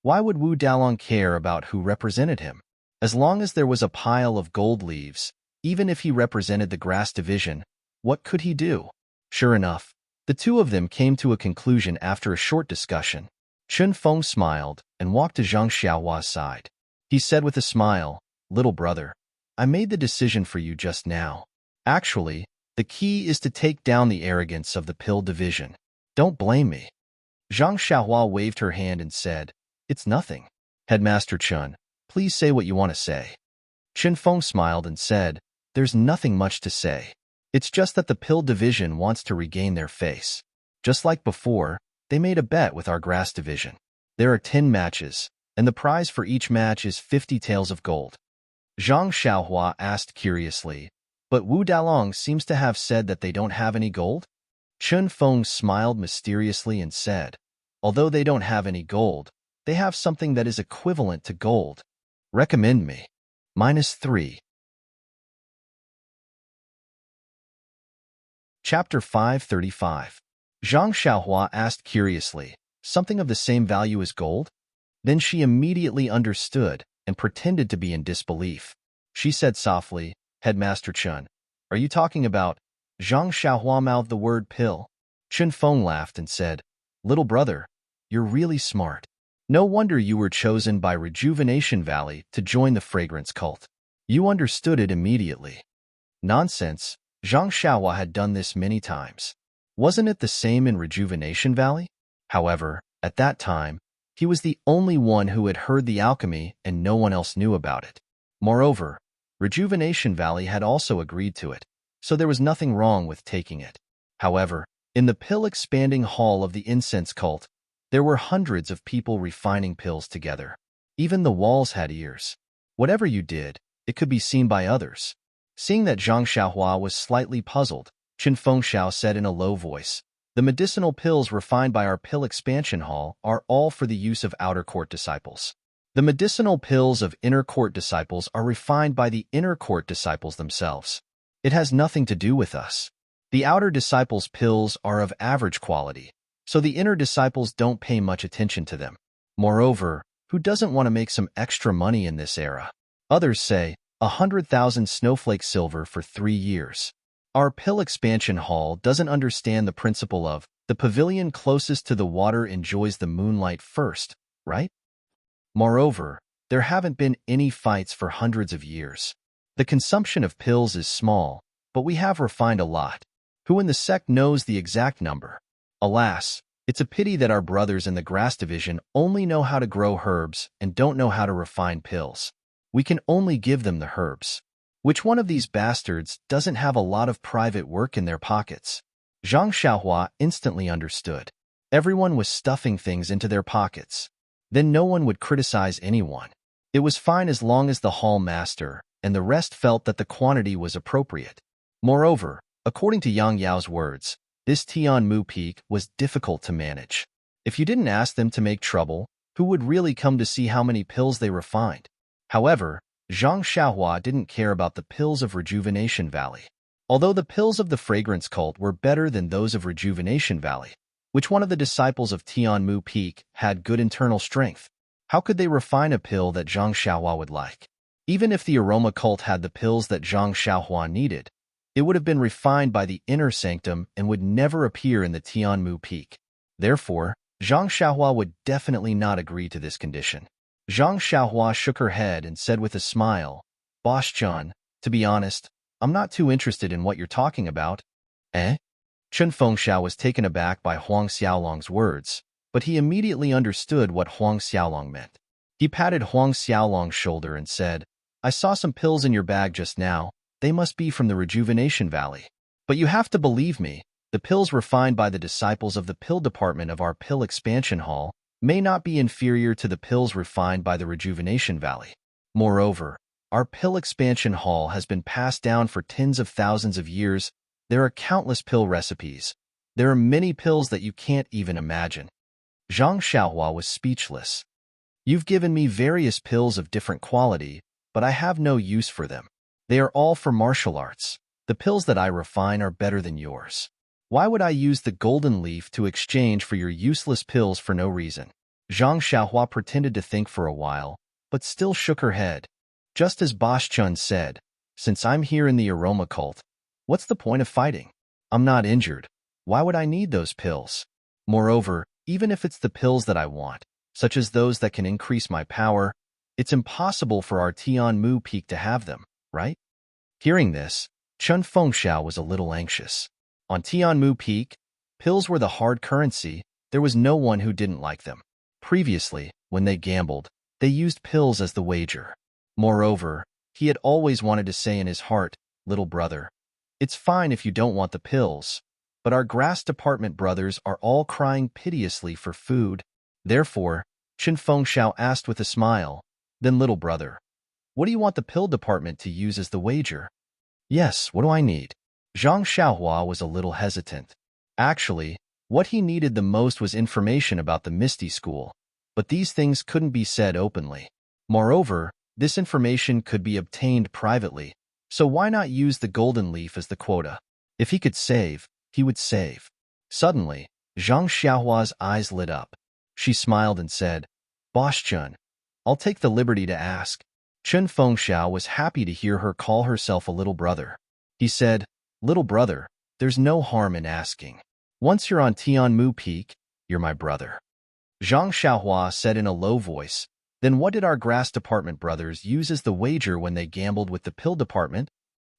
Why would Wu Dalong care about who represented him? As long as there was a pile of gold leaves, even if he represented the grass division, what could he do? Sure enough, the two of them came to a conclusion after a short discussion. Qin Feng smiled and walked to Zhang Xiaohua's side. He said with a smile, little brother, I made the decision for you just now. Actually, the key is to take down the arrogance of the pill division. Don't blame me. Zhang Xiaohua waved her hand and said, it's nothing. Headmaster Chun, please say what you want to say. Qin Feng smiled and said, there's nothing much to say. It's just that the pill division wants to regain their face. Just like before, they made a bet with our grass division. There are 10 matches, and the prize for each match is 50 taels of gold. Zhang Xiaohua asked curiously, but Wu Dalong seems to have said that they don't have any gold? Qin Feng smiled mysteriously and said, although they don't have any gold, they have something that is equivalent to gold. Recommend me. -3. Chapter 535. Zhang Xiaohua asked curiously, something of the same value as gold? Then she immediately understood and pretended to be in disbelief. She said softly, Headmaster Chun, are you talking about? Zhang Xiaohua mouthed the word pill. Qin Feng laughed and said, little brother, you're really smart. No wonder you were chosen by Rejuvenation Valley to join the fragrance cult. You understood it immediately. Nonsense, Zhang Xiaohua had done this many times. Wasn't it the same in Rejuvenation Valley? However, at that time, he was the only one who had heard the alchemy and no one else knew about it. Moreover, Rejuvenation Valley had also agreed to it, so there was nothing wrong with taking it. However, in the pill-expanding hall of the incense cult, there were hundreds of people refining pills together. Even the walls had ears. Whatever you did, it could be seen by others. Seeing that Zhang Xiaohua was slightly puzzled, Qin Fengxiao said in a low voice, the medicinal pills refined by our pill expansion hall are all for the use of outer court disciples. The medicinal pills of inner court disciples are refined by the inner court disciples themselves. It has nothing to do with us. The outer disciples' pills are of average quality, so the inner disciples don't pay much attention to them. Moreover, who doesn't want to make some extra money in this era? Others say, 100,000 snowflake silver for 3 years. Our pill expansion hall doesn't understand the principle of the pavilion closest to the water enjoys the moonlight first, right? Moreover, there haven't been any fights for hundreds of years. The consumption of pills is small, but we have refined a lot. Who in the sect knows the exact number? Alas, it's a pity that our brothers in the grass division only know how to grow herbs and don't know how to refine pills. We can only give them the herbs. Which one of these bastards doesn't have a lot of private work in their pockets? Zhang Xiaohua instantly understood. Everyone was stuffing things into their pockets. Then no one would criticize anyone. It was fine as long as the hall master and the rest felt that the quantity was appropriate. Moreover, according to Yang Yao's words, this Tianmu peak was difficult to manage. If you didn't ask them to make trouble, who would really come to see how many pills they refined? However, Zhang Xiaohua didn't care about the pills of Rejuvenation Valley. Although the pills of the fragrance cult were better than those of Rejuvenation Valley, which one of the disciples of Tianmu Peak had good internal strength? How could they refine a pill that Zhang Xiaohua would like? Even if the aroma cult had the pills that Zhang Xiaohua needed, it would have been refined by the inner sanctum and would never appear in the Tianmu Peak. Therefore, Zhang Xiaohua would definitely not agree to this condition. Zhang Xiaohua shook her head and said with a smile, "Boss Chun, to be honest, I'm not too interested in what you're talking about." Eh? Chen Fengxiao was taken aback by Huang Xiaolong's words, but he immediately understood what Huang Xiaolong meant. He patted Huang Xiaolong's shoulder and said, "I saw some pills in your bag just now. They must be from the Rejuvenation Valley. But you have to believe me, the pills refined by the disciples of the pill department of our pill expansion hall may not be inferior to the pills refined by the Rejuvenation Valley. Moreover, our pill expansion hall has been passed down for tens of thousands of years. There are countless pill recipes. There are many pills that you can't even imagine." Zhang Xiaohua was speechless. "You've given me various pills of different quality, but I have no use for them. They are all for martial arts. The pills that I refine are better than yours. Why would I use the golden leaf to exchange for your useless pills for no reason?" Zhang Xiaohua pretended to think for a while, but still shook her head. Just as Boss Chun said, "Since I'm here in the aroma cult, what's the point of fighting? I'm not injured. Why would I need those pills? Moreover, even if it's the pills that I want, such as those that can increase my power, it's impossible for our Tianmu Peak to have them, right?" Hearing this, Chen Fengxiao was a little anxious. On Tianmu Peak, pills were the hard currency. There was no one who didn't like them. Previously, when they gambled, they used pills as the wager. Moreover, he had always wanted to say in his heart, "Little brother, it's fine if you don't want the pills, but our grass department brothers are all crying piteously for food." Therefore, Chen Fengxiao asked with a smile, "Then little brother, what do you want the pill department to use as the wager?" "Yes, what do I need?" Zhang Xiaohua was a little hesitant. Actually, what he needed the most was information about the Misty School, but these things couldn't be said openly. Moreover, this information could be obtained privately, so why not use the golden leaf as the quota? If he could save, he would save. Suddenly, Zhang Xiaohua's eyes lit up. She smiled and said, "Boss Chun, I'll take the liberty to ask." Chen Fengxiao was happy to hear her call herself a little brother. He said, "Little brother, there's no harm in asking. Once you're on Tianmu Peak, you're my brother." Zhang Xiaohua said in a low voice, "Then what did our grass department brothers use as the wager when they gambled with the pill department?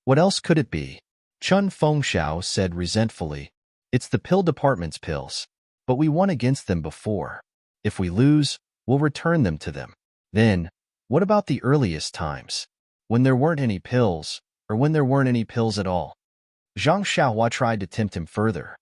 What else could it be?" Chen Fengxiao said resentfully, "It's the pill department's pills, but we won against them before. If we lose, we'll return them to them. Then, what about the earliest times, when there weren't any pills, or when there weren't any pills at all?" Zhang Xiaohua tried to tempt him further.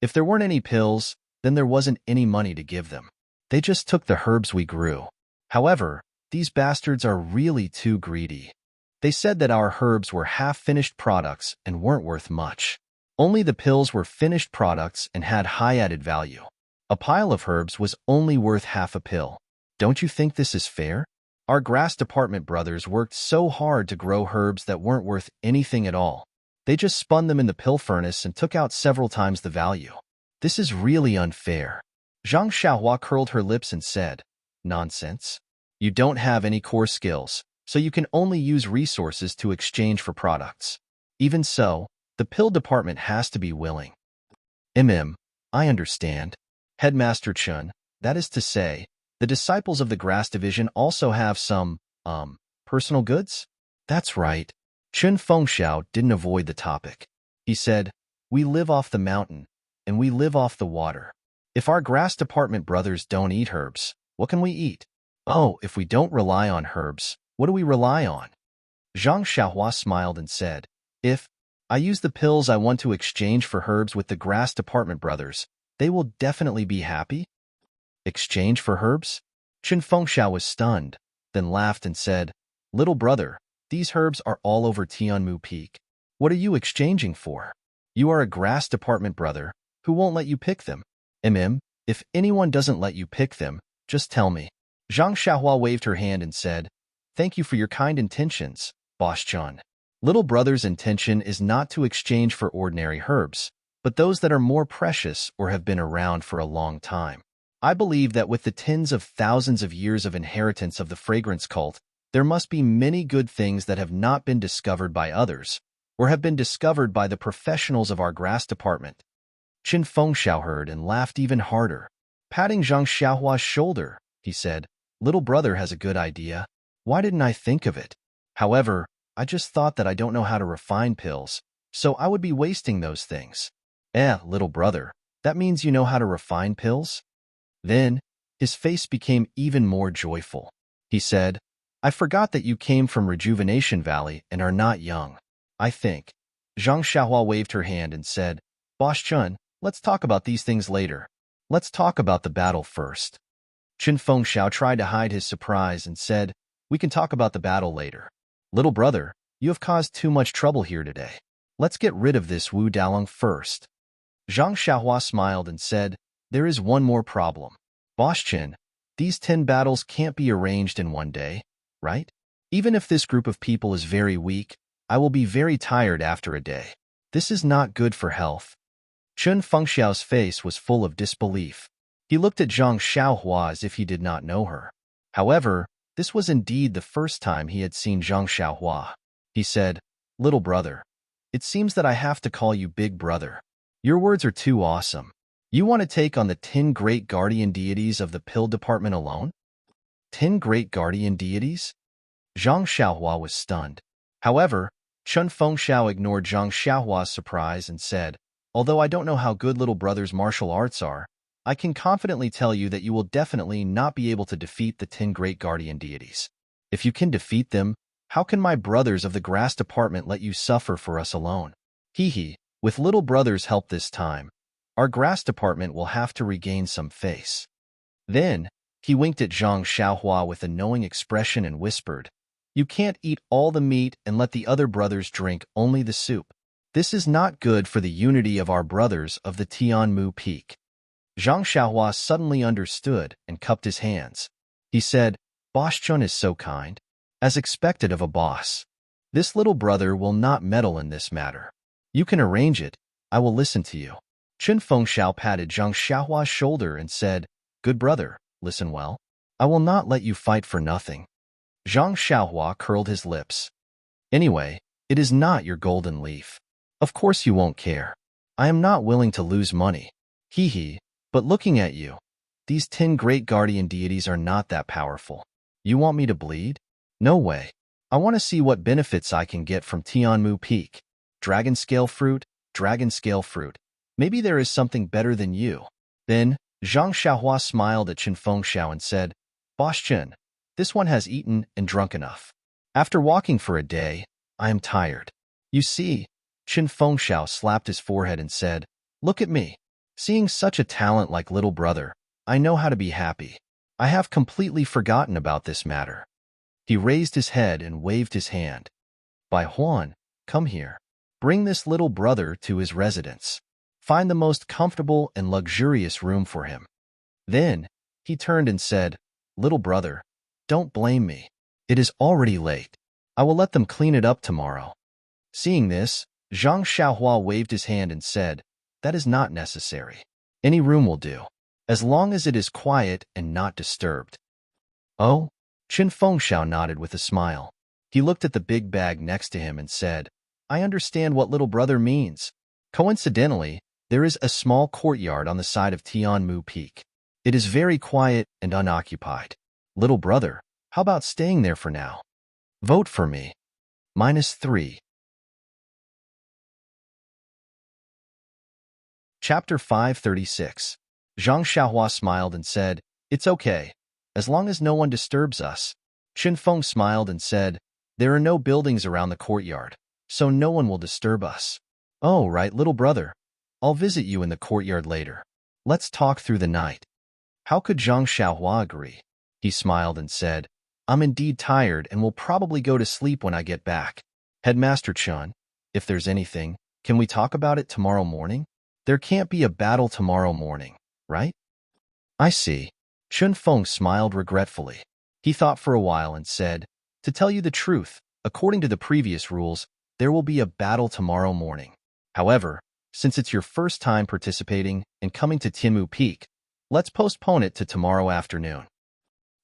"If there weren't any pills, then there wasn't any money to give them. They just took the herbs we grew. However, these bastards are really too greedy. They said that our herbs were half-finished products and weren't worth much. Only the pills were finished products and had high added value. A pile of herbs was only worth half a pill. Don't you think this is fair? Our grass department brothers worked so hard to grow herbs that weren't worth anything at all. They just spun them in the pill furnace and took out several times the value. This is really unfair." Zhang Xiaohua curled her lips and said, "Nonsense. You don't have any core skills, so you can only use resources to exchange for products. Even so, the pill department has to be willing." I understand. Headmaster Chun, that is to say, the disciples of the grass division also have some, personal goods? That's right. Chen Fengxiao didn't avoid the topic. He said, "We live off the mountain, and we live off the water. If our grass department brothers don't eat herbs, what can we eat? Oh, if we don't rely on herbs, What do we rely on? Zhang Xiaohua smiled and said, if I use the pills I want to exchange for herbs with the grass department brothers, they will definitely be happy? Exchange for herbs? Qin Fengxiao was stunned, then laughed and said, little brother, these herbs are all over Tianmu Peak. What are you exchanging for? You are a grass department brother who won't let you pick them. If anyone doesn't let you pick them, just tell me. Zhang Xiaohua waved her hand and said, thank you for your kind intentions, Boss Chun. Little brother's intention is not to exchange for ordinary herbs, but those that are more precious or have been around for a long time. I believe that with the tens of thousands of years of inheritance of the fragrance cult, there must be many good things that have not been discovered by others, or have been discovered by the professionals of our grass department. Qin Fengxiao heard and laughed even harder. Patting Zhang Xiaohua's shoulder, he said, little brother has a good idea. Why didn't I think of it? However, I just thought that I don't know how to refine pills, so I would be wasting those things. Little brother, that means you know how to refine pills? Then, his face became even more joyful. He said, I forgot that you came from Rejuvenation Valley and are not young. I think. Zhang Xiaohua waved her hand and said, Boss Chun, let's talk about these things later. Let's talk about the battle first. Qin Fengxiao tried to hide his surprise and said, we can talk about the battle later. Little brother, you have caused too much trouble here today. Let's get rid of this Wu Dalong first. Zhang Xiaohua smiled and said, there is one more problem. Boss Qin, these 10 battles can't be arranged in one day, right? Even if this group of people is very weak, I will be very tired after a day. This is not good for health. Qin Fengxiao's face was full of disbelief. He looked at Zhang Xiaohua as if he did not know her. However, this was indeed the first time he had seen Zhang Xiaohua. He said, little brother, it seems that I have to call you big brother. Your words are too awesome. You want to take on the 10 great guardian deities of the pill department alone? 10 great guardian deities? Zhang Xiaohua was stunned. However, Qin Fengxiao ignored Zhang Xiaohua's surprise and said, although I don't know how good little brother's martial arts are, I can confidently tell you that you will definitely not be able to defeat the 10 great guardian deities. If you can defeat them, how can my brothers of the grass department let you suffer for us alone? With little brother's help this time, our grass department will have to regain some face. Then, he winked at Zhang Xiaohua with a knowing expression and whispered, you can't eat all the meat and let the other brothers drink only the soup. This is not good for the unity of our brothers of the Tianmu Peak. Zhang Xiaohua suddenly understood and cupped his hands. He said, Boss Chun is so kind. As expected of a boss. This little brother will not meddle in this matter. You can arrange it. I will listen to you. Qin Fengxiao patted Zhang Xiaohua's shoulder and said, good brother, listen well. I will not let you fight for nothing. Zhang Xiaohua curled his lips. Anyway, it is not your golden leaf. Of course you won't care. I am not willing to lose money. But looking at you, these 10 great guardian deities are not that powerful. You want me to bleed? No way. I want to see what benefits I can get from Tianmu Peak. Dragon scale fruit, dragon scale fruit. Maybe there is something better than you. Then, Zhang Xiaohua smiled at Qin Fengxiao and said, Boss Qin, this one has eaten and drunk enough. After walking for a day, I am tired. You see, Qin Fengxiao slapped his forehead and said, look at me. Seeing such a talent like little brother, I know how to be happy. I have completely forgotten about this matter. He raised his head and waved his hand. Bai Huan, come here. Bring this little brother to his residence. Find the most comfortable and luxurious room for him. Then, he turned and said, little brother, don't blame me. It is already late. I will let them clean it up tomorrow. Seeing this, Zhang Xiaohua waved his hand and said, that is not necessary. Any room will do, as long as it is quiet and not disturbed. Oh? Qin Fengxiao nodded with a smile. He looked at the big bag next to him and said, I understand what little brother means. Coincidentally, there is a small courtyard on the side of Tianmu Peak. It is very quiet and unoccupied. Little brother, how about staying there for now? Vote for me. -3. Chapter 536. Zhang Xiaohua smiled and said, it's okay, as long as no one disturbs us. Feng smiled and said, "There are no buildings around the courtyard, so no one will disturb us." "Oh, right, little brother. I'll visit you in the courtyard later. Let's talk through the night." How could Zhang Xiaohua agree? He smiled and said, "I'm indeed tired and will probably go to sleep when I get back. Headmaster Chun, if there's anything, can we talk about it tomorrow morning? There can't be a battle tomorrow morning, right?" "I see." Chun Feng smiled regretfully. He thought for a while and said, "To tell you the truth, according to the previous rules, there will be a battle tomorrow morning. However, since it's your first time participating and coming to Tianmu Peak, let's postpone it to tomorrow afternoon."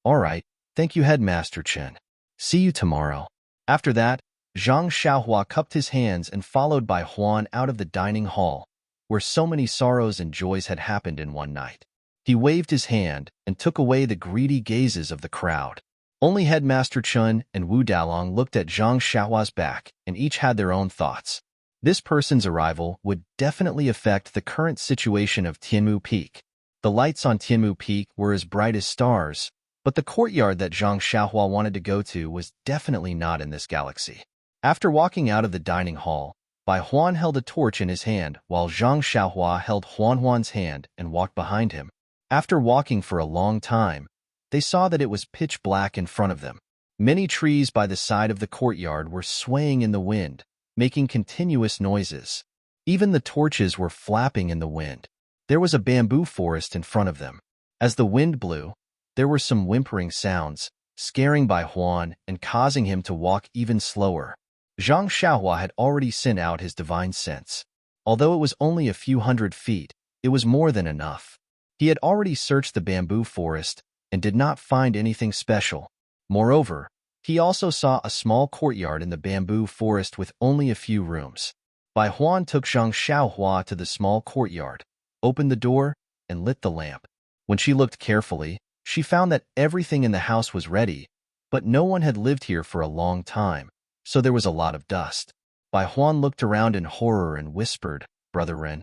"All right, thank you, Headmaster Chen. See you tomorrow." After that, Zhang Xiaohua cupped his hands and followed by Huan out of the dining hall, where so many sorrows and joys had happened in one night. He waved his hand and took away the greedy gazes of the crowd. Only Headmaster Chun and Wu Dalong looked at Zhang Xiaohua's back, and each had their own thoughts. This person's arrival would definitely affect the current situation of Tianmu Peak. The lights on Tianmu Peak were as bright as stars, but the courtyard that Zhang Xiaohua wanted to go to was definitely not in this galaxy. After walking out of the dining hall, Bai Huan held a torch in his hand while Zhang Xiaohua held Huan's hand and walked behind him. After walking for a long time, they saw that it was pitch black in front of them. Many trees by the side of the courtyard were swaying in the wind, making continuous noises. Even the torches were flapping in the wind. There was a bamboo forest in front of them. As the wind blew, there were some whimpering sounds, scaring Bai Huan and causing him to walk even slower. Zhang Xiaohua had already sent out his divine sense. Although it was only a few hundred feet, it was more than enough. He had already searched the bamboo forest and did not find anything special. Moreover, he also saw a small courtyard in the bamboo forest with only a few rooms. Bai Huan took Zhang Xiaohua to the small courtyard, opened the door, and lit the lamp. When she looked carefully, she found that everything in the house was ready, but no one had lived here for a long time, so there was a lot of dust. Bai Huan looked around in horror and whispered, "Brother Ren,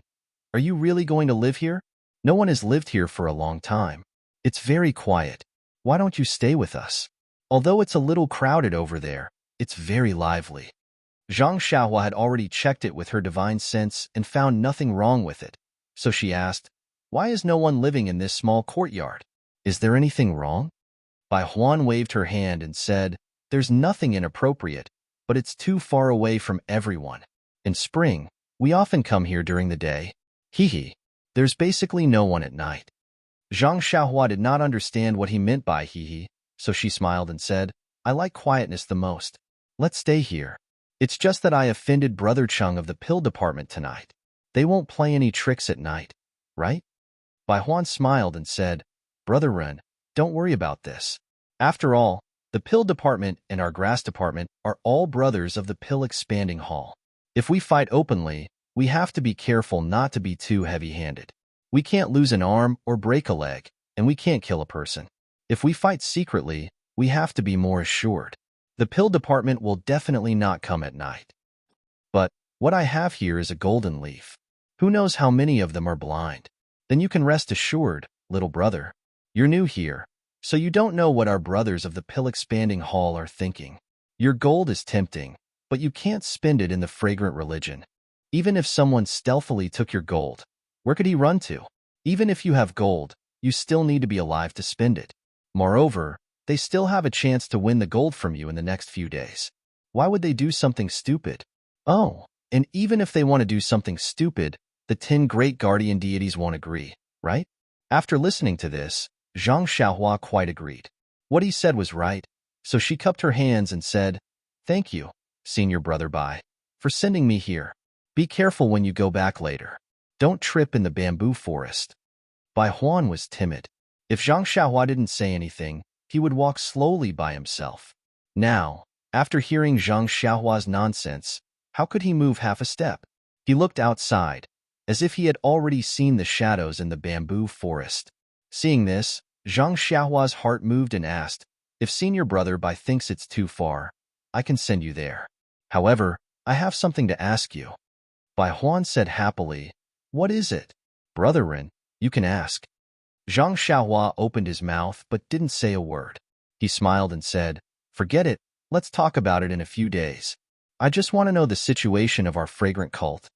are you really going to live here? No one has lived here for a long time. It's very quiet. Why don't you stay with us? Although it's a little crowded over there, it's very lively." Zhang Xiaohua had already checked it with her divine sense and found nothing wrong with it, so she asked, "Why is no one living in this small courtyard? Is there anything wrong?" Bai Huan waved her hand and said, "There's nothing inappropriate, but it's too far away from everyone. In spring, we often come here during the day. Hee. There's basically no one at night." Zhang Xiaohua did not understand what he meant by hee, so she smiled and said, "I like quietness the most. Let's stay here. It's just that I offended Brother Chung of the pill department tonight. They won't play any tricks at night, right?" Bai Huan smiled and said, "Brother Ren, don't worry about this. After all, the pill department and our grass department are all brothers of the pill expanding hall. If we fight openly, we have to be careful not to be too heavy-handed. We can't lose an arm or break a leg, and we can't kill a person. If we fight secretly, we have to be more assured. The pill department will definitely not come at night. But what I have here is a golden leaf. Who knows how many of them are blind? Then you can rest assured, little brother. You're new here, so you don't know what our brothers of the pill expanding hall are thinking. Your gold is tempting, but you can't spend it in the fragrant religion. Even if someone stealthily took your gold, where could he run to? Even if you have gold, you still need to be alive to spend it. Moreover, they still have a chance to win the gold from you in the next few days. Why would they do something stupid? Oh, and even if they want to do something stupid, the 10 great guardian deities won't agree, right?" After listening to this, Zhang Xiaohua quite agreed. What he said was right, so she cupped her hands and said, "Thank you, Senior Brother Bai, for sending me here. Be careful when you go back later. Don't trip in the bamboo forest." Bai Huan was timid. If Zhang Xiaohua didn't say anything, he would walk slowly by himself. Now, after hearing Zhang Xiaohua's nonsense, how could he move half a step? He looked outside, as if he had already seen the shadows in the bamboo forest. Seeing this, Zhang Xiaohua's heart moved and asked, "If Senior Brother Bai thinks it's too far, I can send you there. However, I have something to ask you." Bai Huan said happily, "What is it?" "Brother Ren, you can ask." Zhang Xiaohua opened his mouth but didn't say a word. He smiled and said, Forget it, let's talk about it in a few days. I just want to know the situation of our fragrant cult.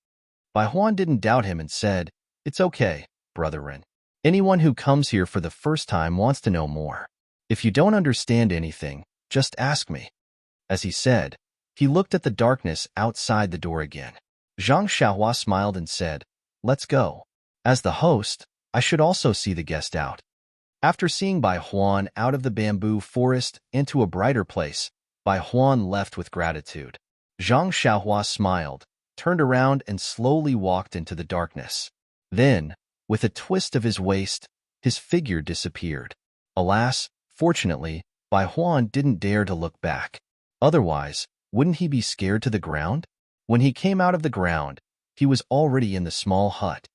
Bai Huan didn't doubt him and said, It's okay, Brother Ren. Anyone who comes here for the first time wants to know more. If you don't understand anything, just ask me. As he said, he looked at the darkness outside the door again. Zhang Xiaohua smiled and said, Let's go. As the host, I should also see the guest out. After seeing Bai Huan out of the bamboo forest into a brighter place, Bai Huan left with gratitude. Zhang Xiaohua smiled, turned around and slowly walked into the darkness. Then, with a twist of his waist, his figure disappeared. Alas, fortunately, Bai Huan didn't dare to look back. Otherwise, wouldn't he be scared to the ground? When he came out of the ground, he was already in the small hut.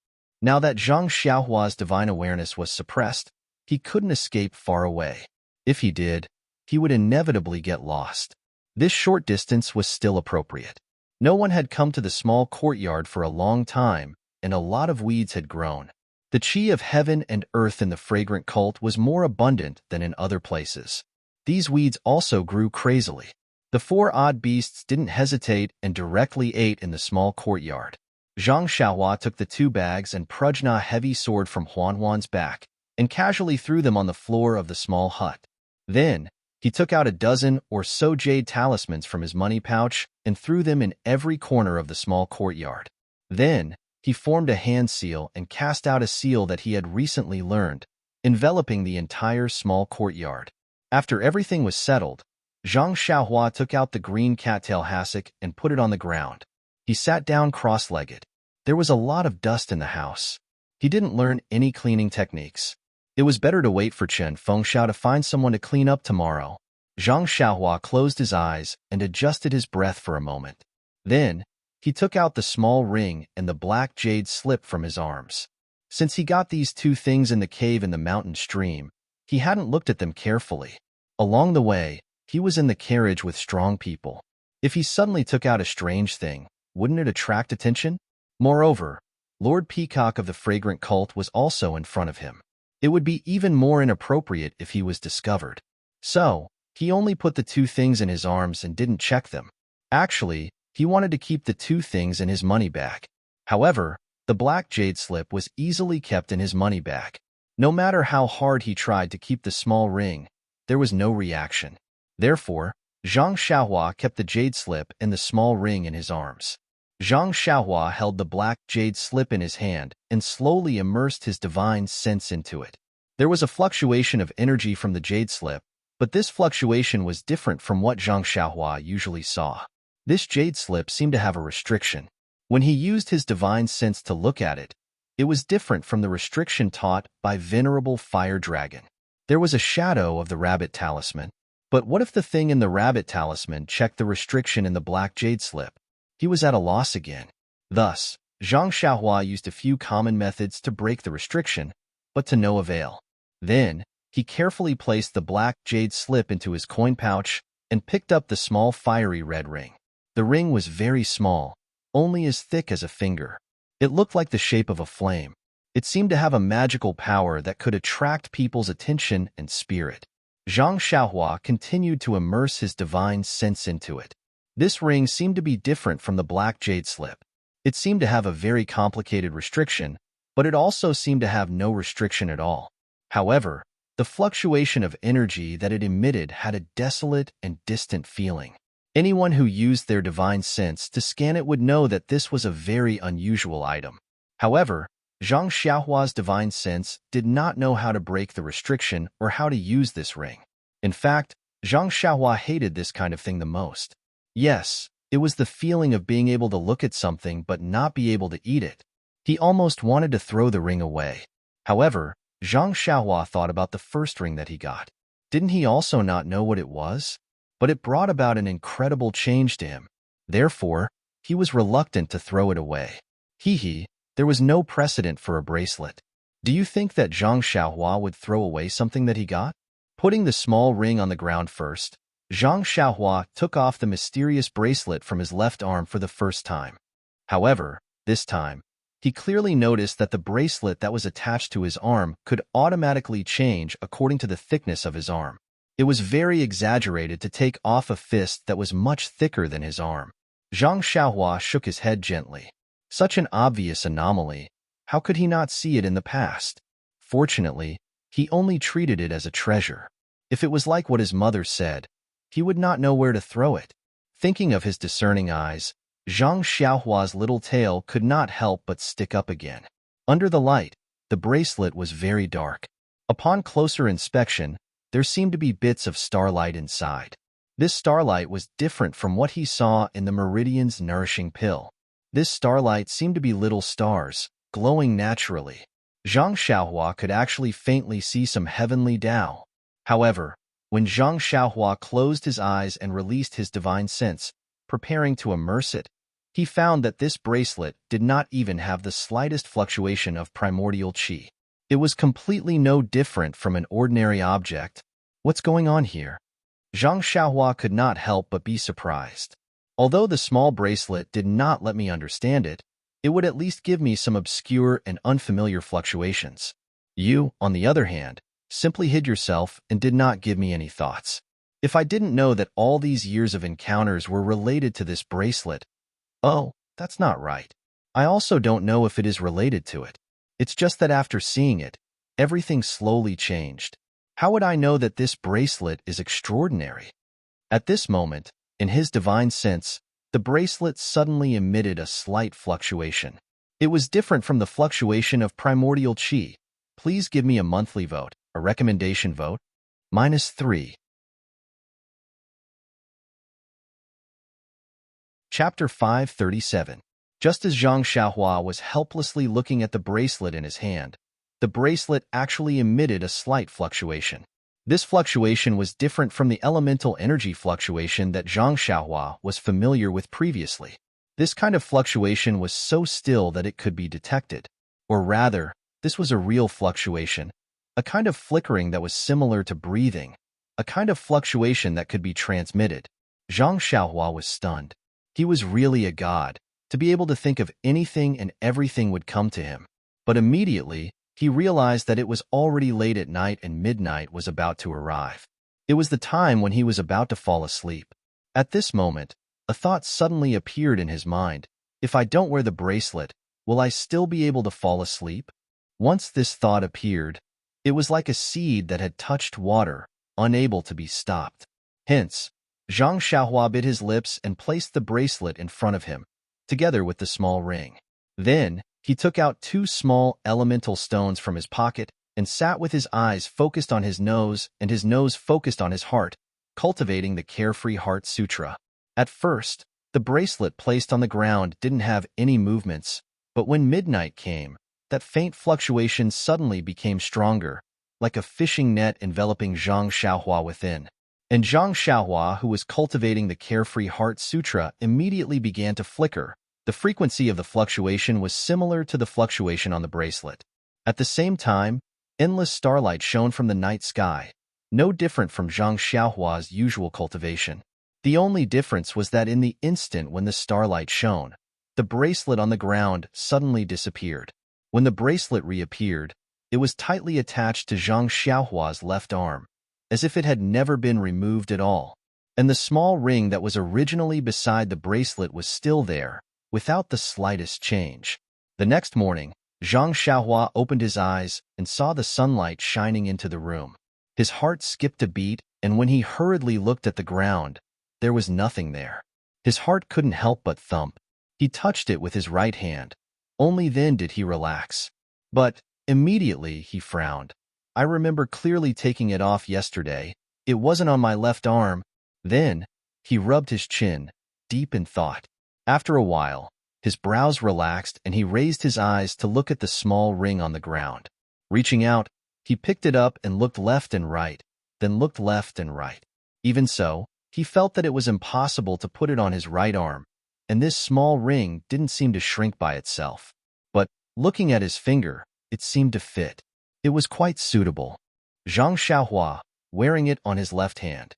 Now that Zhang Xiaohua's divine awareness was suppressed, he couldn't escape far away. If he did, he would inevitably get lost. This short distance was still appropriate. No one had come to the small courtyard for a long time, and a lot of weeds had grown. The qi of heaven and earth in the fragrant cult was more abundant than in other places. These weeds also grew crazily. The four odd beasts didn't hesitate and directly ate in the small courtyard. Zhang Xiaohua took the 2 bags and Prajna heavy sword from Huan's back and casually threw them on the floor of the small hut. Then, he took out a dozen or so jade talismans from his money pouch and threw them in every corner of the small courtyard. Then, he formed a hand seal and cast out a seal that he had recently learned, enveloping the entire small courtyard. After everything was settled, Zhang Xiaohua took out the green cattail hassock and put it on the ground. He sat down cross-legged. There was a lot of dust in the house. He didn't learn any cleaning techniques. It was better to wait for Chen Fengxiao to find someone to clean up tomorrow. Zhang Xiaohua closed his eyes and adjusted his breath for a moment. Then, he took out the small ring and the black jade slip from his arms. Since he got these 2 things in the cave in the mountain stream, he hadn't looked at them carefully. Along the way, he was in the carriage with strong people. If he suddenly took out a strange thing, wouldn't it attract attention? Moreover, Lord Peacock of the fragrant cult was also in front of him. It would be even more inappropriate if he was discovered. So, he only put the 2 things in his arms and didn't check them. Actually, he wanted to keep the 2 things in his money bag. However, the black jade slip was easily kept in his money bag. No matter how hard he tried to keep the small ring, there was no reaction. Therefore, Zhang Xiaohua kept the jade slip and the small ring in his arms. Zhang Xiaohua held the black jade slip in his hand and slowly immersed his divine sense into it. There was a fluctuation of energy from the jade slip, but this fluctuation was different from what Zhang Xiaohua usually saw. This jade slip seemed to have a restriction. When he used his divine sense to look at it, it was different from the restriction taught by Venerable Fire Dragon. There was a shadow of the rabbit talisman. But what if the thing in the rabbit talisman checked the restriction in the black jade slip? He was at a loss again. Thus, Zhang Xiaohua used a few common methods to break the restriction, but to no avail. Then, he carefully placed the black jade slip into his coin pouch and picked up the small fiery red ring. The ring was very small, only as thick as a finger. It looked like the shape of a flame. It seemed to have a magical power that could attract people's attention and spirit. Zhang Xiaohua continued to immerse his divine sense into it. This ring seemed to be different from the black jade slip. It seemed to have a very complicated restriction, but it also seemed to have no restriction at all. However, the fluctuation of energy that it emitted had a desolate and distant feeling. Anyone who used their divine sense to scan it would know that this was a very unusual item. However, Zhang Xiaohua's divine sense did not know how to break the restriction or how to use this ring. In fact, Zhang Xiaohua hated this kind of thing the most. Yes, it was the feeling of being able to look at something but not be able to eat it. He almost wanted to throw the ring away. However, Zhang Xiaohua thought about the first ring that he got. Didn't he also not know what it was? But it brought about an incredible change to him. Therefore, he was reluctant to throw it away. There was no precedent for a bracelet. Do you think that Zhang Xiaohua would throw away something that he got? Putting the small ring on the ground first, Zhang Xiaohua took off the mysterious bracelet from his left arm for the first time. However, this time, he clearly noticed that the bracelet that was attached to his arm could automatically change according to the thickness of his arm. It was very exaggerated to take off a fist that was much thicker than his arm. Zhang Xiaohua shook his head gently. Such an obvious anomaly. How could he not see it in the past? Fortunately, he only treated it as a treasure. If it was like what his mother said, he would not know where to throw it. Thinking of his discerning eyes, Zhang Xiaohua's little tail could not help but stick up again. Under the light, the bracelet was very dark. Upon closer inspection, there seemed to be bits of starlight inside. This starlight was different from what he saw in the Meridian's nourishing pill. This starlight seemed to be little stars, glowing naturally. Zhang Xiaohua could actually faintly see some heavenly Tao. However, when Zhang Xiaohua closed his eyes and released his divine sense, preparing to immerse it, he found that this bracelet did not even have the slightest fluctuation of primordial qi. It was completely no different from an ordinary object. What's going on here? Zhang Xiaohua could not help but be surprised. Although the small bracelet did not let me understand it, it would at least give me some obscure and unfamiliar fluctuations. You, on the other hand, simply hid yourself and did not give me any thoughts. If I didn't know that all these years of encounters were related to this bracelet, oh, that's not right. I also don't know if it is related to it. It's just that after seeing it, everything slowly changed. How would I know that this bracelet is extraordinary? At this moment, in his divine sense, the bracelet suddenly emitted a slight fluctuation. It was different from the fluctuation of primordial qi. Please give me a monthly vote, a recommendation vote. -3. Chapter 537. Just as Zhang Xiaohua was helplessly looking at the bracelet in his hand, the bracelet actually emitted a slight fluctuation. This fluctuation was different from the elemental energy fluctuation that Zhang Xiaohua was familiar with previously. This kind of fluctuation was so still that it could be detected. Or rather, this was a real fluctuation, a kind of flickering that was similar to breathing, a kind of fluctuation that could be transmitted. Zhang Xiaohua was stunned. He was really a god, to be able to think of anything and everything would come to him. But immediately, he realized that it was already late at night and midnight was about to arrive. It was the time when he was about to fall asleep. At this moment, a thought suddenly appeared in his mind. If I don't wear the bracelet, will I still be able to fall asleep? Once this thought appeared, it was like a seed that had touched water, unable to be stopped. Hence, Zhang Xiaohua bit his lips and placed the bracelet in front of him, together with the small ring. Then, he took out 2 small elemental stones from his pocket and sat with his eyes focused on his nose and his nose focused on his heart, cultivating the Carefree Heart Sutra. At first, the bracelet placed on the ground didn't have any movements, but when midnight came, that faint fluctuation suddenly became stronger, like a fishing net enveloping Zhang Xiaohua within. And Zhang Xiaohua, who was cultivating the Carefree Heart Sutra, immediately began to flicker. The frequency of the fluctuation was similar to the fluctuation on the bracelet. At the same time, endless starlight shone from the night sky, no different from Zhang Xiaohua's usual cultivation. The only difference was that in the instant when the starlight shone, the bracelet on the ground suddenly disappeared. When the bracelet reappeared, it was tightly attached to Zhang Xiaohua's left arm, as if it had never been removed at all. And the small ring that was originally beside the bracelet was still there, without the slightest change. The next morning, Zhang Xiaohua opened his eyes and saw the sunlight shining into the room. His heart skipped a beat, and when he hurriedly looked at the ground, there was nothing there. His heart couldn't help but thump. He touched it with his right hand. Only then did he relax. But immediately he frowned. I remember clearly taking it off yesterday. It wasn't on my left arm. Then, he rubbed his chin, deep in thought. After a while, his brows relaxed and he raised his eyes to look at the small ring on the ground. Reaching out, he picked it up and looked left and right, then looked left and right. Even so, he felt that it was impossible to put it on his right arm, and this small ring didn't seem to shrink by itself. But, looking at his finger, it seemed to fit. It was quite suitable. Zhang Xiaohua, wearing it on his left hand.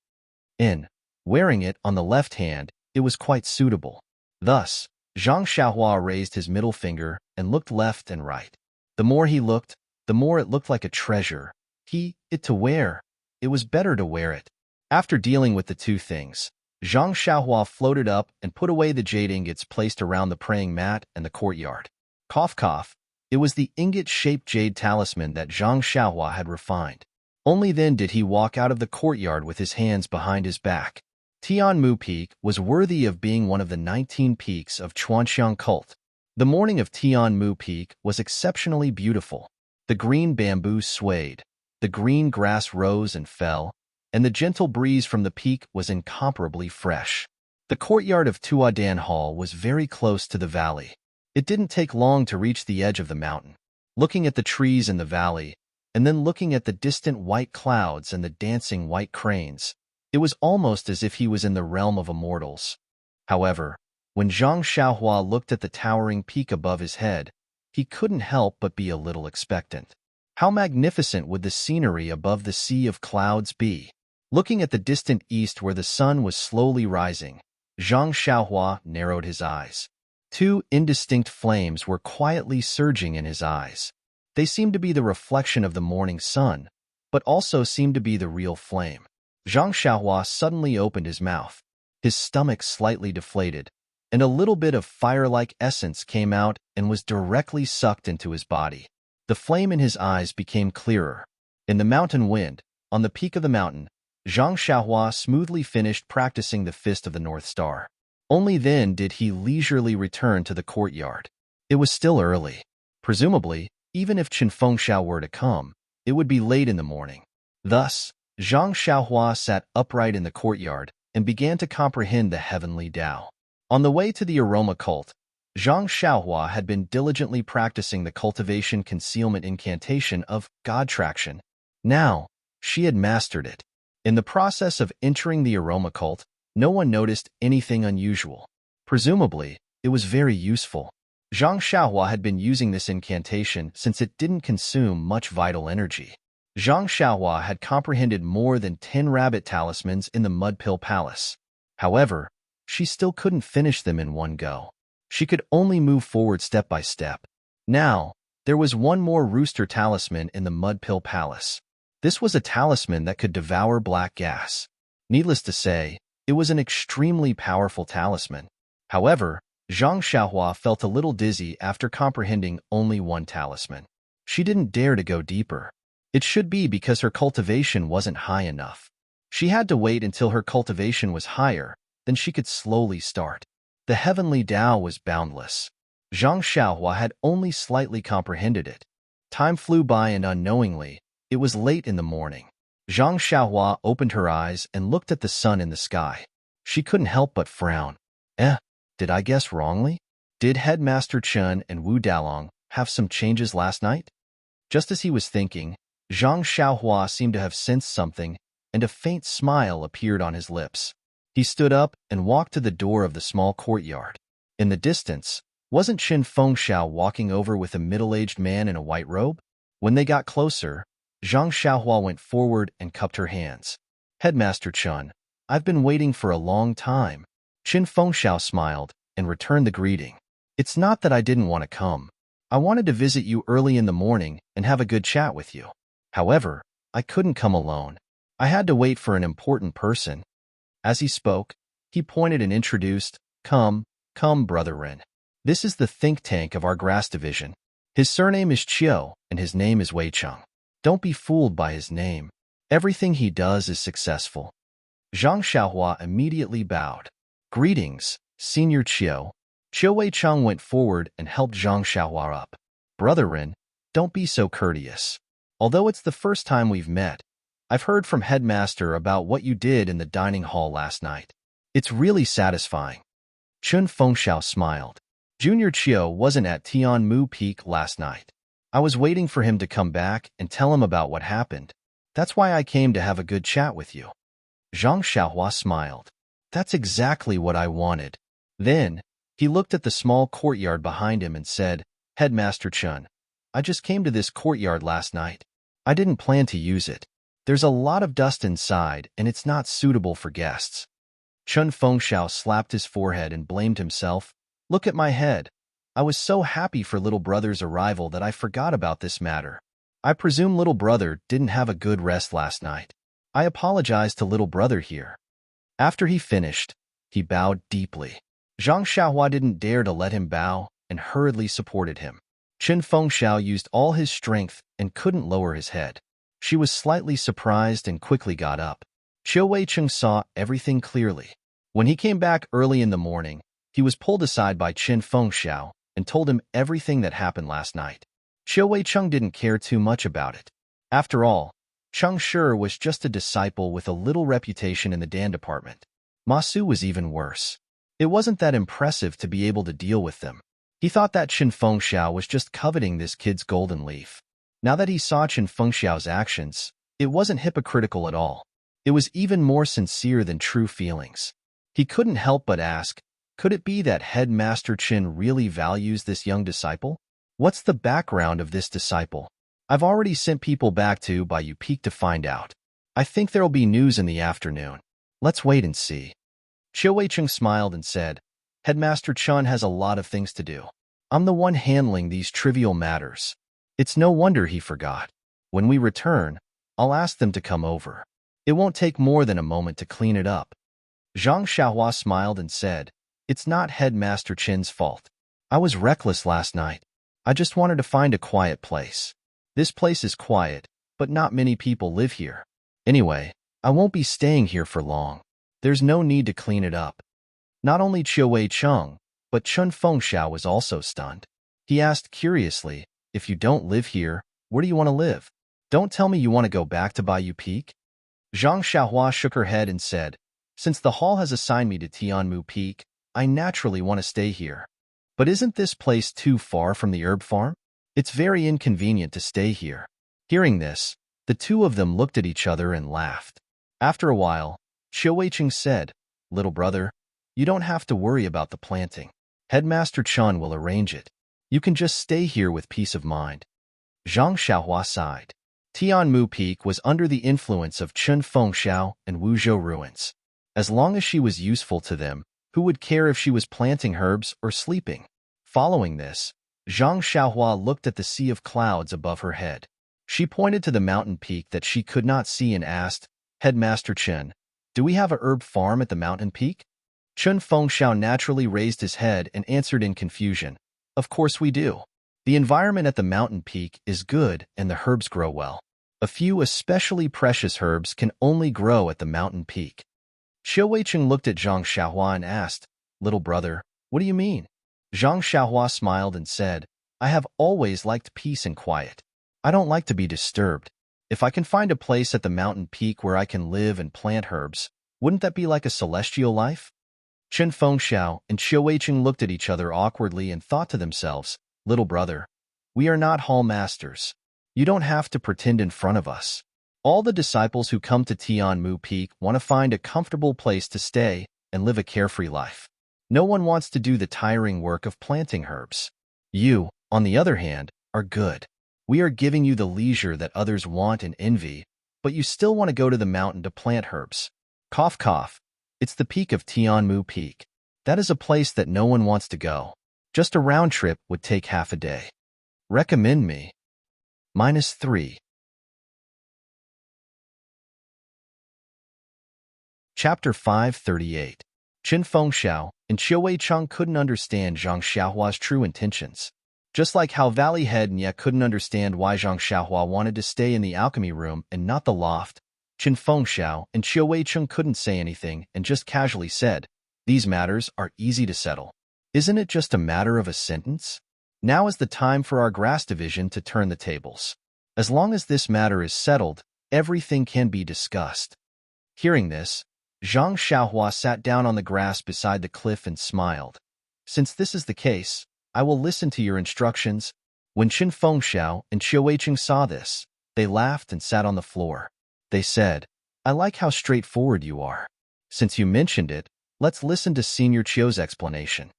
Wearing it on the left hand, it was quite suitable. Thus, Zhang Xiaohua raised his middle finger and looked left and right. The more he looked, the more it looked like a treasure. It to wear. it was better to wear it. After dealing with the two things, Zhang Xiaohua floated up and put away the jade ingots placed around the praying mat and the courtyard. Cough cough, it was the ingot-shaped jade talisman that Zhang Xiaohua had refined. Only then did he walk out of the courtyard with his hands behind his back. Tianmu Peak was worthy of being one of the 19 peaks of Chuanxiang cult. The morning of Tianmu Peak was exceptionally beautiful. The green bamboo swayed, the green grass rose and fell, and the gentle breeze from the peak was incomparably fresh. The courtyard of Tuadan Hall was very close to the valley. It didn't take long to reach the edge of the mountain. Looking at the trees in the valley, and then looking at the distant white clouds and the dancing white cranes, it was almost as if he was in the realm of immortals. However, when Zhang Xiaohua looked at the towering peak above his head, he couldn't help but be a little expectant. How magnificent would the scenery above the sea of clouds be? Looking at the distant east where the sun was slowly rising, Zhang Xiaohua narrowed his eyes. Two indistinct flames were quietly surging in his eyes. They seemed to be the reflection of the morning sun, but also seemed to be the real flame. Zhang Xiaohua suddenly opened his mouth. His stomach slightly deflated, and a little bit of fire-like essence came out and was directly sucked into his body. The flame in his eyes became clearer. In the mountain wind, on the peak of the mountain, Zhang Xiaohua smoothly finished practicing the Fist of the North Star. Only then did he leisurely return to the courtyard. It was still early. Presumably, even if Qin Fengxiao were to come, it would be late in the morning. Thus, Zhang Xiaohua sat upright in the courtyard and began to comprehend the heavenly Tao. On the way to the aroma cult, Zhang Xiaohua had been diligently practicing the cultivation concealment incantation of God Traction. Now, she had mastered it. In the process of entering the aroma cult, no one noticed anything unusual. Presumably, it was very useful. Zhang Xiaohua had been using this incantation since it didn't consume much vital energy. Zhang Xiaohua had comprehended more than 10 rabbit talismans in the Mud Pill Palace. However, she still couldn't finish them in one go. She could only move forward step by step. Now, there was one more rooster talisman in the Mud Pill Palace. This was a talisman that could devour black gas. Needless to say, it was an extremely powerful talisman. However, Zhang Xiaohua felt a little dizzy after comprehending only one talisman. She didn't dare to go deeper. It should be because her cultivation wasn't high enough. She had to wait until her cultivation was higher, then she could slowly start. The heavenly Tao was boundless. Zhang Xiaohua had only slightly comprehended it. Time flew by and unknowingly, it was late in the morning. Zhang Xiaohua opened her eyes and looked at the sun in the sky. She couldn't help but frown. Did I guess wrongly? Did Headmaster Chen and Wu Dalong have some changes last night? Just as he was thinking, Zhang Xiaohua seemed to have sensed something, and a faint smile appeared on his lips. He stood up and walked to the door of the small courtyard. In the distance, wasn't Qin Fengxiao walking over with a middle-aged man in a white robe? When they got closer, Zhang Xiaohua went forward and cupped her hands. Headmaster Chen, I've been waiting for a long time. Qin Fengxiao smiled and returned the greeting. It's not that I didn't want to come. I wanted to visit you early in the morning and have a good chat with you. However, I couldn't come alone. I had to wait for an important person. As he spoke, he pointed and introduced, Come, Brother Ren. This is the think tank of our grass division. His surname is Chiu, and his name is Wei Cheng. Don't be fooled by his name. Everything he does is successful. Zhang Xiaohua immediately bowed. Greetings, Senior Chiu. Chiu Wei Cheng went forward and helped Zhang Xiaohua up. Brother Ren, don't be so courteous. Although it's the first time we've met, I've heard from Headmaster about what you did in the dining hall last night. It's really satisfying. Qin Fengxiao smiled. Junior Chiu wasn't at Tianmu Peak last night. I was waiting for him to come back and tell him about what happened. That's why I came to have a good chat with you. Zhang Xiaohua smiled. That's exactly what I wanted. Then, he looked at the small courtyard behind him and said, Headmaster Chen, I just came to this courtyard last night. I didn't plan to use it. There's a lot of dust inside, and it's not suitable for guests. Qin Fengxiao slapped his forehead and blamed himself. Look at my head. I was so happy for little brother's arrival that I forgot about this matter. I presume little brother didn't have a good rest last night. I apologize to little brother here." After he finished, he bowed deeply. Zhang Xiaohua didn't dare to let him bow and hurriedly supported him. Qin Fengxiao used all his strength and couldn't lower his head. She was slightly surprised and quickly got up. Qiu Weicheng saw everything clearly. When he came back early in the morning, he was pulled aside by Qin Fengxiao and told him everything that happened last night. Qiu Weicheng didn't care too much about it. After all, Cheng Shi was just a disciple with a little reputation in the Dan department. Ma Su was even worse. It wasn't that impressive to be able to deal with them. He thought that Qin Fengxiao was just coveting this kid's golden leaf. Now that he saw Qin Fengxiao's actions, it wasn't hypocritical at all. It was even more sincere than true feelings. He couldn't help but ask, could it be that Headmaster Qin really values this young disciple? What's the background of this disciple? I've already sent people back to Bayou Peak to find out. I think there'll be news in the afternoon. Let's wait and see. Qiu Weicheng smiled and said, Headmaster Chun has a lot of things to do. I'm the one handling these trivial matters. It's no wonder he forgot. When we return, I'll ask them to come over. It won't take more than a moment to clean it up. Zhang Xiaohua smiled and said, It's not Headmaster Chin's fault. I was reckless last night. I just wanted to find a quiet place. This place is quiet, but not many people live here. Anyway, I won't be staying here for long. There's no need to clean it up. Not only Qiu Weicheng, but Qin Fengxiao was also stunned. He asked curiously, if you don't live here, where do you want to live? Don't tell me you want to go back to Bayou Peak? Zhang Xiaohua shook her head and said, Since the hall has assigned me to Tianmu Peak, I naturally want to stay here. But isn't this place too far from the herb farm? It's very inconvenient to stay here. Hearing this, the two of them looked at each other and laughed. After a while, Qiu Weicheng said, Little brother, you don't have to worry about the planting. Headmaster Chun will arrange it. You can just stay here with peace of mind. Zhang Xiaohua sighed. Tianmu Peak was under the influence of Qin Fengxiao and Wuzhou ruins. As long as she was useful to them, who would care if she was planting herbs or sleeping? Following this, Zhang Xiaohua looked at the sea of clouds above her head. She pointed to the mountain peak that she could not see and asked, Headmaster Qin, do we have a herb farm at the mountain peak? Qin Fengxiao naturally raised his head and answered in confusion, Of course we do. The environment at the mountain peak is good and the herbs grow well. A few especially precious herbs can only grow at the mountain peak. Qiu Weicheng looked at Zhang Xiaohua and asked, Little brother, what do you mean? Zhang Xiaohua smiled and said, I have always liked peace and quiet. I don't like to be disturbed. If I can find a place at the mountain peak where I can live and plant herbs, wouldn't that be like a celestial life? Qin Fengxiao and Qiu Weicheng looked at each other awkwardly and thought to themselves, Little brother, we are not hall masters. You don't have to pretend in front of us. All the disciples who come to Tianmu Peak want to find a comfortable place to stay and live a carefree life. No one wants to do the tiring work of planting herbs. You, on the other hand, are good. We are giving you the leisure that others want and envy, but you still want to go to the mountain to plant herbs. Cough, cough. It's the peak of Tianmu Peak. That is a place that no one wants to go. Just a round trip would take half a day. Recommend me. -3. Chapter 538. Qin Fengxiao and Qiu Weicheng couldn't understand Zhang Xiaohua's true intentions. Just like how Valley Head Nye couldn't understand why Zhang Xiaohua wanted to stay in the alchemy room and not the loft, Qin Fengxiao and Qiu Weicheng couldn't say anything and just casually said, These matters are easy to settle. Isn't it just a matter of a sentence? Now is the time for our grass division to turn the tables. As long as this matter is settled, everything can be discussed. Hearing this, Zhang Xiaohua sat down on the grass beside the cliff and smiled. Since this is the case, I will listen to your instructions. When Qin Fengxiao and Qiu Weicheng saw this, they laughed and sat on the floor. They said, I like how straightforward you are. Since you mentioned it, let's listen to Senior Qiu's explanation.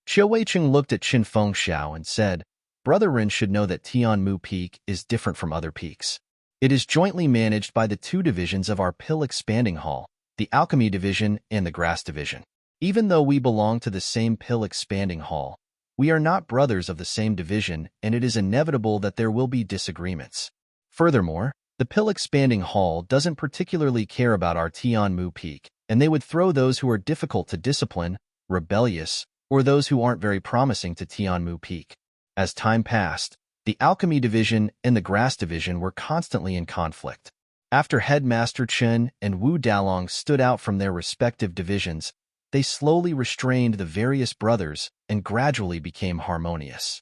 Qiu Weicheng looked at Qin Fengxiao and said, Brother Ren should know that Tianmu Peak is different from other peaks. It is jointly managed by the two divisions of our Pill Expanding Hall, the Alchemy Division and the Grass Division. Even though we belong to the same Pill Expanding Hall, we are not brothers of the same division, and it is inevitable that there will be disagreements. Furthermore, The pill-expanding hall doesn't particularly care about our Tianmu peak, and they would throw those who are difficult to discipline, rebellious, or those who aren't very promising to Tianmu peak. As time passed, the Alchemy Division and the Grass Division were constantly in conflict. After Headmaster Chen and Wu Dalong stood out from their respective divisions, they slowly restrained the various brothers and gradually became harmonious.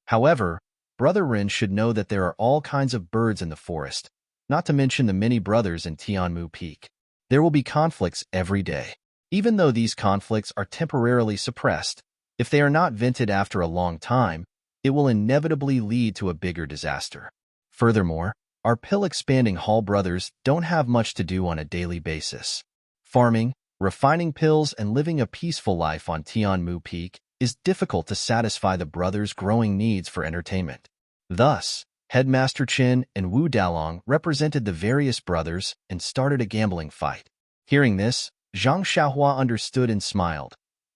However, Brother Rin should know that there are all kinds of birds in the forest, not to mention the many brothers in Tianmu Peak. There will be conflicts every day. Even though these conflicts are temporarily suppressed, if they are not vented after a long time, it will inevitably lead to a bigger disaster. Furthermore, our pill-expanding hall brothers don't have much to do on a daily basis. Farming, refining pills, and living a peaceful life on Tianmu Peak is difficult to satisfy the brothers' growing needs for entertainment. Thus, Headmaster Chen and Wu Dalong represented the various brothers and started a gambling fight. Hearing this, Zhang Xiaohua understood and smiled.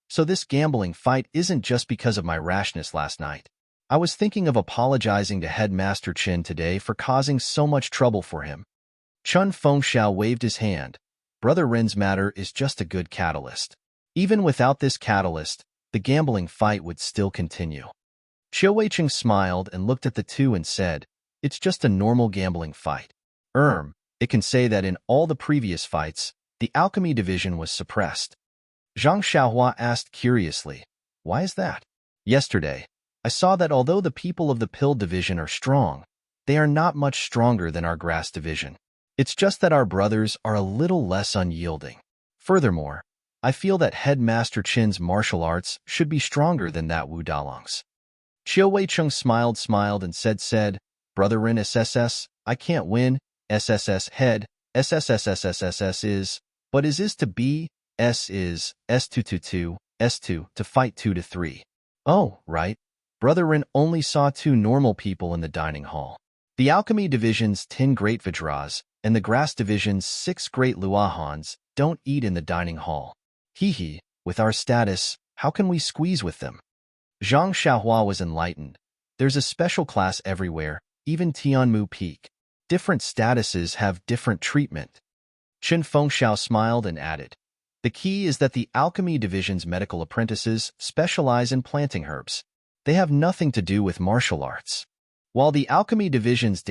So this gambling fight isn't just because of my rashness last night. I was thinking of apologizing to Headmaster Chen today for causing so much trouble for him. Chun Fengxiao waved his hand. Brother Ren's matter is just a good catalyst. Even without this catalyst, the gambling fight would still continue. Qiu Weiqing smiled and looked at the two and said, "It's just a normal gambling fight. It can say that in all the previous fights, the Alchemy Division was suppressed." Zhang Xiaohua asked curiously, "Why is that?" "Yesterday, I saw that although the people of the Pill Division are strong, they are not much stronger than our Grass Division. It's just that our brothers are a little less unyielding. Furthermore, I feel that Headmaster Chen's martial arts should be stronger than that Wu Dalong's." Qiu Weicheng smiled and said, "Brother Ren SSS, I can't win, SSS head, SSSSSSS is, but is to be, S is, S222, S2 to fight 2 to 3. Oh, right. Brother Ren only saw 2 normal people in the dining hall. The Alchemy Division's 10 Great Vajras and the Grass Division's 6 Great Luahans don't eat in the dining hall. Hee, with our status, how can we squeeze with them?" Zhang Xiaohua was enlightened. There's a special class everywhere, even Tianmu Peak. Different statuses have different treatment. Qin Fengxiao smiled and added, "The key is that the Alchemy Division's medical apprentices specialize in planting herbs. They have nothing to do with martial arts. While the Alchemy Division's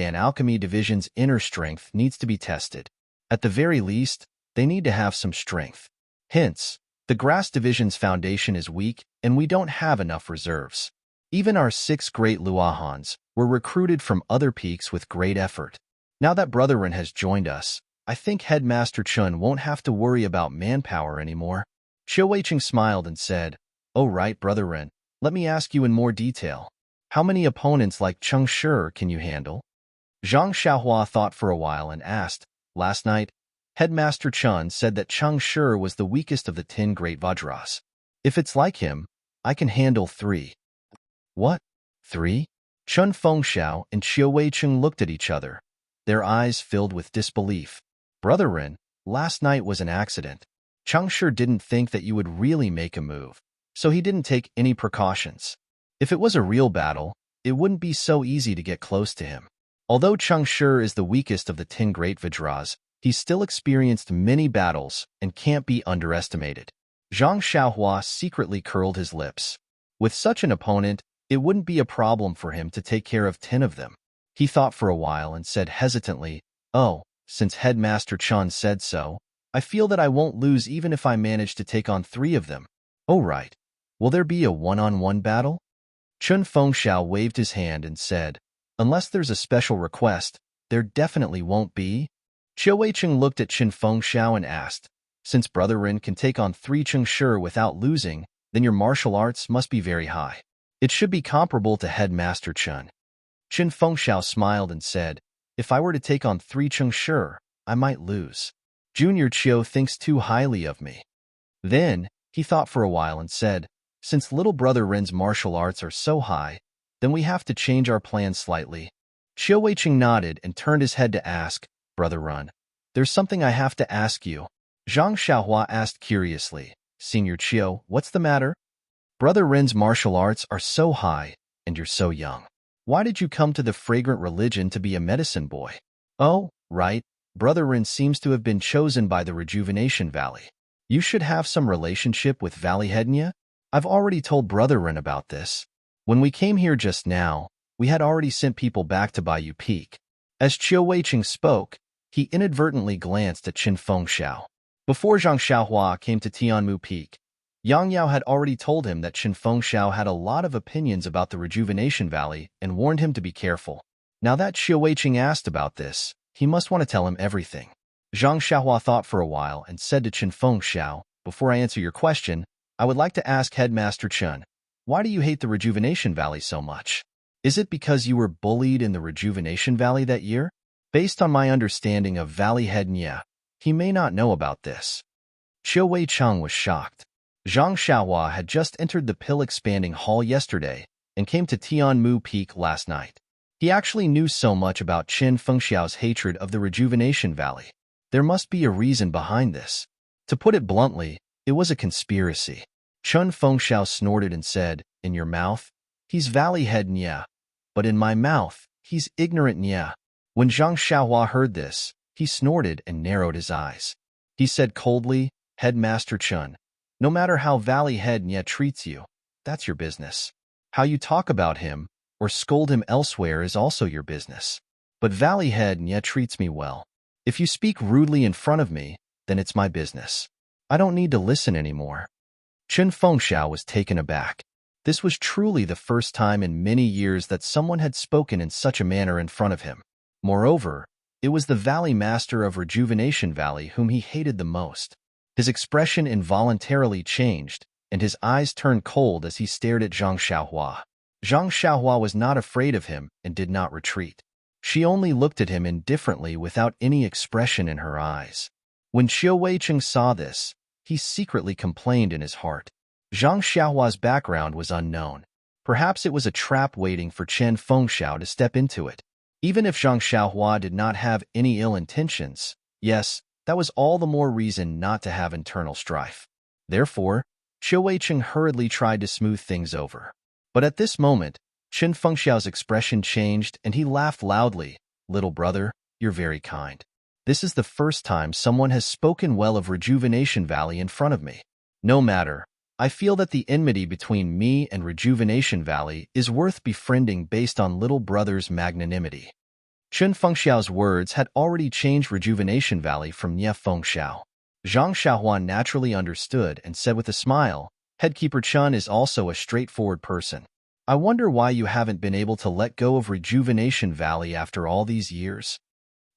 inner strength needs to be tested. At the very least, they need to have some strength. Hence, the Grass Division's foundation is weak and we don't have enough reserves. Even our 6 Great Luahans were recruited from other peaks with great effort. Now that Brother Ren has joined us, I think Headmaster Chun won't have to worry about manpower anymore." Qiu Weiqing smiled and said, "Oh right, Brother Ren, let me ask you in more detail. How many opponents like Cheng Shi can you handle?" Zhang Xiaohua thought for a while and asked, "Last night, Headmaster Chun said that Cheng Shi was the weakest of the 10 Great Vajras. If it's like him, I can handle 3. "What? 3? Chun Fengxiao and Qiu Weiqing looked at each other, their eyes filled with disbelief. "Brother Ren, last night was an accident. Cheng Shi didn't think that you would really make a move, so he didn't take any precautions. If it was a real battle, it wouldn't be so easy to get close to him. Although Cheng Shi is the weakest of the 10 Great Vajras, he's still experienced many battles and can't be underestimated." Zhang Xiaohua secretly curled his lips. With such an opponent, it wouldn't be a problem for him to take care of 10 of them. He thought for a while and said hesitantly, "Oh, since Headmaster Chun said so, I feel that I won't lose even if I manage to take on 3 of them." "Oh right. Will there be a one-on-one battle?" Chun Fengxiao waved his hand and said, "Unless there's a special request, there definitely won't be." Qiu Weiqing looked at Qin Fengxiao and asked, "Since Brother Ren can take on 3 Cheng Shi without losing, then your martial arts must be very high. It should be comparable to Headmaster Chun." Qin Fengxiao smiled and said, "If I were to take on 3 Cheng Shi, I might lose. Junior Qiu thinks too highly of me." Then, he thought for a while and said, "Since little Brother Ren's martial arts are so high, then we have to change our plans slightly." Qiu Weiqing nodded and turned his head to ask, "Brother Ren, there's something I have to ask you." Zhang Xiaohua asked curiously, "Senior Qiu, what's the matter?" "Brother Ren's martial arts are so high, and you're so young. Why did you come to the fragrant religion to be a medicine boy?" Oh, right. Brother Rin seems to have been chosen by the Rejuvenation Valley. You should have some relationship with Valley Hednia? I've already told Brother Rin about this. When we came here just now, we had already sent people back to Bayou Peak. As Chiu Weiqing spoke, he inadvertently glanced at Qin Fengxiao. Before Zhang Xiaohua came to Tianmu Peak, Yang Yao had already told him that Qin Fengxiao had a lot of opinions about the Rejuvenation Valley and warned him to be careful. Now that Chiu Weiqing asked about this, he must want to tell him everything. Zhang Xiaohua thought for a while and said to Qin Fengxiao, "Before I answer your question, I would like to ask Headmaster Chen, why do you hate the Rejuvenation Valley so much? Is it because you were bullied in the Rejuvenation Valley that year? Based on my understanding of Valley Head Nya, he may not know about this." Chiu Weicheng was shocked. Zhang Xiaohua had just entered the pill-expanding hall yesterday and came to Tianmu Peak last night. He actually knew so much about Qin Fengxiao's hatred of the Rejuvenation Valley. There must be a reason behind this. To put it bluntly, it was a conspiracy. Qin Fengxiao snorted and said, "In your mouth, he's Valley Head Nya, but in my mouth, he's ignorant Nya." When Zhang Xiaohua heard this, he snorted and narrowed his eyes. He said coldly, "Headmaster Chen, no matter how Valley Head Nya treats you, that's your business. How you talk about him or scold him elsewhere is also your business. But Valley Head Nya treats me well. If you speak rudely in front of me, then it's my business. I don't need to listen anymore." Qin Fengxiao was taken aback. This was truly the first time in many years that someone had spoken in such a manner in front of him. Moreover, it was the Valley Master of Rejuvenation Valley whom he hated the most. His expression involuntarily changed, and his eyes turned cold as he stared at Zhang Xiaohua. Zhang Xiaohua was not afraid of him and did not retreat. She only looked at him indifferently without any expression in her eyes. When Chiu Weicheng saw this, he secretly complained in his heart. Zhang Xiaohua's background was unknown. Perhaps it was a trap waiting for Qin Fengxiao to step into it. Even if Zhang Xiaohua did not have any ill intentions, yes, that was all the more reason not to have internal strife. Therefore, Chiu Weicheng hurriedly tried to smooth things over. But at this moment, Qin Fengxiao's expression changed and he laughed loudly. "Little brother, you're very kind. This is the first time someone has spoken well of Rejuvenation Valley in front of me. No matter, I feel that the enmity between me and Rejuvenation Valley is worth befriending based on little brother's magnanimity." Qin Fengxiao's words had already changed Rejuvenation Valley from Nye Fengxiao. Zhang Xiaohua naturally understood and said with a smile, "Headkeeper Chen is also a straightforward person. I wonder why you haven't been able to let go of Rejuvenation Valley after all these years."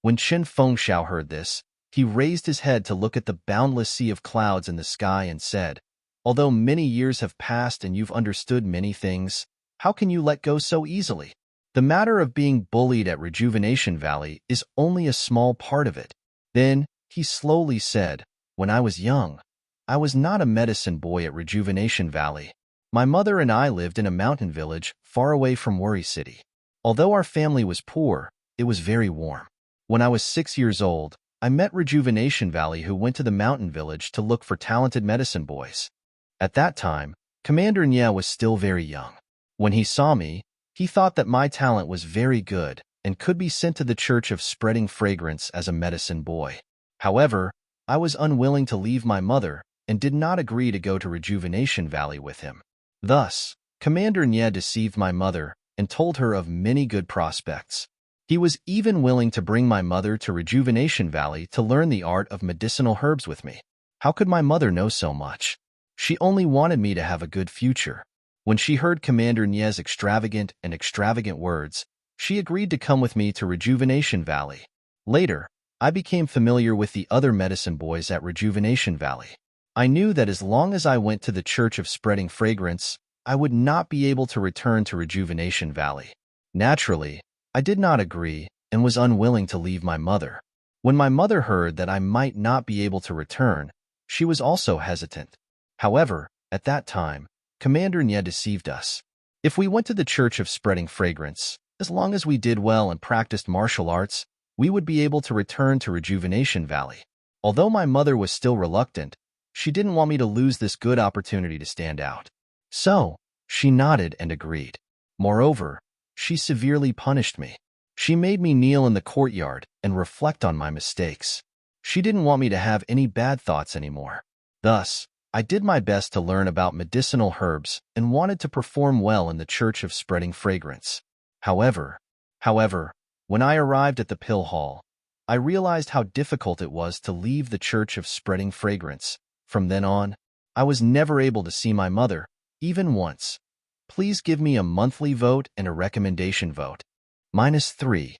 When Qin Fengxiao heard this, he raised his head to look at the boundless sea of clouds in the sky and said, "Although many years have passed and you've understood many things, how can you let go so easily? The matter of being bullied at Rejuvenation Valley is only a small part of it." Then, he slowly said, "When I was young, I was not a medicine boy at Rejuvenation Valley. My mother and I lived in a mountain village far away from Worry City. Although our family was poor, it was very warm. When I was 6 years old, I met Rejuvenation Valley who went to the mountain village to look for talented medicine boys. At that time, Commander Nye was still very young. When he saw me, he thought that my talent was very good and could be sent to the Church of Spreading Fragrance as a medicine boy. However, I was unwilling to leave my mother and did not agree to go to Rejuvenation Valley with him. Thus, Commander Nye deceived my mother and told her of many good prospects. He was even willing to bring my mother to Rejuvenation Valley to learn the art of medicinal herbs with me. How could my mother know so much? She only wanted me to have a good future. When she heard Commander Nye's extravagant words, she agreed to come with me to Rejuvenation Valley. Later, I became familiar with the other medicine boys at Rejuvenation Valley. I knew that as long as I went to the Church of Spreading Fragrance, I would not be able to return to Rejuvenation Valley. Naturally, I did not agree and was unwilling to leave my mother. When my mother heard that I might not be able to return, she was also hesitant. However, at that time, Commander Nye deceived us. If we went to the Church of Spreading Fragrance, as long as we did well and practiced martial arts, we would be able to return to Rejuvenation Valley. Although my mother was still reluctant, she didn't want me to lose this good opportunity to stand out. So, she nodded and agreed. Moreover, she severely punished me. She made me kneel in the courtyard and reflect on my mistakes. She didn't want me to have any bad thoughts anymore. Thus, I did my best to learn about medicinal herbs and wanted to perform well in the Church of Spreading Fragrance. However, when I arrived at the pill hall, I realized how difficult it was to leave the Church of Spreading Fragrance. From then on, I was never able to see my mother, even once. Please give me a monthly vote and a recommendation vote. -3.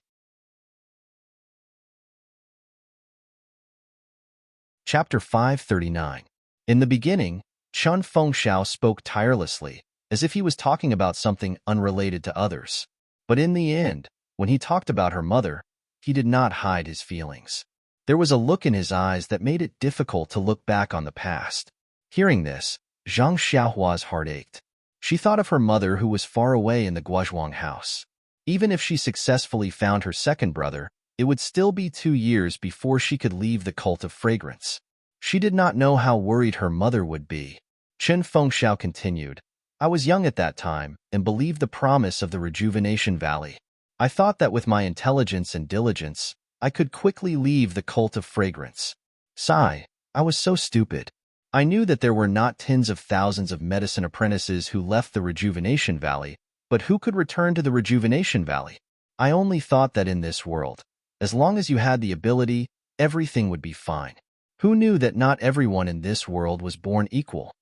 Chapter 539. In the beginning, Chun Fengxiao spoke tirelessly, as if he was talking about something unrelated to others. But in the end, when he talked about her mother, he did not hide his feelings. There was a look in his eyes that made it difficult to look back on the past. Hearing this, Zhang Xiaohua's heart ached. She thought of her mother who was far away in the Guozhuang house. Even if she successfully found her second brother, it would still be 2 years before she could leave the cult of fragrance. She did not know how worried her mother would be. Chen Fengxiao continued, I was young at that time and believed the promise of the Rejuvenation Valley. I thought that with my intelligence and diligence, I could quickly leave the cult of fragrance. Sigh, I was so stupid. I knew that there were not tens of thousands of medicine apprentices who left the Rejuvenation Valley, but who could return to the Rejuvenation Valley? I only thought that in this world, as long as you had the ability, everything would be fine. Who knew that not everyone in this world was born equal?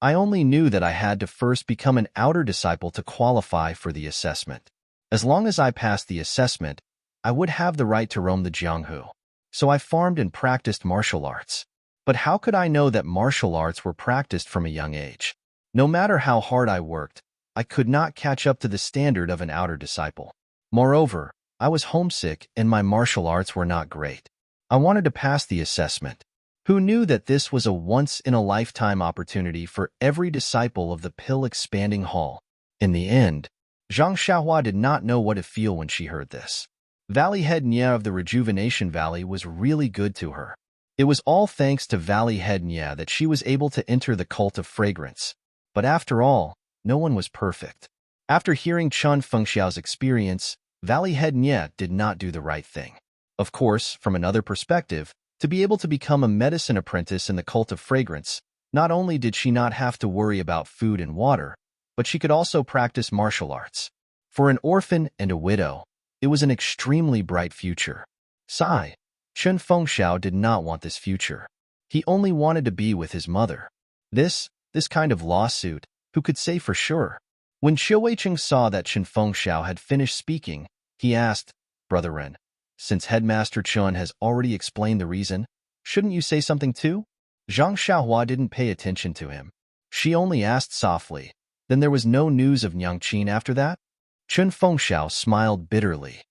I only knew that I had to first become an outer disciple to qualify for the assessment. As long as I passed the assessment, I would have the right to roam the Jianghu. So I farmed and practiced martial arts. But how could I know that martial arts were practiced from a young age? No matter how hard I worked, I could not catch up to the standard of an outer disciple. Moreover, I was homesick and my martial arts were not great. I wanted to pass the assessment. Who knew that this was a once-in-a-lifetime opportunity for every disciple of the pill-expanding hall? In the end, Zhang Xiaohua did not know what to feel when she heard this. Valley Head Nya of the Rejuvenation Valley was really good to her. It was all thanks to Valley Head Nya that she was able to enter the cult of fragrance. But after all, no one was perfect. After hearing Chun Fengxiao's experience, Valley Head Nya did not do the right thing. Of course, from another perspective, to be able to become a medicine apprentice in the cult of fragrance, not only did she not have to worry about food and water, but she could also practice martial arts. For an orphan and a widow, it was an extremely bright future. Sigh. Chun Fengxiao did not want this future. He only wanted to be with his mother. This kind of lawsuit, who could say for sure? When Qiu Weicheng saw that Chun Fengxiao had finished speaking, he asked, Brother Ren, since Headmaster Chun has already explained the reason, shouldn't you say something too? Zhang Xiaohua didn't pay attention to him. She only asked softly, then there was no news of Nyangqin after that? Chun Fengxiao smiled bitterly.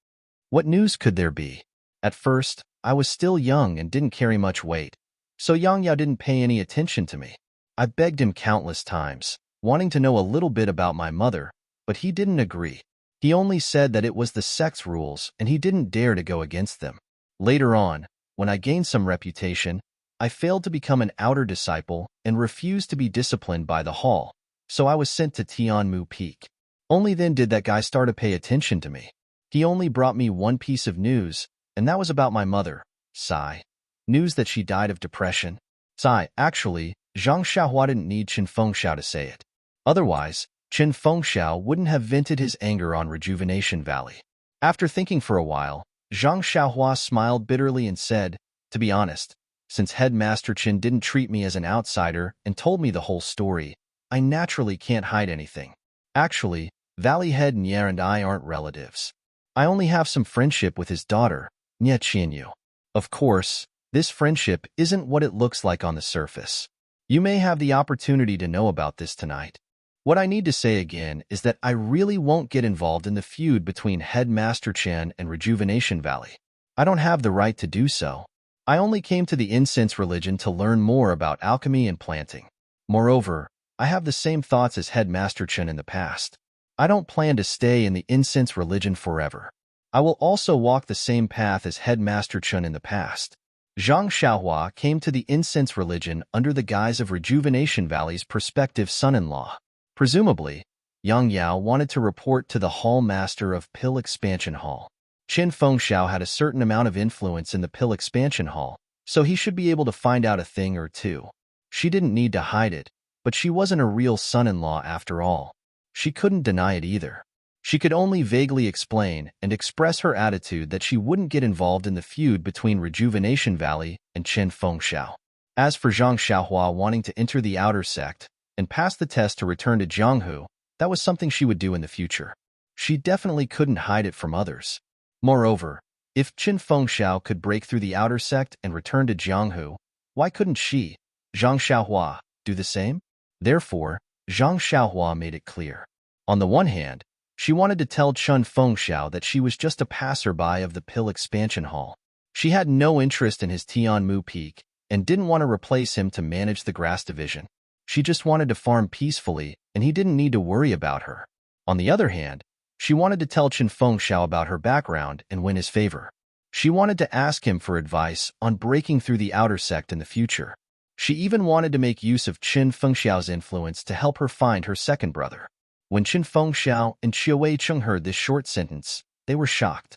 What news could there be? At first, I was still young and didn't carry much weight, so Yang Yao didn't pay any attention to me. I begged him countless times, wanting to know a little bit about my mother, but he didn't agree. He only said that it was the sect's rules and he didn't dare to go against them. Later on, when I gained some reputation, I failed to become an outer disciple and refused to be disciplined by the hall, so I was sent to Tianmu Peak. Only then did that guy start to pay attention to me. He only brought me one piece of news, and that was about my mother. Sigh. News that she died of depression. Sigh. Actually, Zhang Xiaohua didn't need Chen Fengxiao to say it. Otherwise, Chen Fengxiao wouldn't have vented his anger on Rejuvenation Valley. After thinking for a while, Zhang Xiaohua smiled bitterly and said, to be honest, since Headmaster Chen didn't treat me as an outsider and told me the whole story, I naturally can't hide anything. Actually, Valley Head Nya and I aren't relatives. I only have some friendship with his daughter, Nya Qianyu. Of course, this friendship isn't what it looks like on the surface. You may have the opportunity to know about this tonight. What I need to say again is that I really won't get involved in the feud between Headmaster Chen and Rejuvenation Valley. I don't have the right to do so. I only came to the incense religion to learn more about alchemy and planting. Moreover, I have the same thoughts as Headmaster Chen in the past. I don't plan to stay in the incense religion forever. I will also walk the same path as Headmaster Chen in the past. Zhang Xiaohua came to the incense religion under the guise of Rejuvenation Valley's prospective son-in-law. Presumably, Yang Yao wanted to report to the Hall Master of Pill Expansion Hall. Qin Fengxiao had a certain amount of influence in the pill expansion hall, so he should be able to find out a thing or two. She didn't need to hide it, but she wasn't a real son-in-law after all. She couldn't deny it either. She could only vaguely explain and express her attitude that she wouldn't get involved in the feud between Rejuvenation Valley and Qin Fengxiao. As for Zhang Xiaohua wanting to enter the outer sect and pass the test to return to Jianghu, that was something she would do in the future. She definitely couldn't hide it from others. Moreover, if Qin Fengxiao could break through the outer sect and return to Jianghu, why couldn't she, Zhang Xiaohua, do the same? Therefore, Zhang Xiaohua made it clear. On the one hand, she wanted to tell Qin Fengxiao that she was just a passerby of the pill expansion hall. She had no interest in his Tianmu Peak and didn't want to replace him to manage the grass division. She just wanted to farm peacefully, and he didn't need to worry about her. On the other hand, she wanted to tell Qin Fengxiao about her background and win his favor. She wanted to ask him for advice on breaking through the outer sect in the future. She even wanted to make use of Qin Fengxiao's influence to help her find her second brother. When Qin Fengxiao and Qiu Weicheng heard this short sentence, they were shocked.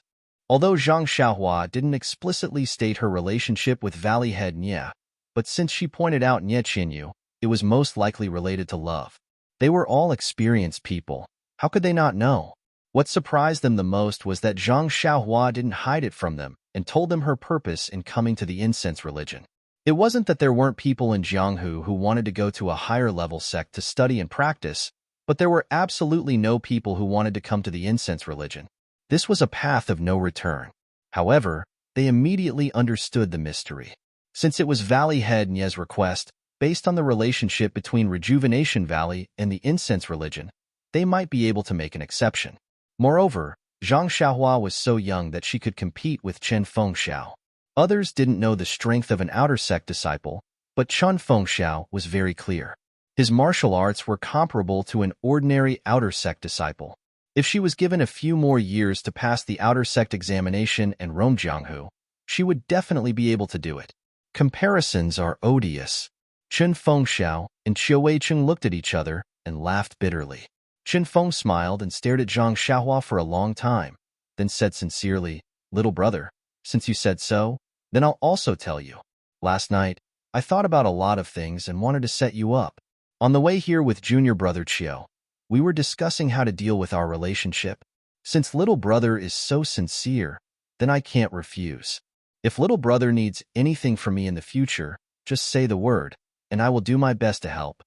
Although Zhang Xiaohua didn't explicitly state her relationship with Valley Head Nie, but since she pointed out Nie Qinyu, it was most likely related to love. They were all experienced people. How could they not know? What surprised them the most was that Zhang Xiaohua didn't hide it from them and told them her purpose in coming to the incense religion. It wasn't that there weren't people in Jianghu who wanted to go to a higher level sect to study and practice, but there were absolutely no people who wanted to come to the incense religion. This was a path of no return. However, they immediately understood the mystery. Since it was Valley Head Nie's request, based on the relationship between Rejuvenation Valley and the incense religion, they might be able to make an exception. Moreover, Zhang Xiaohua was so young that she could compete with Qin Fengxiao. Others didn't know the strength of an outer sect disciple, but Qin Fengxiao was very clear. His martial arts were comparable to an ordinary outer sect disciple. If she was given a few more years to pass the outer sect examination and roam Jianghu, she would definitely be able to do it. Comparisons are odious. Qin Fengxiao and Qiu Weicheng looked at each other and laughed bitterly. Qin Feng smiled and stared at Zhang Xiaohua for a long time, then said sincerely, "Little brother, since you said so, then I'll also tell you. Last night, I thought about a lot of things and wanted to set you up. On the way here with junior brother Qiu, we were discussing how to deal with our relationship. Since little brother is so sincere, then I can't refuse. If little brother needs anything from me in the future, just say the word, and I will do my best to help."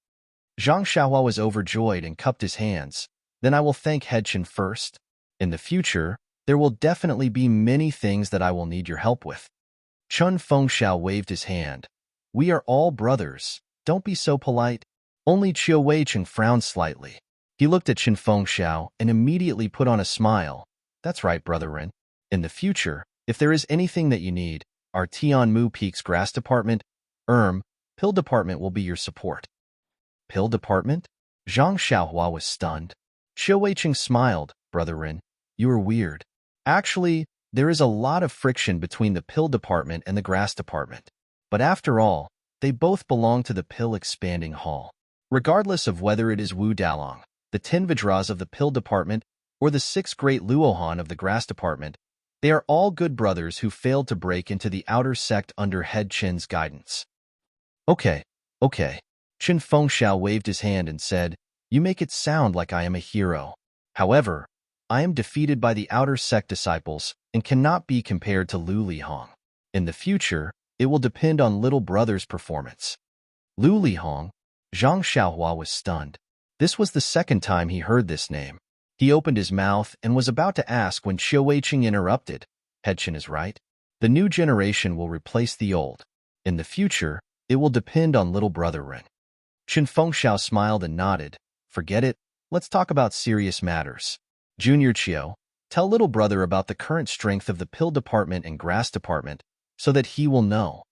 Zhang Xiaohua was overjoyed and cupped his hands. "Then I will thank Headchen first. In the future, there will definitely be many things that I will need your help with." Qin Fengxiao waved his hand. "We are all brothers. Don't be so polite." Only Qiu Weicheng frowned slightly. He looked at Qin Fengxiao and immediately put on a smile. "That's right, Brother Ren. In the future, if there is anything that you need, our Tianmu Peak's grass department, pill department will be your support." Pill department? Zhang Xiaohua was stunned. Qiu Weicheng smiled. "Brother Ren, you are weird. Actually, there is a lot of friction between the pill department and the grass department. But after all, they both belong to the pill expanding hall. Regardless of whether it is Wu Dalong, the 10 Vajras of the pill department, or the 6 great Luohan of the grass department, they are all good brothers who failed to break into the outer sect under Head Qin's guidance." Okay. Qin Fengxiao waved his hand and said, "You make it sound like I am a hero. However, I am defeated by the outer sect disciples and cannot be compared to Lu Lihong. In the future, it will depend on little brother's performance." Lu Lihong? Zhang Xiaohua was stunned. This was the second time he heard this name. He opened his mouth and was about to ask when Qiu Weicheng interrupted. "Headchen is right. The new generation will replace the old. In the future, it will depend on little brother Ren." Qin Fengxiao smiled and nodded. "Forget it. Let's talk about serious matters. Junior Qiu, tell little brother about the current strength of the pill department and grass department so that he will know."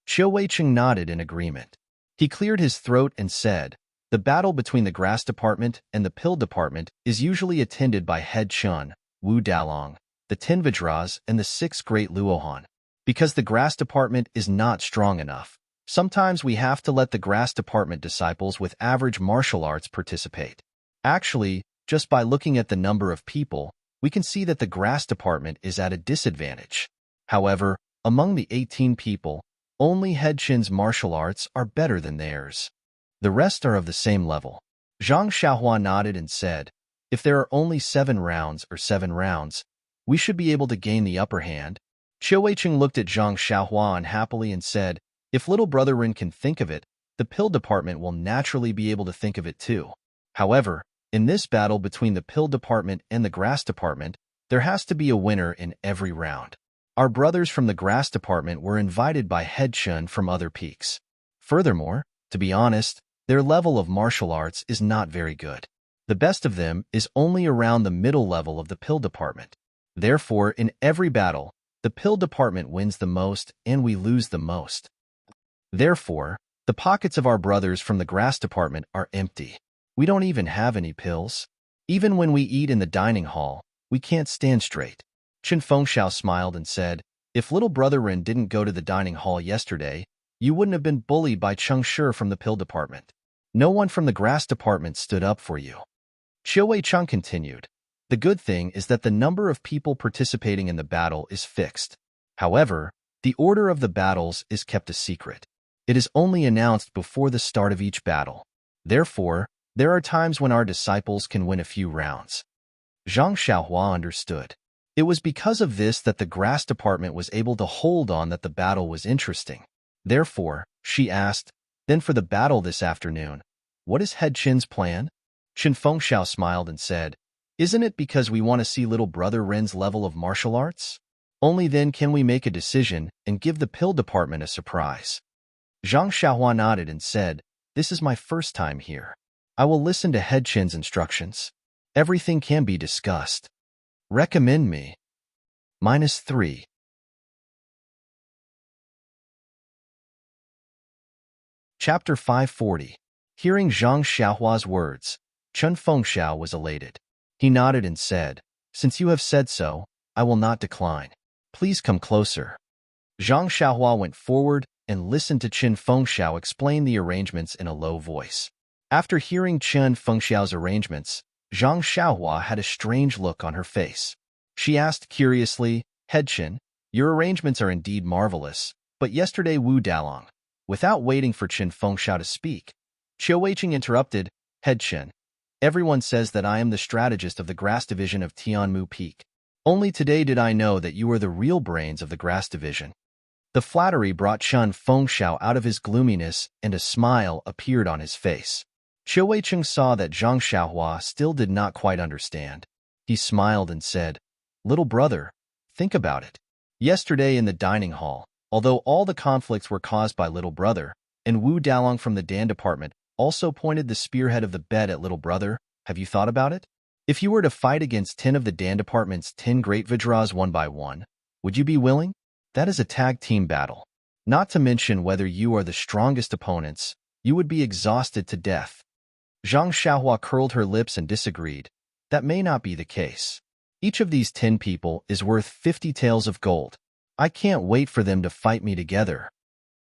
Qiu Weicheng nodded in agreement. He cleared his throat and said, "The battle between the grass department and the pill department is usually attended by Head Chun, Wu Dalong, the 10 Vajras, and the 6 great Luohan. Because the grass department is not strong enough, sometimes we have to let the grass department disciples with average martial arts participate. Actually, just by looking at the number of people, we can see that the grass department is at a disadvantage. However, among the 18 people, only Headchin's martial arts are better than theirs. The rest are of the same level. Zhang Xiaohua nodded and said, if there are only 7 rounds, we should be able to gain the upper hand. Qiu Weiqing looked at Zhang Xiaohua unhappily and said, if little brother Ren can think of it, the pill department will naturally be able to think of it too. However, in this battle between the pill department and the grass department, there has to be a winner in every round. Our brothers from the grass department were invited by Headchin from other peaks. Furthermore, to be honest, their level of martial arts is not very good. The best of them is only around the middle level of the pill department. Therefore, in every battle, the pill department wins the most and we lose the most. Therefore, the pockets of our brothers from the grass department are empty. We don't even have any pills. Even when we eat in the dining hall, we can't stand straight. Qin Fengxiao smiled and said, if little brother Ren didn't go to the dining hall yesterday, you wouldn't have been bullied by Cheng Shi from the pill department. No one from the grass department stood up for you. Qiu Weicheng continued, the good thing is that the number of people participating in the battle is fixed. However, the order of the battles is kept a secret. It is only announced before the start of each battle. Therefore, there are times when our disciples can win a few rounds. Zhang Xiaohua understood. It was because of this that the grass department was able to hold on that the battle was interesting. Therefore, she asked, then for the battle this afternoon, what is Headchin's plan? Qin Fengxiao smiled and said, isn't it because we want to see little brother Ren's level of martial arts? Only then can we make a decision and give the pill department a surprise. Zhang Xiaohua nodded and said, this is my first time here. I will listen to Headchin's instructions. Everything can be discussed. Recommend me. -3. Chapter 540. Hearing Zhang Xiaohua's words, Qin Fengxiao was elated. He nodded and said, since you have said so, I will not decline. Please come closer. Zhang Xiaohua went forward and listened to Qin Fengxiao explain the arrangements in a low voice. After hearing Qin Fengxiao's arrangements, Zhang Xiaohua had a strange look on her face. She asked curiously, Headchin, your arrangements are indeed marvelous, but yesterday Wu Dalong. Without waiting for Qin Fengxiao to speak, Qiu Weiqing interrupted, Headchin, everyone says that I am the strategist of the grass division of Tianmu Peak. Only today did I know that you are the real brains of the grass division. The flattery brought Qin Fengxiao out of his gloominess and a smile appeared on his face. Qiu Weiqing saw that Zhang Xiaohua still did not quite understand. He smiled and said, little brother, think about it. Yesterday in the dining hall, although all the conflicts were caused by little brother, and Wu Dalong from the Dan department also pointed the spearhead of the bet at little brother, have you thought about it? If you were to fight against 10 of the Dan department's 10 great Vajras one by one, would you be willing? That is a tag team battle. Not to mention whether you are the strongest opponents, you would be exhausted to death. Zhang Xiaohua curled her lips and disagreed. That may not be the case. Each of these 10 people is worth 50 taels of gold. I can't wait for them to fight me together.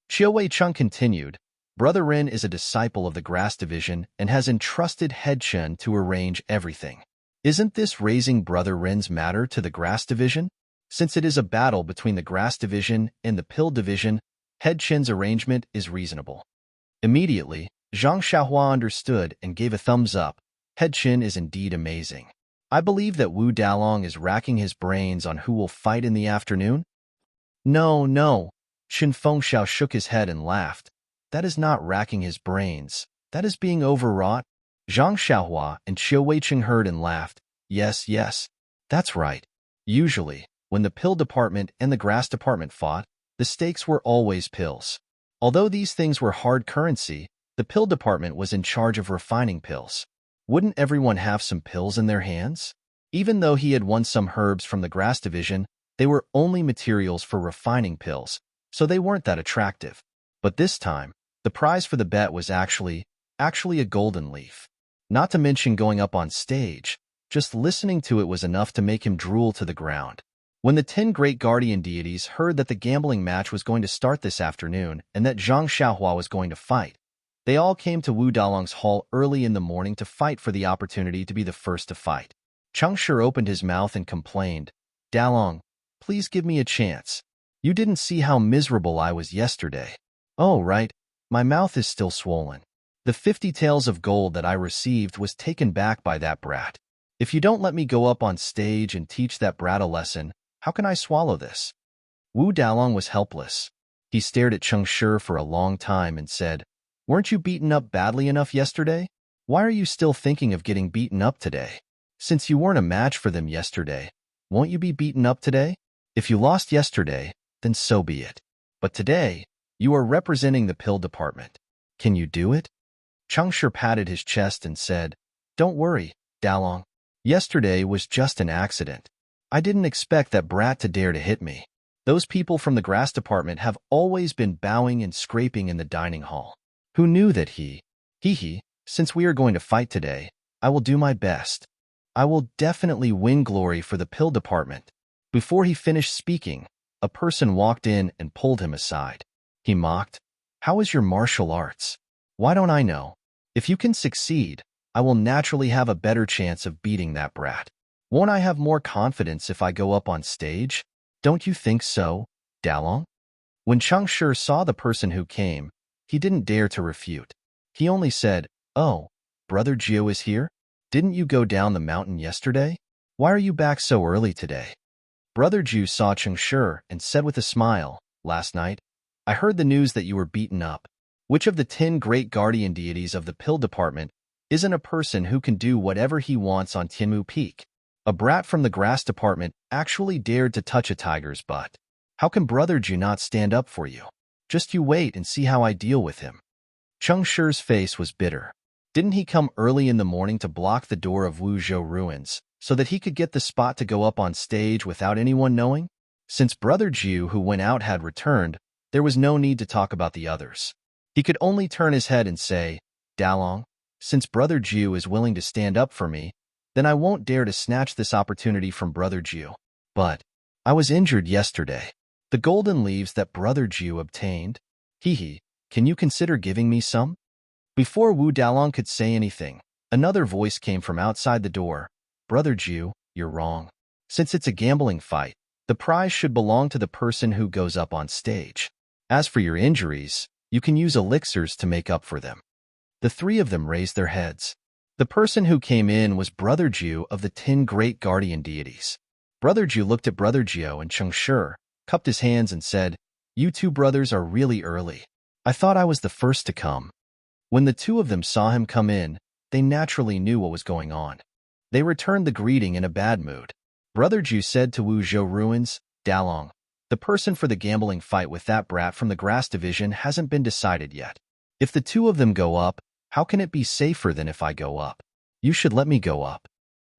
Qiu Weicheng continued, Brother Ren is a disciple of the grass division and has entrusted Headchin to arrange everything. Isn't this raising Brother Ren's matter to the grass division? Since it is a battle between the grass division and the pill division, Headchin's arrangement is reasonable. Immediately, Zhang Xiaohua understood and gave a thumbs up. Headchin is indeed amazing. I believe that Wu Dalong is racking his brains on who will fight in the afternoon. No. Qin Fengxiao shook his head and laughed. That is not racking his brains. That is being overwrought. Zhang Xiaohua and Qiu Weiqing heard and laughed. Yes. That's right. Usually, when the pill department and the grass department fought, the stakes were always pills. Although these things were hard currency, the pill department was in charge of refining pills. Wouldn't everyone have some pills in their hands? Even though he had won some herbs from the grass division, they were only materials for refining pills, so they weren't that attractive. But this time, the prize for the bet was actually a golden leaf. Not to mention going up on stage, just listening to it was enough to make him drool to the ground. When the 10 great guardian deities heard that the gambling match was going to start this afternoon and that Zhang Xiaohua was going to fight, they all came to Wu Dalong's hall early in the morning to fight for the opportunity to be the first to fight. Changshi opened his mouth and complained, Dalong, please give me a chance. You didn't see how miserable I was yesterday. Oh, right. My mouth is still swollen. The 50 taels of gold that I received was taken back by that brat. If you don't let me go up on stage and teach that brat a lesson, how can I swallow this? Wu Dalong was helpless. He stared at Changshi for a long time and said, Weren't you beaten up badly enough yesterday? Why are you still thinking of getting beaten up today? Since you weren't a match for them yesterday, won't you be beaten up today? If you lost yesterday, then so be it. But today, you are representing the pill department. Can you do it? Changshi patted his chest and said, Don't worry, Dalong. Yesterday was just an accident. I didn't expect that brat to dare to hit me. Those people from the grass department have always been bowing and scraping in the dining hall. Who knew that since we are going to fight today, I will do my best. I will definitely win glory for the pill department. Before he finished speaking, a person walked in and pulled him aside. He mocked, How is your martial arts? Why don't I know? If you can succeed, I will naturally have a better chance of beating that brat. Won't I have more confidence if I go up on stage? Don't you think so, Dalong? When Changshi saw the person who came, he didn't dare to refute. He only said, Oh, Brother Jiu is here? Didn't you go down the mountain yesterday? Why are you back so early today? Brother Jiu saw Changshi and said with a smile, Last night, I heard the news that you were beaten up. Which of the 10 great guardian deities of the pill department isn't a person who can do whatever he wants on Tianmu Peak? A brat from the grass department actually dared to touch a tiger's butt. How can Brother Jiu not stand up for you? Just you wait and see how I deal with him. Changshi's face was bitter. Didn't he come early in the morning to block the door of Wuzhou ruins so that he could get the spot to go up on stage without anyone knowing? Since Brother Jiu who went out had returned, there was no need to talk about the others. He could only turn his head and say, Dalong, since Brother Jiu is willing to stand up for me, then I won't dare to snatch this opportunity from Brother Jiu. But I was injured yesterday. The golden leaves that Brother Jiu obtained? Can you consider giving me some? Before Wu Dalong could say anything, another voice came from outside the door. Brother Jiu, you're wrong. Since it's a gambling fight, the prize should belong to the person who goes up on stage. As for your injuries, you can use elixirs to make up for them. The three of them raised their heads. The person who came in was Brother Jiu of the 10 great guardian deities. Brother Jiu looked at Brother Jiu and Changshi, cupped his hands and said, You two brothers are really early. I thought I was the first to come. When the two of them saw him come in, they naturally knew what was going on. They returned the greeting in a bad mood. Brother Jiu said to Wuzhou ruins, Dalong, the person for the gambling fight with that brat from the grass division hasn't been decided yet. If the two of them go up, how can it be safer than if I go up? You should let me go up.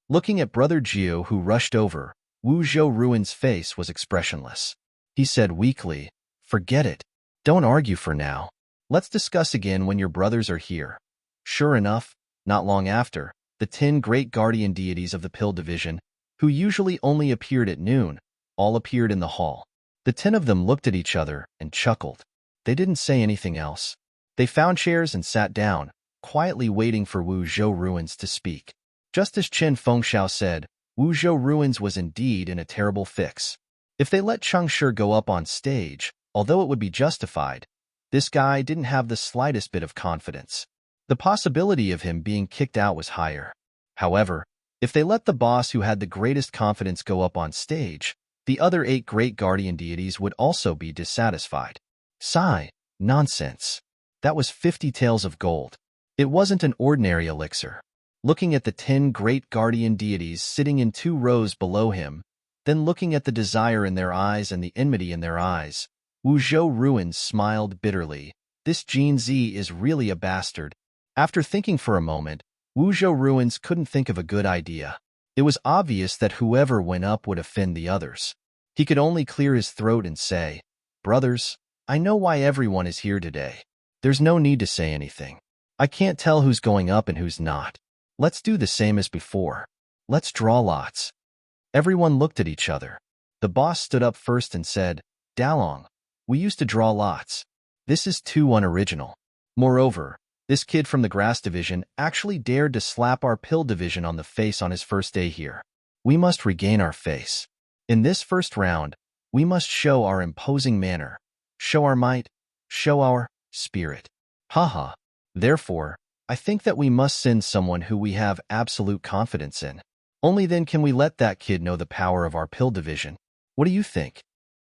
Looking at Brother Jiu who rushed over, Wuzhou ruins' face was expressionless. He said weakly, Forget it. Don't argue for now. Let's discuss again when your brothers are here. Sure enough, not long after, the 10 great guardian deities of the pill division, who usually only appeared at noon, all appeared in the hall. The 10 of them looked at each other and chuckled. They didn't say anything else. They found chairs and sat down, quietly waiting for Wuzhou ruins to speak. Just as Chen Fengxiao said, Wuzhou ruins was indeed in a terrible fix. If they let Changshi go up on stage, although it would be justified, this guy didn't have the slightest bit of confidence. The possibility of him being kicked out was higher. However, if they let the boss who had the greatest confidence go up on stage, the other 8 great guardian deities would also be dissatisfied. Sigh, nonsense. That was 50 taels of gold. It wasn't an ordinary elixir. Looking at the 10 great guardian deities sitting in 2 rows below him, then looking at the desire in their eyes and the enmity in their eyes, Wuzhou ruins smiled bitterly. This Jin Zi is really a bastard. After thinking for a moment, Wuzhou ruins couldn't think of a good idea. It was obvious that whoever went up would offend the others. He could only clear his throat and say, Brothers, I know why everyone is here today. There's no need to say anything. I can't tell who's going up and who's not. Let's do the same as before. Let's draw lots. Everyone looked at each other. The boss stood up first and said, Dalong, we used to draw lots. This is too unoriginal. Moreover, This kid from the grass division actually dared to slap our pill division on the face on his first day here. We must regain our face. In this first round, we must show our imposing manner, show our might, show our spirit. Haha. Therefore, I think that we must send someone who we have absolute confidence in. Only then can we let that kid know the power of our pill division. What do you think?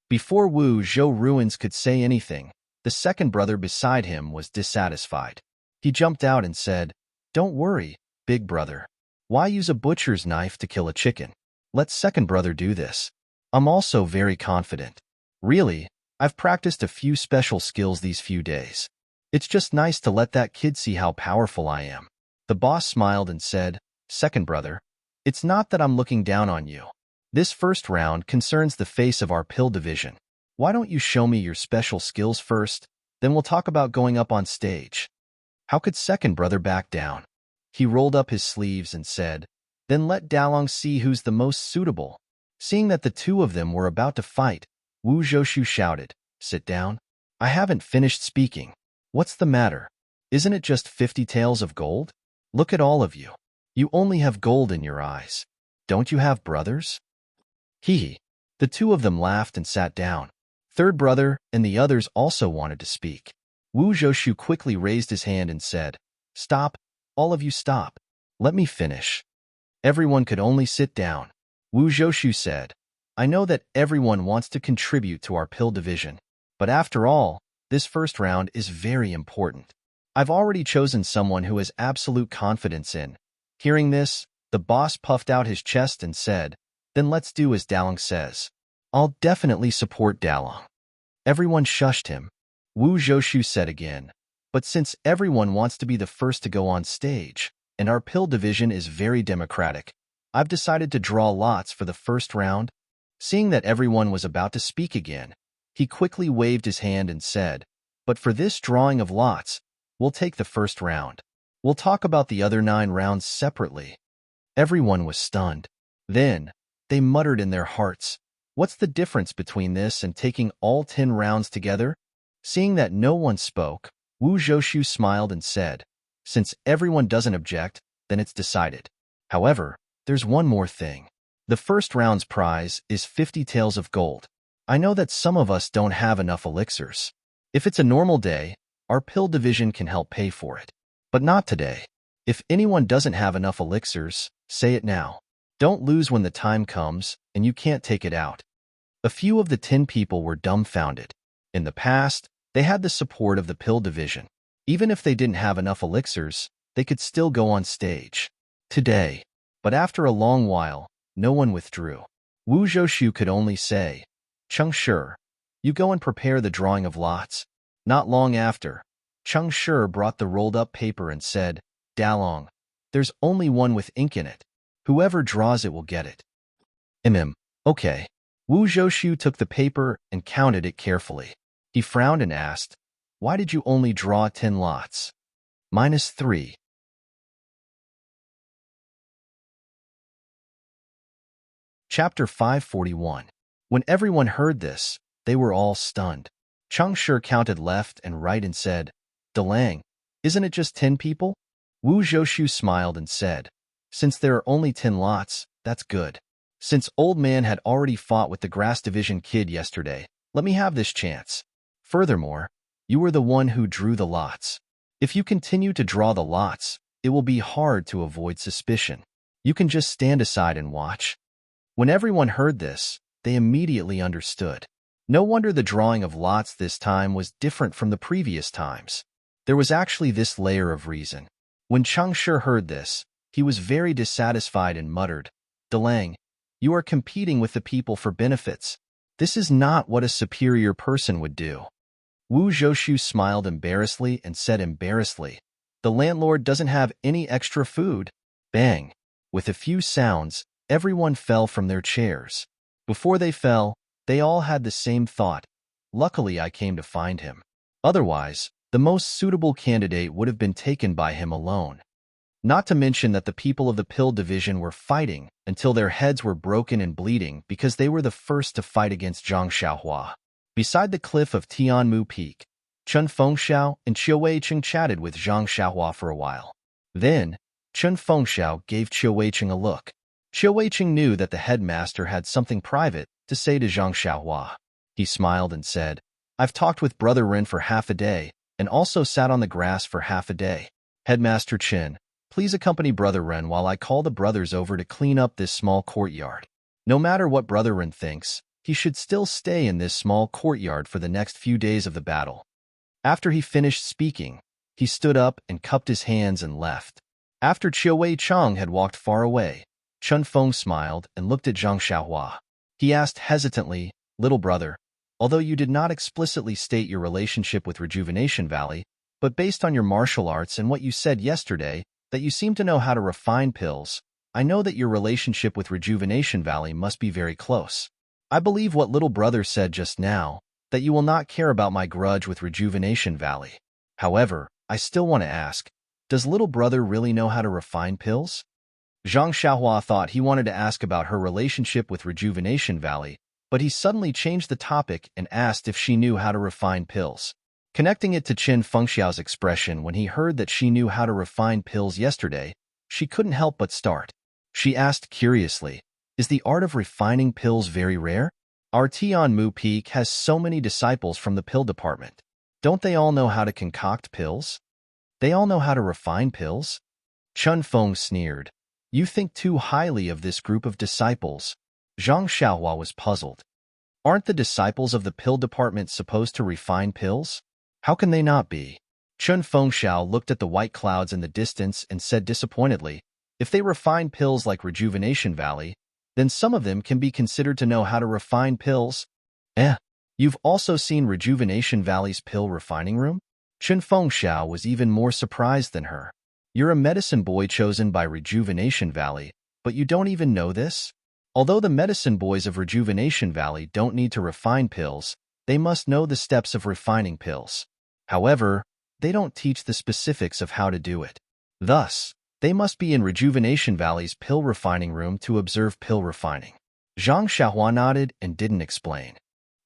Before Wu Zhou Ruins could say anything, the second brother beside him was dissatisfied. He jumped out and said, "Don't worry, big brother. Why use a butcher's knife to kill a chicken? Let second brother do this. I'm also very confident. Really, I've practiced a few special skills these few days. It's just nice to let that kid see how powerful I am." The boss smiled and said, "Second brother, it's not that I'm looking down on you. This first round concerns the face of our pill division. Why don't you show me your special skills first, then we'll talk about going up on stage." How could second brother back down? He rolled up his sleeves and said, "Then let Dalong see who's the most suitable." Seeing that the two of them were about to fight, Wu Zhoushu shouted, "Sit down. I haven't finished speaking. What's the matter? Isn't it just 50 taels of gold? Look at all of you. You only have gold in your eyes. Don't you have brothers?" Hee. The two of them laughed and sat down. Third brother and the others also wanted to speak. Wu Zhoushu quickly raised his hand and said, "Stop, all of you stop. Let me finish." Everyone could only sit down. Wu Zhoushu said, "I know that everyone wants to contribute to our pill division, but after all, this first round is very important. I've already chosen someone who has absolute confidence in." Hearing this, the boss puffed out his chest and said, "Then let's do as Dalong says. I'll definitely support Dalong." Everyone shushed him. Wu Zhoushu said again, "But since everyone wants to be the first to go on stage, and our pill division is very democratic, I've decided to draw lots for the first round." Seeing that everyone was about to speak again, he quickly waved his hand and said, "But for this drawing of lots, we'll take the first round. We'll talk about the other 9 rounds separately." Everyone was stunned. Then, they muttered in their hearts, "What's the difference between this and taking all 10 rounds together?" Seeing that no one spoke, Wu Zhoushu smiled and said, "Since everyone doesn't object, then it's decided. However, there's one more thing. The first round's prize is 50 taels of gold. I know that some of us don't have enough elixirs. If it's a normal day, our pill division can help pay for it. But not today. If anyone doesn't have enough elixirs, say it now. Don't lose when the time comes and you can't take it out." A few of the 10 people were dumbfounded. In the past, they had the support of the pill division. Even if they didn't have enough elixirs, they could still go on stage. Today. But after a long while, no one withdrew. Wu Zhoushu could only say, "Cheng Shi, you go and prepare the drawing of lots." Not long after, Cheng Shi brought the rolled-up paper and said, "Dalong, there's only one with ink in it. Whoever draws it will get it." Okay. Wu Zhoushu took the paper and counted it carefully. He frowned and asked, "Why did you only draw 10 lots?" -3. Chapter 541. When everyone heard this, they were all stunned. Cheng Shi counted left and right and said, "Dalang, isn't it just 10 people?" Wu Zhoushu smiled and said, "Since there are only 10 lots, that's good. Since Old Man had already fought with the grass division kid yesterday, let me have this chance. Furthermore, you were the one who drew the lots. If you continue to draw the lots, it will be hard to avoid suspicion. You can just stand aside and watch." When everyone heard this, they immediately understood. No wonder the drawing of lots this time was different from the previous times. There was actually this layer of reason. When Cheng Shi heard this, he was very dissatisfied and muttered, "Dalang, you are competing with the people for benefits. This is not what a superior person would do." Wu Zhoushu smiled embarrassedly and said embarrassedly, "The landlord doesn't have any extra food." Bang! With a few sounds, everyone fell from their chairs. Before they fell, they all had the same thought. Luckily, I came to find him. Otherwise, the most suitable candidate would have been taken by him alone. Not to mention that the people of the pill division were fighting until their heads were broken and bleeding because they were the first to fight against Zhang Xiaohua. Beside the cliff of Tianmu Peak, Chun Fengxiao and Qiu Weiqing chatted with Zhang Xiaohua for a while. Then, Chun Fengxiao gave Qiu Weiqing a look. Qiu Weiqing knew that the headmaster had something private to say to Zhang Xiaohua. He smiled and said, "I've talked with Brother Ren for half a day, and also sat on the grass for half a day. Headmaster Qin, please accompany Brother Ren while I call the brothers over to clean up this small courtyard. No matter what Brother Ren thinks, he should still stay in this small courtyard for the next few days of the battle." After he finished speaking, he stood up and cupped his hands and left. After Qiu Weichang had walked far away, Chun Feng smiled and looked at Zhang Xiaohua. He asked hesitantly, "Little brother, although you did not explicitly state your relationship with Rejuvenation Valley, but based on your martial arts and what you said yesterday, that you seem to know how to refine pills, I know that your relationship with Rejuvenation Valley must be very close. I believe what little brother said just now, that you will not care about my grudge with Rejuvenation Valley. However, I still want to ask, does little brother really know how to refine pills?" Zhang Xiaohua thought he wanted to ask about her relationship with Rejuvenation Valley, but he suddenly changed the topic and asked if she knew how to refine pills. Connecting it to Qin Fengxiao's expression when he heard that she knew how to refine pills yesterday, she couldn't help but start. She asked curiously, "Is the art of refining pills very rare? Our Tianmu Peak has so many disciples from the pill department. Don't they all know how to concoct pills? They all know how to refine pills?" Chun Feng sneered. "You think too highly of this group of disciples." Zhang Xiaohua was puzzled. Aren't the disciples of the pill department supposed to refine pills? How can they not be? Chun Fengxiao looked at the white clouds in the distance and said disappointedly, "If they refine pills like Rejuvenation Valley, then some of them can be considered to know how to refine pills." You've also seen Rejuvenation Valley's pill refining room? Chun Fengxiao was even more surprised than her. You're a medicine boy chosen by Rejuvenation Valley, but you don't even know this? Although the medicine boys of Rejuvenation Valley don't need to refine pills, they must know the steps of refining pills. However, they don't teach the specifics of how to do it. Thus, they must be in Rejuvenation Valley's pill refining room to observe pill refining. Zhang Xiaohua nodded and didn't explain.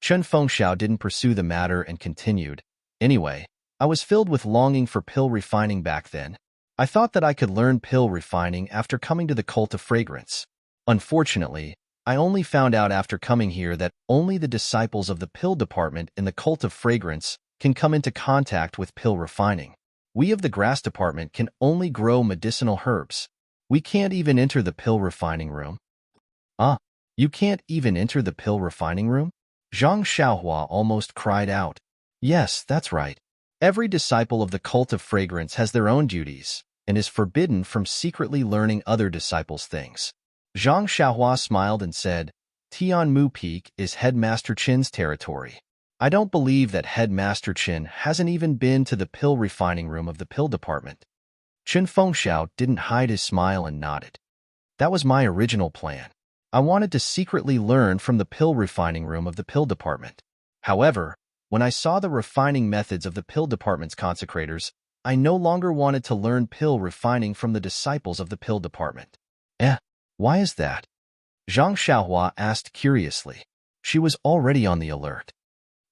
Chun Fengxiao didn't pursue the matter and continued, "Anyway, I was filled with longing for pill refining back then. I thought that I could learn pill refining after coming to the Cult of Fragrance. Unfortunately, I only found out after coming here that only the disciples of the pill department in the Cult of Fragrance can come into contact with pill refining. We of the grass department can only grow medicinal herbs. We can't even enter the pill refining room." You can't even enter the pill refining room? Zhang Xiaohua almost cried out. Yes, that's right. Every disciple of the Cult of Fragrance has their own duties and is forbidden from secretly learning other disciples' things. Zhang Xiaohua smiled and said, "Tianmu Peak is Headmaster Qin's territory. I don't believe that Headmaster Qin hasn't even been to the pill refining room of the pill department." Qin Fengxiao didn't hide his smile and nodded. "That was my original plan. I wanted to secretly learn from the pill refining room of the pill department. However, when I saw the refining methods of the pill department's consecrators, I no longer wanted to learn pill refining from the disciples of the pill department." Why is that? Zhang Xiaohua asked curiously. She was already on the alert.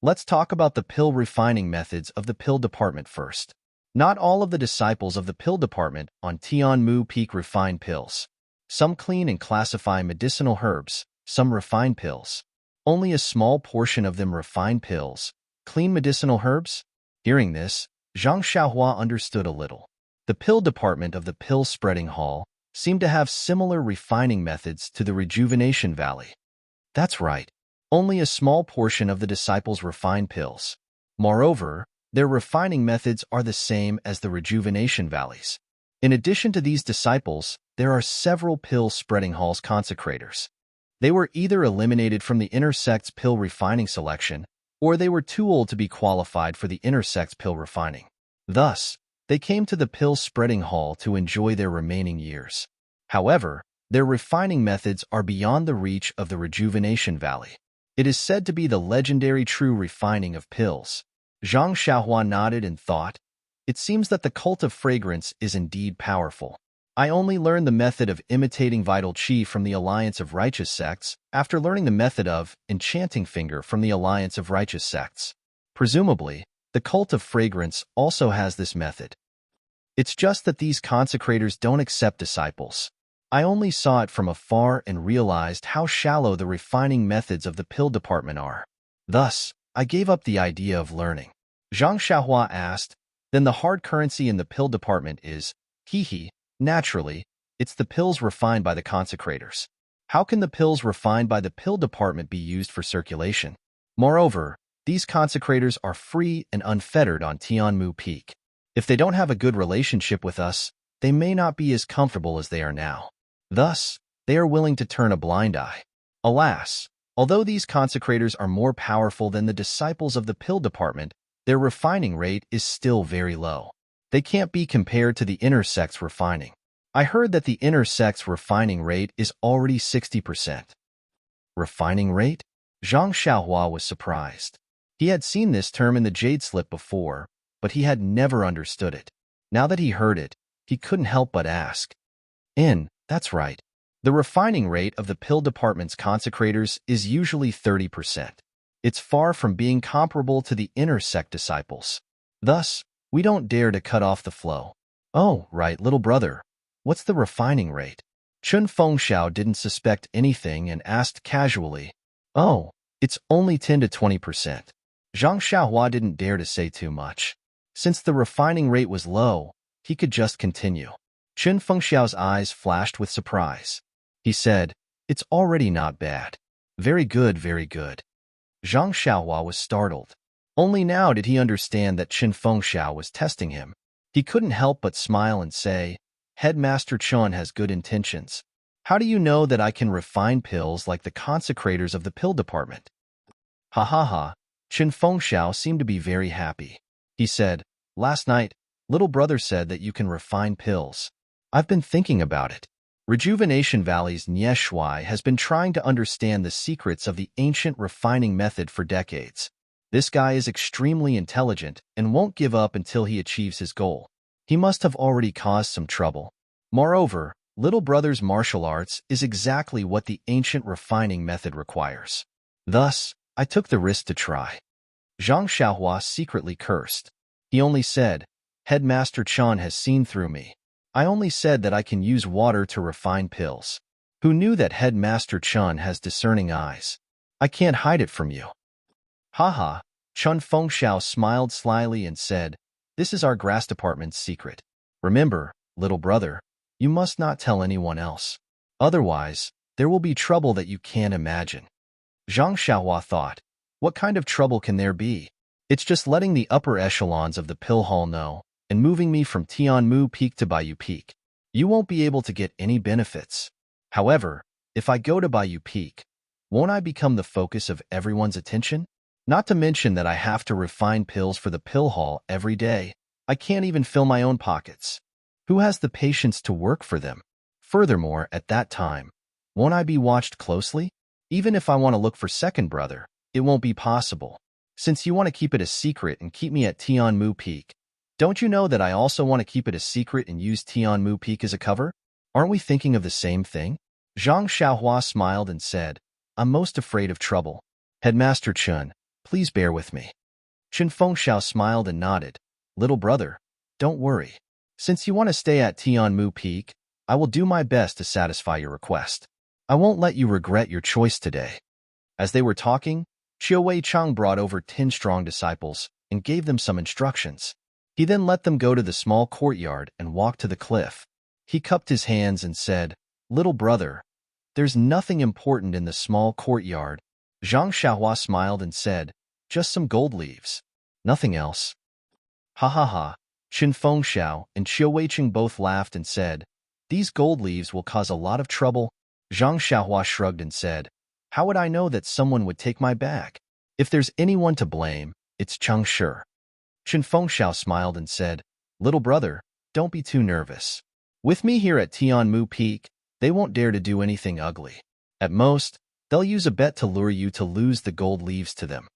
Let's talk about the pill refining methods of the pill department first. Not all of the disciples of the pill department on Tianmu Peak refine pills. Some clean and classify medicinal herbs, some refine pills. Only a small portion of them refine pills, clean medicinal herbs. Hearing this, Zhang Xiaohua understood a little. The pill department of the pill spreading hall seemed to have similar refining methods to the Rejuvenation Valley. That's right. Only a small portion of the disciples refine pills. Moreover, their refining methods are the same as the Rejuvenation Valleys. In addition to these disciples, there are several pill spreading halls consecrators. They were either eliminated from the inner sect's pill refining selection, or they were too old to be qualified for the inner sect's pill refining. Thus, they came to the pill spreading hall to enjoy their remaining years. However, their refining methods are beyond the reach of the Rejuvenation Valley. It is said to be the legendary true refining of pills. Zhang Xiaohua nodded and thought, it seems that the Cult of Fragrance is indeed powerful. I only learned the method of imitating vital qi from the Alliance of Righteous Sects after learning the method of enchanting finger from the Alliance of Righteous Sects. Presumably, The cult of fragrance also has this method. It's just that these consecrators don't accept disciples. I only saw it from afar and realized how shallow the refining methods of the pill department are. Thus, I gave up the idea of learning. Zhang Xiaohua asked, then the hard currency in the pill department is, naturally, it's the pills refined by the consecrators. How can the pills refined by the pill department be used for circulation? Moreover, these consecrators are free and unfettered on Tianmu Peak. If they don't have a good relationship with us, they may not be as comfortable as they are now. Thus, they are willing to turn a blind eye. Alas, although these consecrators are more powerful than the disciples of the pill department, their refining rate is still very low. They can't be compared to the inner sect's refining. I heard that the inner sect's refining rate is already 60%. Refining rate? Zhang Xiaohua was surprised. He had seen this term in the Jade Slip before, but he had never understood it. Now that he heard it, he couldn't help but ask. That's right. The refining rate of the pill department's consecrators is usually 30%. It's far from being comparable to the inner sect disciples. Thus, we don't dare to cut off the flow. Oh, right, little brother. What's the refining rate? Chun Fengxiao didn't suspect anything and asked casually. Oh, it's only 10 to 20%. Zhang Xiaohua didn't dare to say too much. Since the refining rate was low, he could just continue. Chun Fengxiao's eyes flashed with surprise. He said, it's already not bad. Very good, very good. Zhang Xiaohua was startled. Only now did he understand that Chun Fengxiao was testing him. He couldn't help but smile and say, Headmaster Chun has good intentions. How do you know that I can refine pills like the consecrators of the pill department? Ha ha ha. Chun Fengxiao seemed to be very happy. He said, last night, little brother said that you can refine pills. I've been thinking about it. Rejuvenation Valley's Nie Shui has been trying to understand the secrets of the ancient refining method for decades. This guy is extremely intelligent and won't give up until he achieves his goal. He must have already caused some trouble. Moreover, little brother's martial arts is exactly what the ancient refining method requires. Thus, I took the risk to try. Zhang Xiaohua secretly cursed. He only said, Headmaster Chun has seen through me. I only said that I can use water to refine pills. Who knew that Headmaster Chun has discerning eyes? I can't hide it from you. Haha, Chun Fengxiao smiled slyly and said, this is our grass department's secret. Remember, little brother, you must not tell anyone else. Otherwise, there will be trouble that you can't imagine. Zhang Xiaohua thought, what kind of trouble can there be? It's just letting the upper echelons of the pill hall know, and moving me from Tianmu Peak to Bayou Peak. You won't be able to get any benefits. However, if I go to Bayou Peak, won't I become the focus of everyone's attention? Not to mention that I have to refine pills for the pill hall every day. I can't even fill my own pockets. Who has the patience to work for them? Furthermore, at that time, won't I be watched closely? Even if I want to look for second brother, it won't be possible. Since you want to keep it a secret and keep me at Tianmu Peak, don't you know that I also want to keep it a secret and use Tianmu Peak as a cover? Aren't we thinking of the same thing? Zhang Xiaohua smiled and said, I'm most afraid of trouble. Headmaster Chun, please bear with me. Chun Fengxiao smiled and nodded. Little brother, don't worry. Since you want to stay at Tianmu Peak, I will do my best to satisfy your request. I won't let you regret your choice today. As they were talking, Qiu Wei Chang brought over 10 strong disciples and gave them some instructions. He then let them go to the small courtyard and walk to the cliff. He cupped his hands and said, Little brother, there's nothing important in the small courtyard. Zhang Xiaohua smiled and said, just some gold leaves. Nothing else. Ha ha ha. Chun Fengxiao and Qiu Weicheng both laughed and said, these gold leaves will cause a lot of trouble. Zhang Xiaohua shrugged and said, how would I know that someone would take my bag? If there's anyone to blame, it's Cheng Shi. Chun Fengxiao smiled and said, little brother, don't be too nervous. With me here at Tianmu Peak, they won't dare to do anything ugly. At most, they'll use a bet to lure you to lose the gold leaves to them.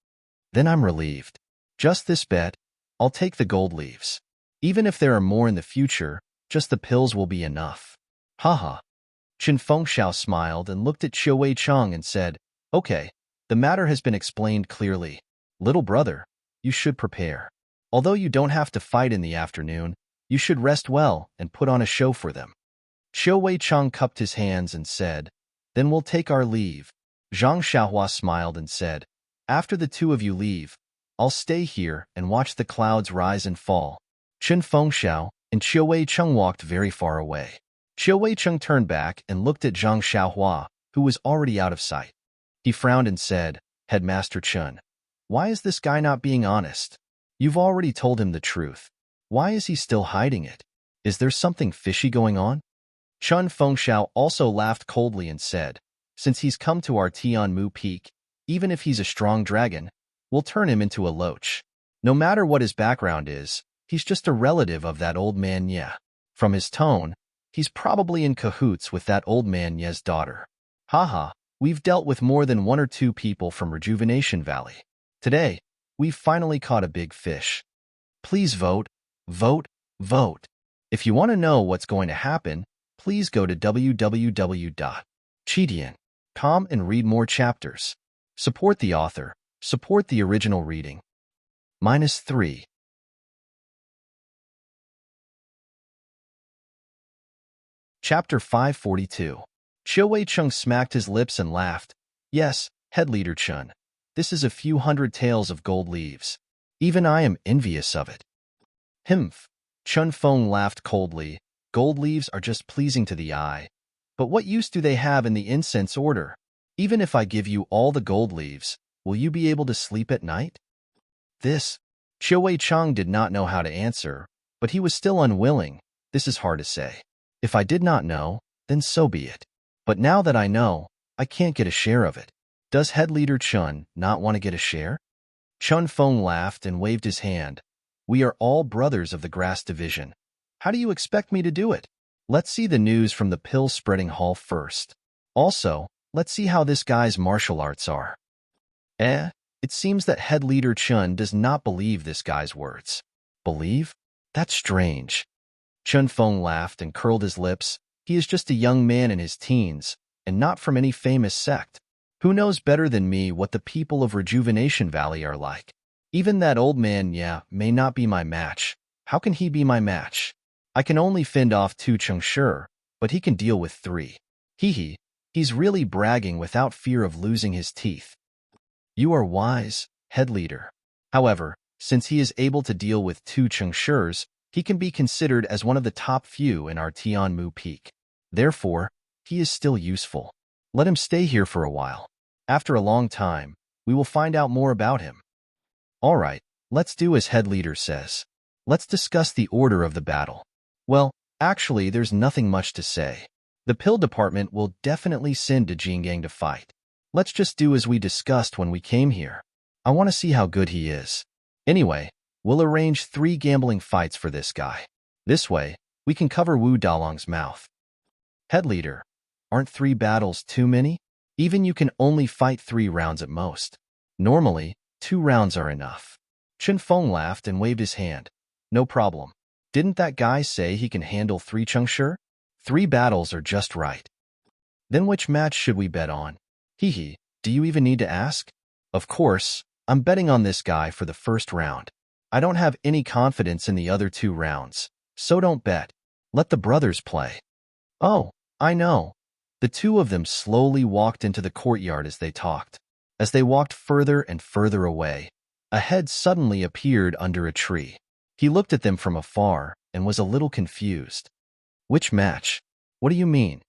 Then I'm relieved. Just this bet, I'll take the gold leaves. Even if there are more in the future, just the pills will be enough. Haha. Chun Fengxiao smiled and looked at Qiu Wei Chang and said, okay, the matter has been explained clearly. Little brother, you should prepare. Although you don't have to fight in the afternoon, you should rest well and put on a show for them. Qiu Wei-cheng cupped his hands and said, "Then we'll take our leave." Zhang Xiaohua smiled and said, "After the two of you leave, I'll stay here and watch the clouds rise and fall." Chen Fengxiao and Qiu Wei-cheng walked very far away. Qiu Wei-cheng turned back and looked at Zhang Xiaohua, who was already out of sight. He frowned and said, "Headmaster Chen, why is this guy not being honest? You've already told him the truth. Why is he still hiding it? Is there something fishy going on?" Chen Fengxiao also laughed coldly and said, "Since he's come to our Tianmu Peak, even if he's a strong dragon, we'll turn him into a loach. No matter what his background is, he's just a relative of that old man Ye. From his tone, he's probably in cahoots with that old man Ye's daughter. Haha, we've dealt with more than 1 or 2 people from Rejuvenation Valley. Today, we've finally caught a big fish. Please vote, vote, vote. If you want to know what's going to happen, please go to www.cheatian.com and read more chapters. Support the author. Support the original reading. -3. Chapter 542. Qiu Wei-cheng smacked his lips and laughed. "Yes, head leader Chen. This is a few hundred taels of gold leaves. Even I am envious of it." "Himph." Chen Feng laughed coldly. "Gold leaves are just pleasing to the eye. But what use do they have in the incense order? Even if I give you all the gold leaves, will you be able to sleep at night?" This, Qiu Wei-cheng did not know how to answer, but he was still unwilling. This is hard to say. If I did not know, then so be it. But now that I know, I can't get a share of it. Does head leader Chen not want to get a share? Chen Feng laughed and waved his hand. "We are all brothers of the grass division. How do you expect me to do it? Let's see the news from the pill-spreading hall first. Also, let's see how this guy's martial arts are." It seems that head leader Chen does not believe this guy's words. Believe? That's strange. Chen Feng laughed and curled his lips. He is just a young man in his teens, and not from any famous sect. Who knows better than me what the people of Rejuvenation Valley are like? Even that old man, may not be my match. How can he be my match? I can only fend off 2 Chengshi, but he can deal with 3. He's really bragging without fear of losing his teeth. You are wise, head leader. However, since he is able to deal with 2 Chengshis, he can be considered as one of the top few in our Tianmu Peak. Therefore, he is still useful. Let him stay here for a while. After a long time, we will find out more about him. All right, let's do as head leader says. Let's discuss the order of the battle. Well, actually, there's nothing much to say. The pill department will definitely send to Jingang to fight. Let's just do as we discussed when we came here. I want to see how good he is. Anyway, we'll arrange 3 gambling fights for this guy. This way, we can cover Wu Dalong's mouth. Head leader, aren't 3 battles too many? Even you can only fight 3 rounds at most. Normally, 2 rounds are enough. Chen Feng laughed and waved his hand. No problem. Didn't that guy say he can handle 3 Chengshi? 3 battles are just right. Then which match should we bet on? Do you even need to ask? Of course, I'm betting on this guy for the first round. I don't have any confidence in the other 2 rounds, so don't bet. Let the brothers play. Oh, I know. The 2 of them slowly walked into the courtyard as they talked. As they walked further and further away, a head suddenly appeared under a tree. He looked at them from afar and was a little confused. Which match? What do you mean?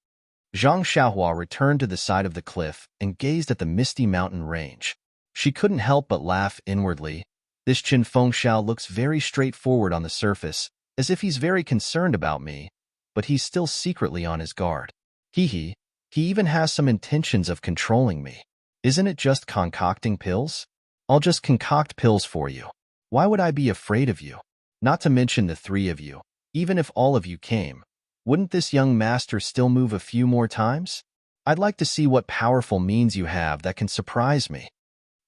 Zhang Xiaohua returned to the side of the cliff and gazed at the misty mountain range. She couldn't help but laugh inwardly. This Qin Fengxiao looks very straightforward on the surface, as if he's very concerned about me, but he's still secretly on his guard. He even has some intentions of controlling me. Isn't it just concocting pills? I'll just concoct pills for you. Why would I be afraid of you? Not to mention the 3 of you. Even if all of you came, wouldn't this young master still move a few more times? I'd like to see what powerful means you have that can surprise me.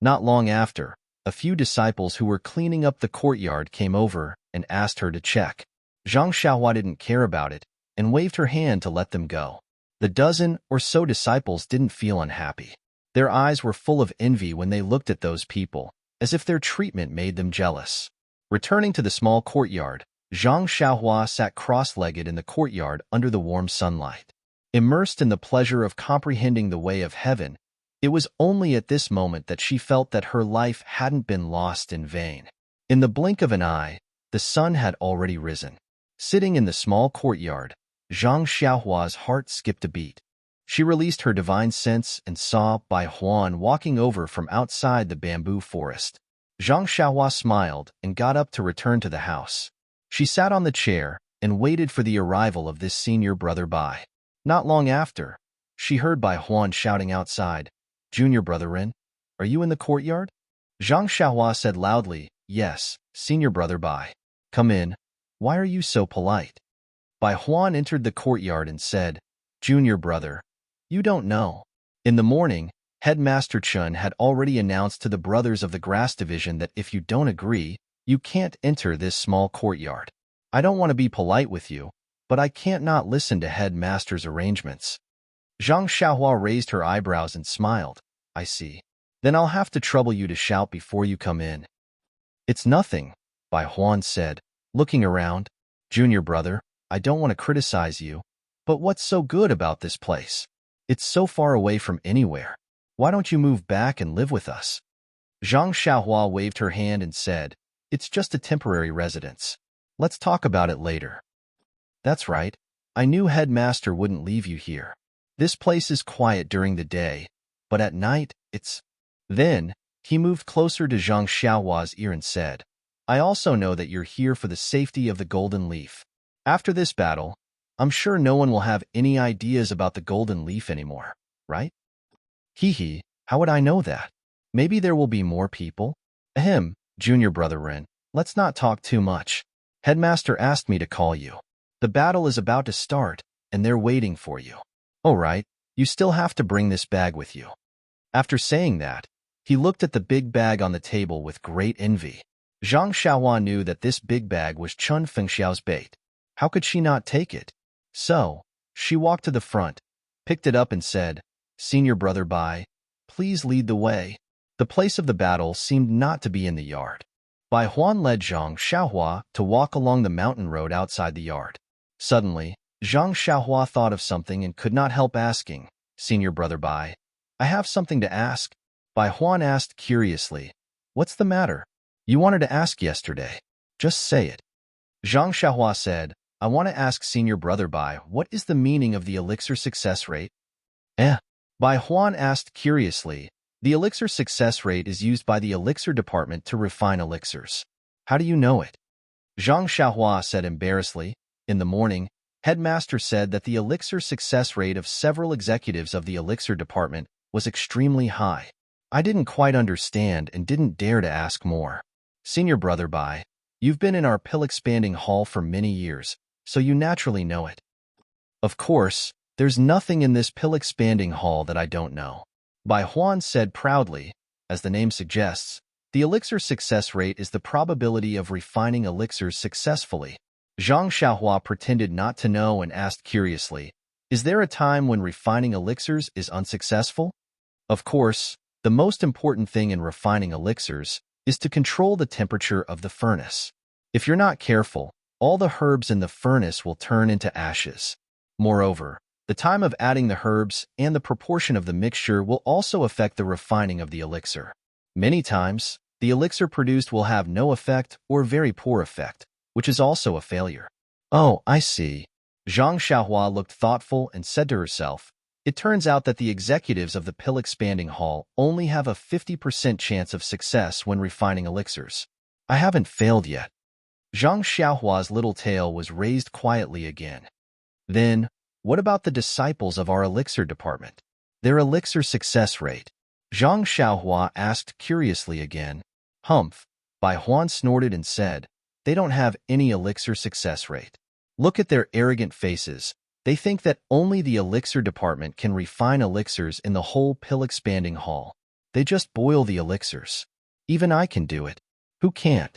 Not long after, a few disciples who were cleaning up the courtyard came over and asked her to check. Zhang Xiaohua didn't care about it and waved her hand to let them go. The dozen or so disciples didn't feel unhappy. Their eyes were full of envy when they looked at those people, as if their treatment made them jealous. Returning to the small courtyard, Zhang Xiaohua sat cross-legged in the courtyard under the warm sunlight. Immersed in the pleasure of comprehending the way of heaven, it was only at this moment that she felt that her life hadn't been lost in vain. In the blink of an eye, the sun had already risen. Sitting in the small courtyard, Zhang Xiaohua's heart skipped a beat. She released her divine sense and saw Bai Huan walking over from outside the bamboo forest. Zhang Xiaohua smiled and got up to return to the house. She sat on the chair and waited for the arrival of this senior brother Bai. Not long after, she heard Bai Huan shouting outside, "Junior brother Ren, are you in the courtyard?" Zhang Xiaohua said loudly, "Yes, senior brother Bai. Come in. Why are you so polite?" Bai Huan entered the courtyard and said, "Junior brother, you don't know." In the morning, Headmaster Chun had already announced to the brothers of the grass division that if you don't agree, you can't enter this small courtyard. I don't want to be polite with you, but I can't not listen to Headmaster's arrangements. Zhang Xiaohua raised her eyebrows and smiled. I see. Then I'll have to trouble you to shout before you come in. It's nothing, Bai Huan said, looking around. Junior brother, I don't want to criticize you, but what's so good about this place? It's so far away from anywhere. Why don't you move back and live with us? Zhang Xiaohua waved her hand and said, It's just a temporary residence. Let's talk about it later. That's right. I knew Headmaster wouldn't leave you here. This place is quiet during the day, but at night, it's... Then, he moved closer to Zhang Xiaohua's ear and said, I also know that you're here for the safety of the Golden Leaf. After this battle, I'm sure no one will have any ideas about the Golden Leaf anymore, right? Hee, how would I know that? Maybe there will be more people? Ahem, junior brother Ren, let's not talk too much. Headmaster asked me to call you. The battle is about to start, and they're waiting for you. All right, you still have to bring this bag with you. After saying that, he looked at the big bag on the table with great envy. Zhang Xiaohua knew that this big bag was Chun Fengxiao's bait. How could she not take it? So, she walked to the front, picked it up and said, Senior brother Bai, please lead the way. The place of the battle seemed not to be in the yard. Bai Huan led Zhang Xiaohua to walk along the mountain road outside the yard. Suddenly, Zhang Xiaohua thought of something and could not help asking, Senior brother Bai, I have something to ask. Bai Huan asked curiously, What's the matter? You wanted to ask yesterday. Just say it. Zhang Xiaohua said, I want to ask Senior brother Bai, what is the meaning of the elixir success rate? Bai Huan asked curiously, the elixir success rate is used by the elixir department to refine elixirs. How do you know it? Zhang Xiaohua said embarrassedly, in the morning, Headmaster said that the elixir success rate of several executives of the elixir department was extremely high. I didn't quite understand and didn't dare to ask more. Senior brother Bai, you've been in our pill-expanding hall for many years, so you naturally know it. Of course, there's nothing in this pill-expanding hall that I don't know. Bai Huan said proudly, as the name suggests, the elixir success rate is the probability of refining elixirs successfully. Zhang Xiaohua pretended not to know and asked curiously, Is there a time when refining elixirs is unsuccessful? Of course, the most important thing in refining elixirs is to control the temperature of the furnace. If you're not careful, all the herbs in the furnace will turn into ashes. Moreover, the time of adding the herbs and the proportion of the mixture will also affect the refining of the elixir. Many times, the elixir produced will have no effect or very poor effect, which is also a failure. Oh, I see. Zhang Xiaohua looked thoughtful and said to herself, It turns out that the executives of the pill-expanding hall only have a 50% chance of success when refining elixirs. I haven't failed yet. Zhang Xiaohua's little tail was raised quietly again. Then, what about the disciples of our elixir department? Their elixir success rate? Zhang Xiaohua asked curiously again. Humph, Bai Huan snorted and said, They don't have any elixir success rate. Look at their arrogant faces. They think that only the elixir department can refine elixirs in the whole pill-expanding hall. They just boil the elixirs. Even I can do it. Who can't?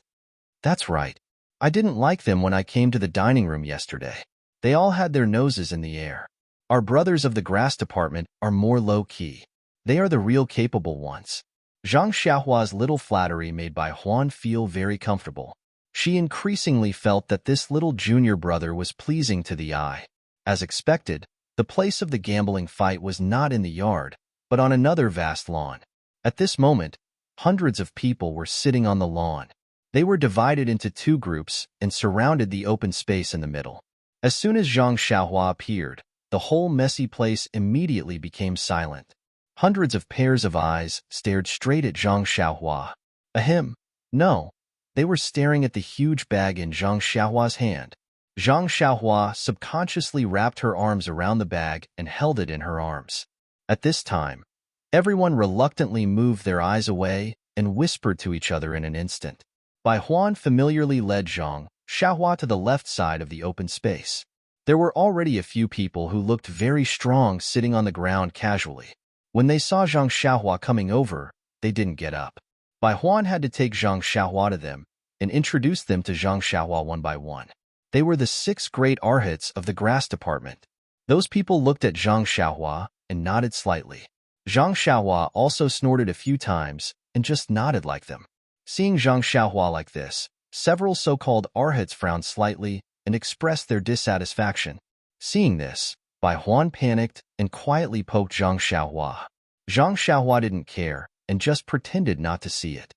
That's right. I didn't like them when I came to the dining room yesterday. They all had their noses in the air. Our brothers of the grass department are more low-key. They are the real capable ones. Zhang Xiaohua's little flattery made Bai Huan feel very comfortable. She increasingly felt that this little junior brother was pleasing to the eye. As expected, the place of the gambling fight was not in the yard, but on another vast lawn. At this moment, hundreds of people were sitting on the lawn. They were divided into two groups and surrounded the open space in the middle. As soon as Zhang Xiaohua appeared, the whole messy place immediately became silent. Hundreds of pairs of eyes stared straight at Zhang Xiaohua. Ahem. No. They were staring at the huge bag in Zhang Xiaohua's hand. Zhang Xiaohua subconsciously wrapped her arms around the bag and held it in her arms. At this time, everyone reluctantly moved their eyes away and whispered to each other in an instant. Bai Huan familiarly led Zhang Xiaohua to the left side of the open space. There were already a few people who looked very strong sitting on the ground casually. When they saw Zhang Xiaohua coming over, they didn't get up. Bai Huan had to take Zhang Xiaohua to them and introduce them to Zhang Xiaohua one by one. They were the 6 great arhats of the grass department. Those people looked at Zhang Xiaohua and nodded slightly. Zhang Xiaohua also snorted a few times and just nodded like them. Seeing Zhang Xiaohua like this, several so-called arhats frowned slightly and expressed their dissatisfaction. Seeing this, Bai Huan panicked and quietly poked Zhang Xiaohua. Zhang Xiaohua didn't care and just pretended not to see it.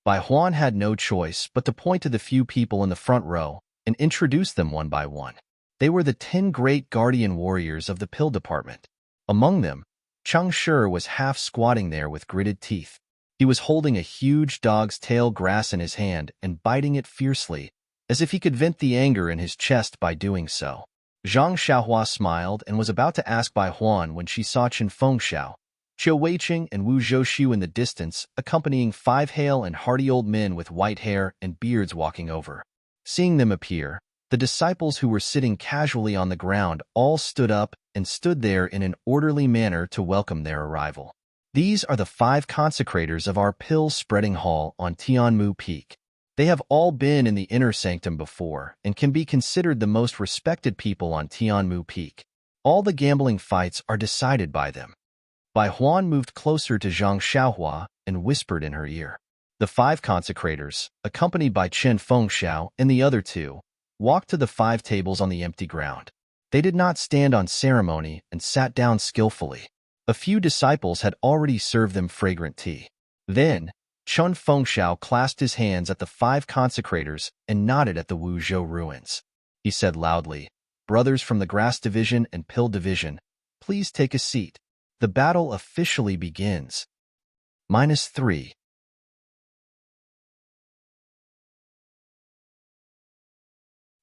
Bai Huan had no choice but to point to the few people in the front row and introduce them one by one. They were the 10 great guardian warriors of the pill department. Among them, Cheng Shi was half squatting there with gritted teeth. He was holding a huge dog's tail grass in his hand and biting it fiercely, as if he could vent the anger in his chest by doing so. Zhang Xiaohua smiled and was about to ask Bai Huan when she saw Chen Fengxiao, Qiu Weiqing, and Wu Zhouxiu in the distance, accompanying 5 hale and hearty old men with white hair and beards walking over. Seeing them appear, the disciples who were sitting casually on the ground all stood up and stood there in an orderly manner to welcome their arrival. These are the 5 consecrators of our pill-spreading hall on Tianmu Peak. They have all been in the inner sanctum before and can be considered the most respected people on Tianmu Peak. All the gambling fights are decided by them. Bai Huan moved closer to Zhang Xiaohua and whispered in her ear. The 5 consecrators, accompanied by Chen Fengxiao and the other 2, walked to the 5 tables on the empty ground. They did not stand on ceremony and sat down skillfully. A few disciples had already served them fragrant tea. Then, Chen Fengxiao clasped his hands at the 5 consecrators and nodded at the Wuzhou ruins. He said loudly, "Brothers from the Grass Division and Pill Division, please take a seat. The battle officially begins." -3.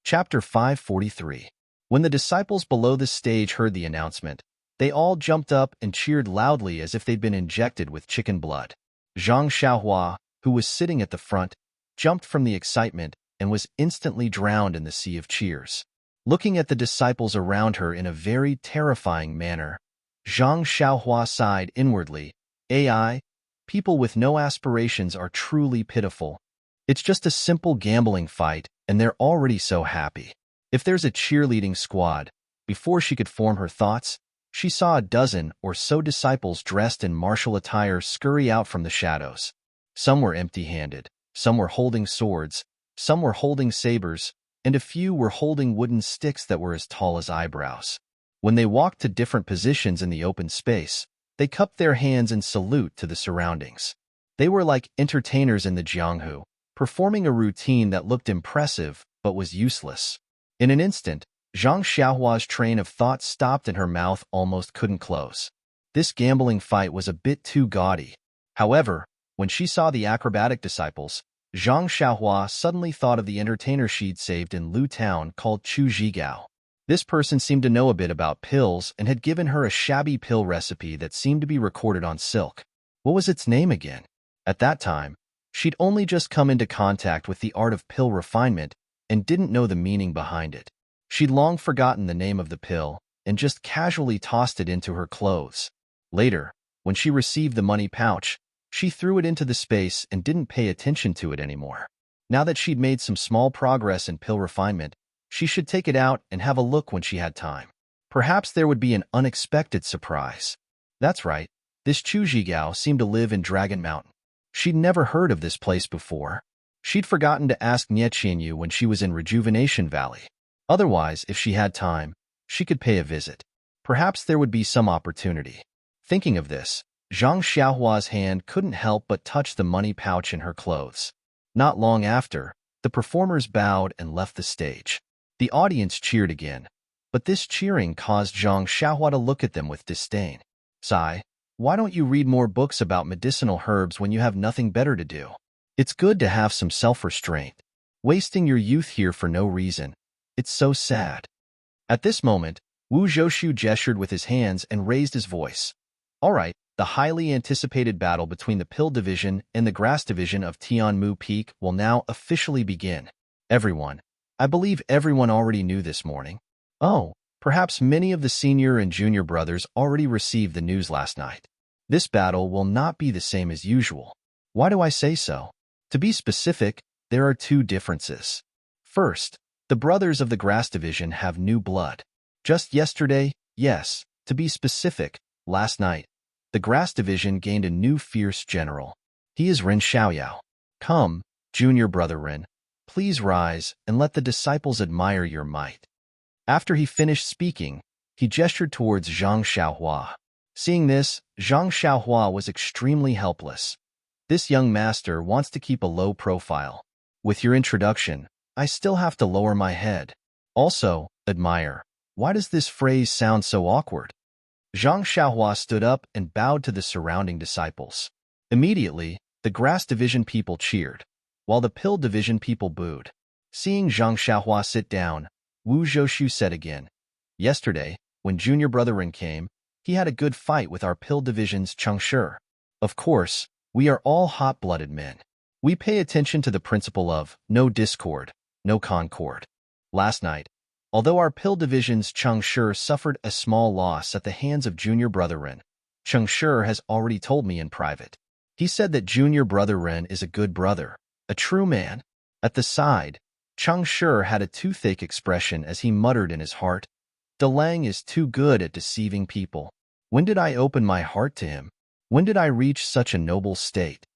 Chapter 543. When the disciples below the stage heard the announcement, they all jumped up and cheered loudly as if they'd been injected with chicken blood. Zhang Xiaohua, who was sitting at the front, jumped from the excitement and was instantly drowned in the sea of cheers. Looking at the disciples around her in a very terrifying manner, Zhang Xiaohua sighed inwardly. AI, people with no aspirations are truly pitiful. It's just a simple gambling fight, and they're already so happy. If there's a cheerleading squad, before she could form her thoughts, she saw a dozen or so disciples dressed in martial attire scurry out from the shadows. Some were empty-handed, some were holding swords, some were holding sabers, and a few were holding wooden sticks that were as tall as eyebrows. When they walked to different positions in the open space, they cupped their hands in salute to the surroundings. They were like entertainers in the Jianghu, performing a routine that looked impressive but was useless. In an instant, Zhang Xiaohua's train of thought stopped and her mouth almost couldn't close. This gambling fight was a bit too gaudy. However, when she saw the acrobatic disciples, Zhang Xiaohua suddenly thought of the entertainer she'd saved in Lu Town called Chu Zhigao. This person seemed to know a bit about pills and had given her a shabby pill recipe that seemed to be recorded on silk. What was its name again? At that time, she'd only just come into contact with the art of pill refinement and didn't know the meaning behind it. She'd long forgotten the name of the pill and just casually tossed it into her clothes. Later, when she received the money pouch, she threw it into the space and didn't pay attention to it anymore. Now that she'd made some small progress in pill refinement, she should take it out and have a look when she had time. Perhaps there would be an unexpected surprise. That's right, this Chu Zhigao seemed to live in Dragon Mountain. She'd never heard of this place before. She'd forgotten to ask Nie Qianyu when she was in Rejuvenation Valley. Otherwise, if she had time, she could pay a visit. Perhaps there would be some opportunity. Thinking of this, Zhang Xiaohua's hand couldn't help but touch the money pouch in her clothes. Not long after, the performers bowed and left the stage. The audience cheered again, but this cheering caused Zhang Xiaohua to look at them with disdain. Sigh, why don't you read more books about medicinal herbs when you have nothing better to do? It's good to have some self-restraint. Wasting your youth here for no reason. It's so sad. At this moment, Wu Zhoushu gestured with his hands and raised his voice. All right, the highly anticipated battle between the Pill Division and the Grass Division of Tianmu Peak will now officially begin. Everyone. I believe everyone already knew this morning. Oh, perhaps many of the senior and junior brothers already received the news last night. This battle will not be the same as usual. Why do I say so? To be specific, there are two differences. First, the brothers of the Grass Division have new blood. Just yesterday, yes, to be specific, last night, the Grass Division gained a new fierce general. He is Ren Xiaoyao. Come, junior brother Ren, please rise and let the disciples admire your might. After he finished speaking, he gestured towards Zhang Xiaohua. Seeing this, Zhang Xiaohua was extremely helpless. This young master wants to keep a low profile. With your introduction, I still have to lower my head. Also, admire. Why does this phrase sound so awkward? Zhang Xiaohua stood up and bowed to the surrounding disciples. Immediately, the Grass Division people cheered, while the Pill Division people booed. Seeing Zhang Xiaohua sit down, Wu Zhoushu said again, yesterday, when junior brother Ren came, he had a good fight with our Pill Division's Cheng Shi. Of course, we are all hot-blooded men. We pay attention to the principle of no discord, no concord. Last night, although our Pill Division's Cheng Shi suffered a small loss at the hands of junior brother Ren, Cheng Shi has already told me in private. He said that junior brother Ren is a good brother, a true man. At the side, Cheng Shi had a toothache expression as he muttered in his heart, De Lang is too good at deceiving people. When did I open my heart to him? When did I reach such a noble state?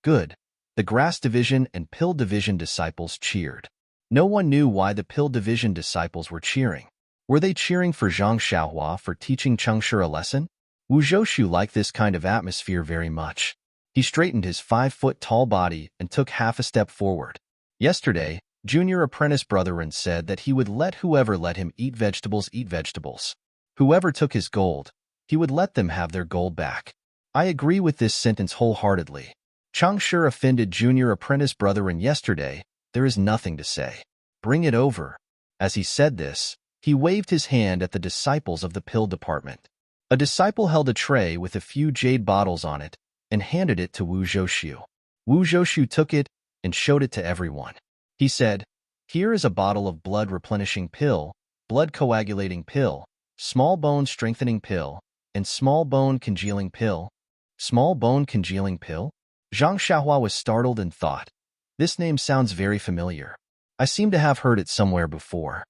Good. The Grass Division and Pill Division disciples cheered. No one knew why the Pill Division disciples were cheering. Were they cheering for Zhang Xiaohua for teaching Cheng Shi a lesson? Wu Zhoushu liked this kind of atmosphere very much. He straightened his 5-foot-tall body and took half a step forward. Yesterday, junior apprentice brother Ren said that he would let whoever let him eat vegetables eat vegetables. Whoever took his gold, he would let them have their gold back. I agree with this sentence wholeheartedly. Cheng Shi offended junior apprentice brother Ren yesterday. There is nothing to say. Bring it over. As he said this, he waved his hand at the disciples of the pill department. A disciple held a tray with a few jade bottles on it and handed it to Wu Zhoushu. Wu Zhoushu took it and showed it to everyone. He said, here is a bottle of blood replenishing pill, blood coagulating pill, small bone strengthening pill, and small bone congealing pill. Small bone congealing pill? Zhang Xiaohua was startled and thought, this name sounds very familiar. I seem to have heard it somewhere before.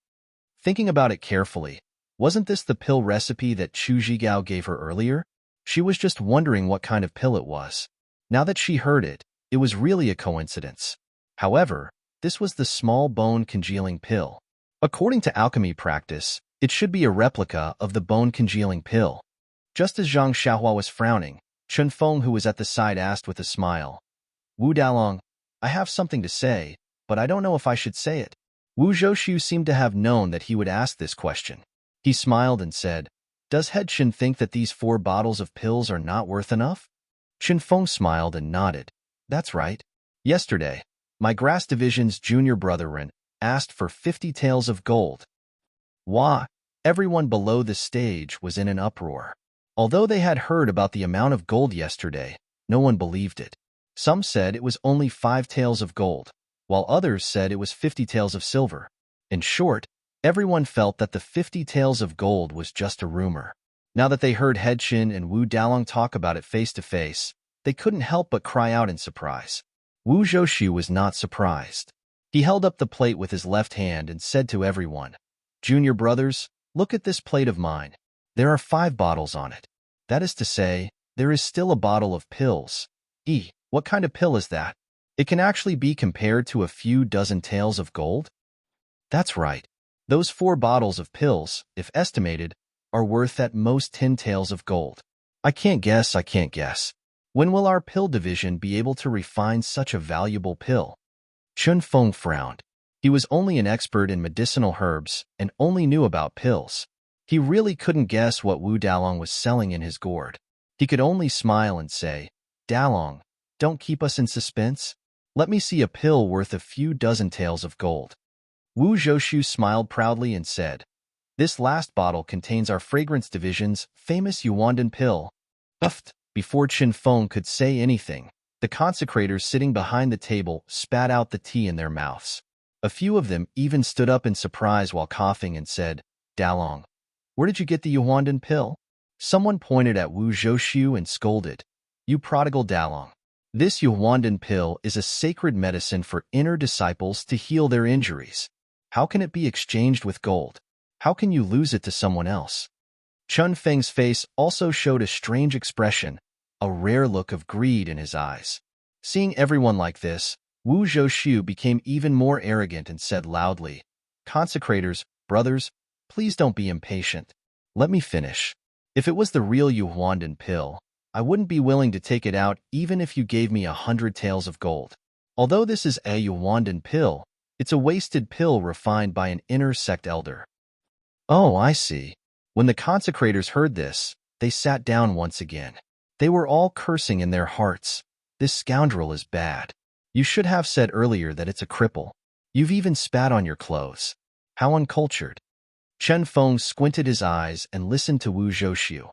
Thinking about it carefully, wasn't this the pill recipe that Chu Zhigao gave her earlier? She was just wondering what kind of pill it was. Now that she heard it, it was really a coincidence. However, this was the small bone congealing pill. According to alchemy practice, it should be a replica of the bone congealing pill. Just as Zhang Xiaohua was frowning, Chen Feng, who was at the side, asked with a smile, Wu Dalong, I have something to say, but I don't know if I should say it. Wu Zhoushu seemed to have known that he would ask this question. He smiled and said, does Head Chen think that these 4 bottles of pills are not worth enough? Chen Feng smiled and nodded. That's right. Yesterday, my Grass Division's junior brother Ren asked for 50 taels of gold. Wah! Everyone below the stage was in an uproar. Although they had heard about the amount of gold yesterday, no one believed it. Some said it was only 5 taels of gold, while others said it was 50 taels of silver. In short, everyone felt that the 50 taels of gold was just a rumor. Now that they heard Head Chen and Wu Dalong talk about it face to face, they couldn't help but cry out in surprise. Wu Zhoushu was not surprised. He held up the plate with his left hand and said to everyone, Junior brothers, look at this plate of mine. There are 5 bottles on it. That is to say, there is still a bottle of pills. What kind of pill is that? It can actually be compared to a few dozen taels of gold? That's right. Those 4 bottles of pills, if estimated, are worth at most 10 taels of gold. I can't guess. When will our pill division be able to refine such a valuable pill? Chun Feng frowned. He was only an expert in medicinal herbs and only knew about pills. He really couldn't guess what Wu Dalong was selling in his gourd. He could only smile and say, Dalong, don't keep us in suspense. Let me see a pill worth a few dozen taels of gold. Wu Zhoushu smiled proudly and said, This last bottle contains our fragrance division's famous Yuandan pill. Puffed. Before Chun Feng could say anything, the consecrators sitting behind the table spat out the tea in their mouths. A few of them even stood up in surprise while coughing and said, Dalong, where did you get the Yuandan pill? Someone pointed at Wu Zhoushu and scolded, You prodigal Dalong. This Yuandan pill is a sacred medicine for inner disciples to heal their injuries. How can it be exchanged with gold? How can you lose it to someone else? Chun Feng's face also showed a strange expression, a rare look of greed in his eyes. Seeing everyone like this, Wu Zhoushu became even more arrogant and said loudly, Consecrators, brothers, please don't be impatient. Let me finish. If it was the real Yuandan pill, I wouldn't be willing to take it out even if you gave me 100 taels of gold. Although this is a Yuandan pill, it's a wasted pill refined by an inner sect elder. Oh, I see. When the consecrators heard this, they sat down once again. They were all cursing in their hearts. This scoundrel is bad. You should have said earlier that it's a cripple. You've even spat on your clothes. How uncultured. Chun Feng squinted his eyes and listened to Wu Zhoushu.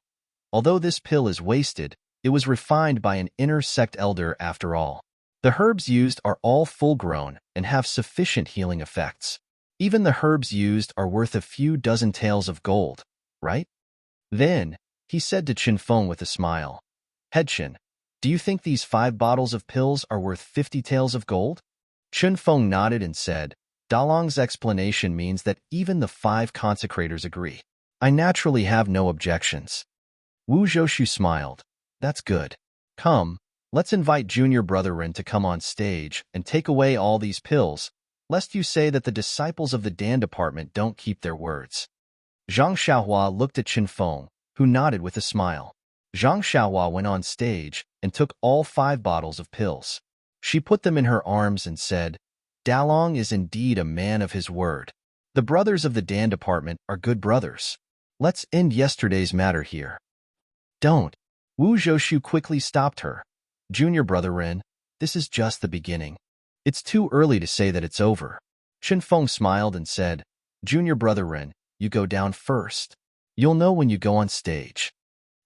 Although this pill is wasted, it was refined by an inner sect elder after all. The herbs used are all full-grown and have sufficient healing effects. Even the herbs used are worth a few dozen taels of gold, right? Then, he said to Chun Feng with a smile, Headchin, do you think these 5 bottles of pills are worth 50 taels of gold? Chun Feng nodded and said, Dalong's explanation means that even the 5 consecrators agree. I naturally have no objections. Wu Zhoushu smiled. That's good. Come, let's invite Junior Brother Ren to come on stage and take away all these pills, lest you say that the disciples of the Dan department don't keep their words. Zhang Xiaohua looked at Chun Feng, who nodded with a smile. Zhang Xiaohua went on stage and took all 5 bottles of pills. She put them in her arms and said, Dalong is indeed a man of his word. The brothers of the Dan department are good brothers. Let's end yesterday's matter here. Don't. Wu Zhoushu quickly stopped her. Junior Brother Ren, this is just the beginning. It's too early to say that it's over. Chun Feng smiled and said, Junior Brother Ren, you go down first. You'll know when you go on stage.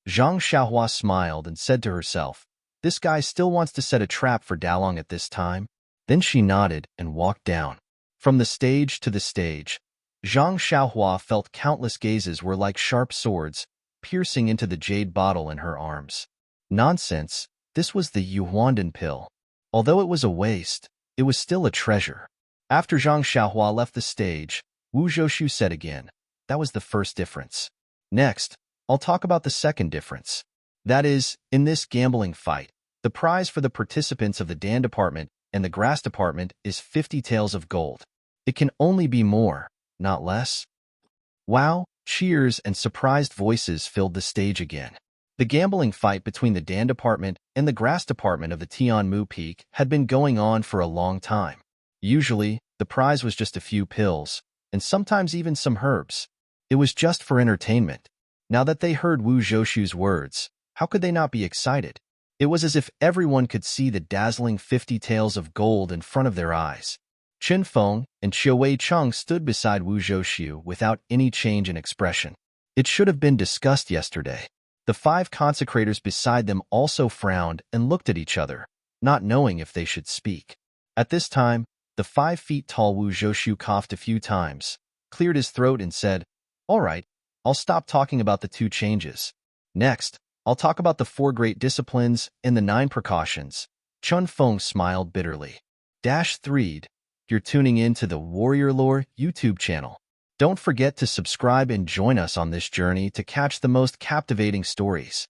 Zhang Xiaohua smiled and said to herself, This guy still wants to set a trap for Dalong at this time. Then she nodded and walked down. From the stage to the stage, Zhang Xiaohua felt countless gazes were like sharp swords, piercing into the jade bottle in her arms. Nonsense, this was the Yuandan pill. Although it was a waste, it was still a treasure. After Zhang Xiaohua left the stage, Wu Zhoushu said again, That was the first difference. Next, I'll talk about the second difference. That is, in this gambling fight, the prize for the participants of the Dan department and the grass department is 50 taels of gold. It can only be more, not less. Wow, cheers and surprised voices filled the stage again. The gambling fight between the Dan department and the grass department of the Tianmu Peak had been going on for a long time. Usually, the prize was just a few pills, and sometimes even some herbs. It was just for entertainment. Now that they heard Wu Zhoushu's words, how could they not be excited? It was as if everyone could see the dazzling 50 taels of gold in front of their eyes. Chun Feng and Qiuwei Cheng stood beside Wu Zhoushu without any change in expression. It should have been discussed yesterday. The 5 consecrators beside them also frowned and looked at each other, not knowing if they should speak. At this time, the 5-feet-tall Wu Zhoushu coughed a few times, cleared his throat and said, All right, I'll stop talking about the 2 changes. Next, I'll talk about the 4 great disciplines and the 9 precautions. Chun Feng smiled bitterly. -3. You're tuning in to the Warrior Lore YouTube channel. Don't forget to subscribe and join us on this journey to catch the most captivating stories.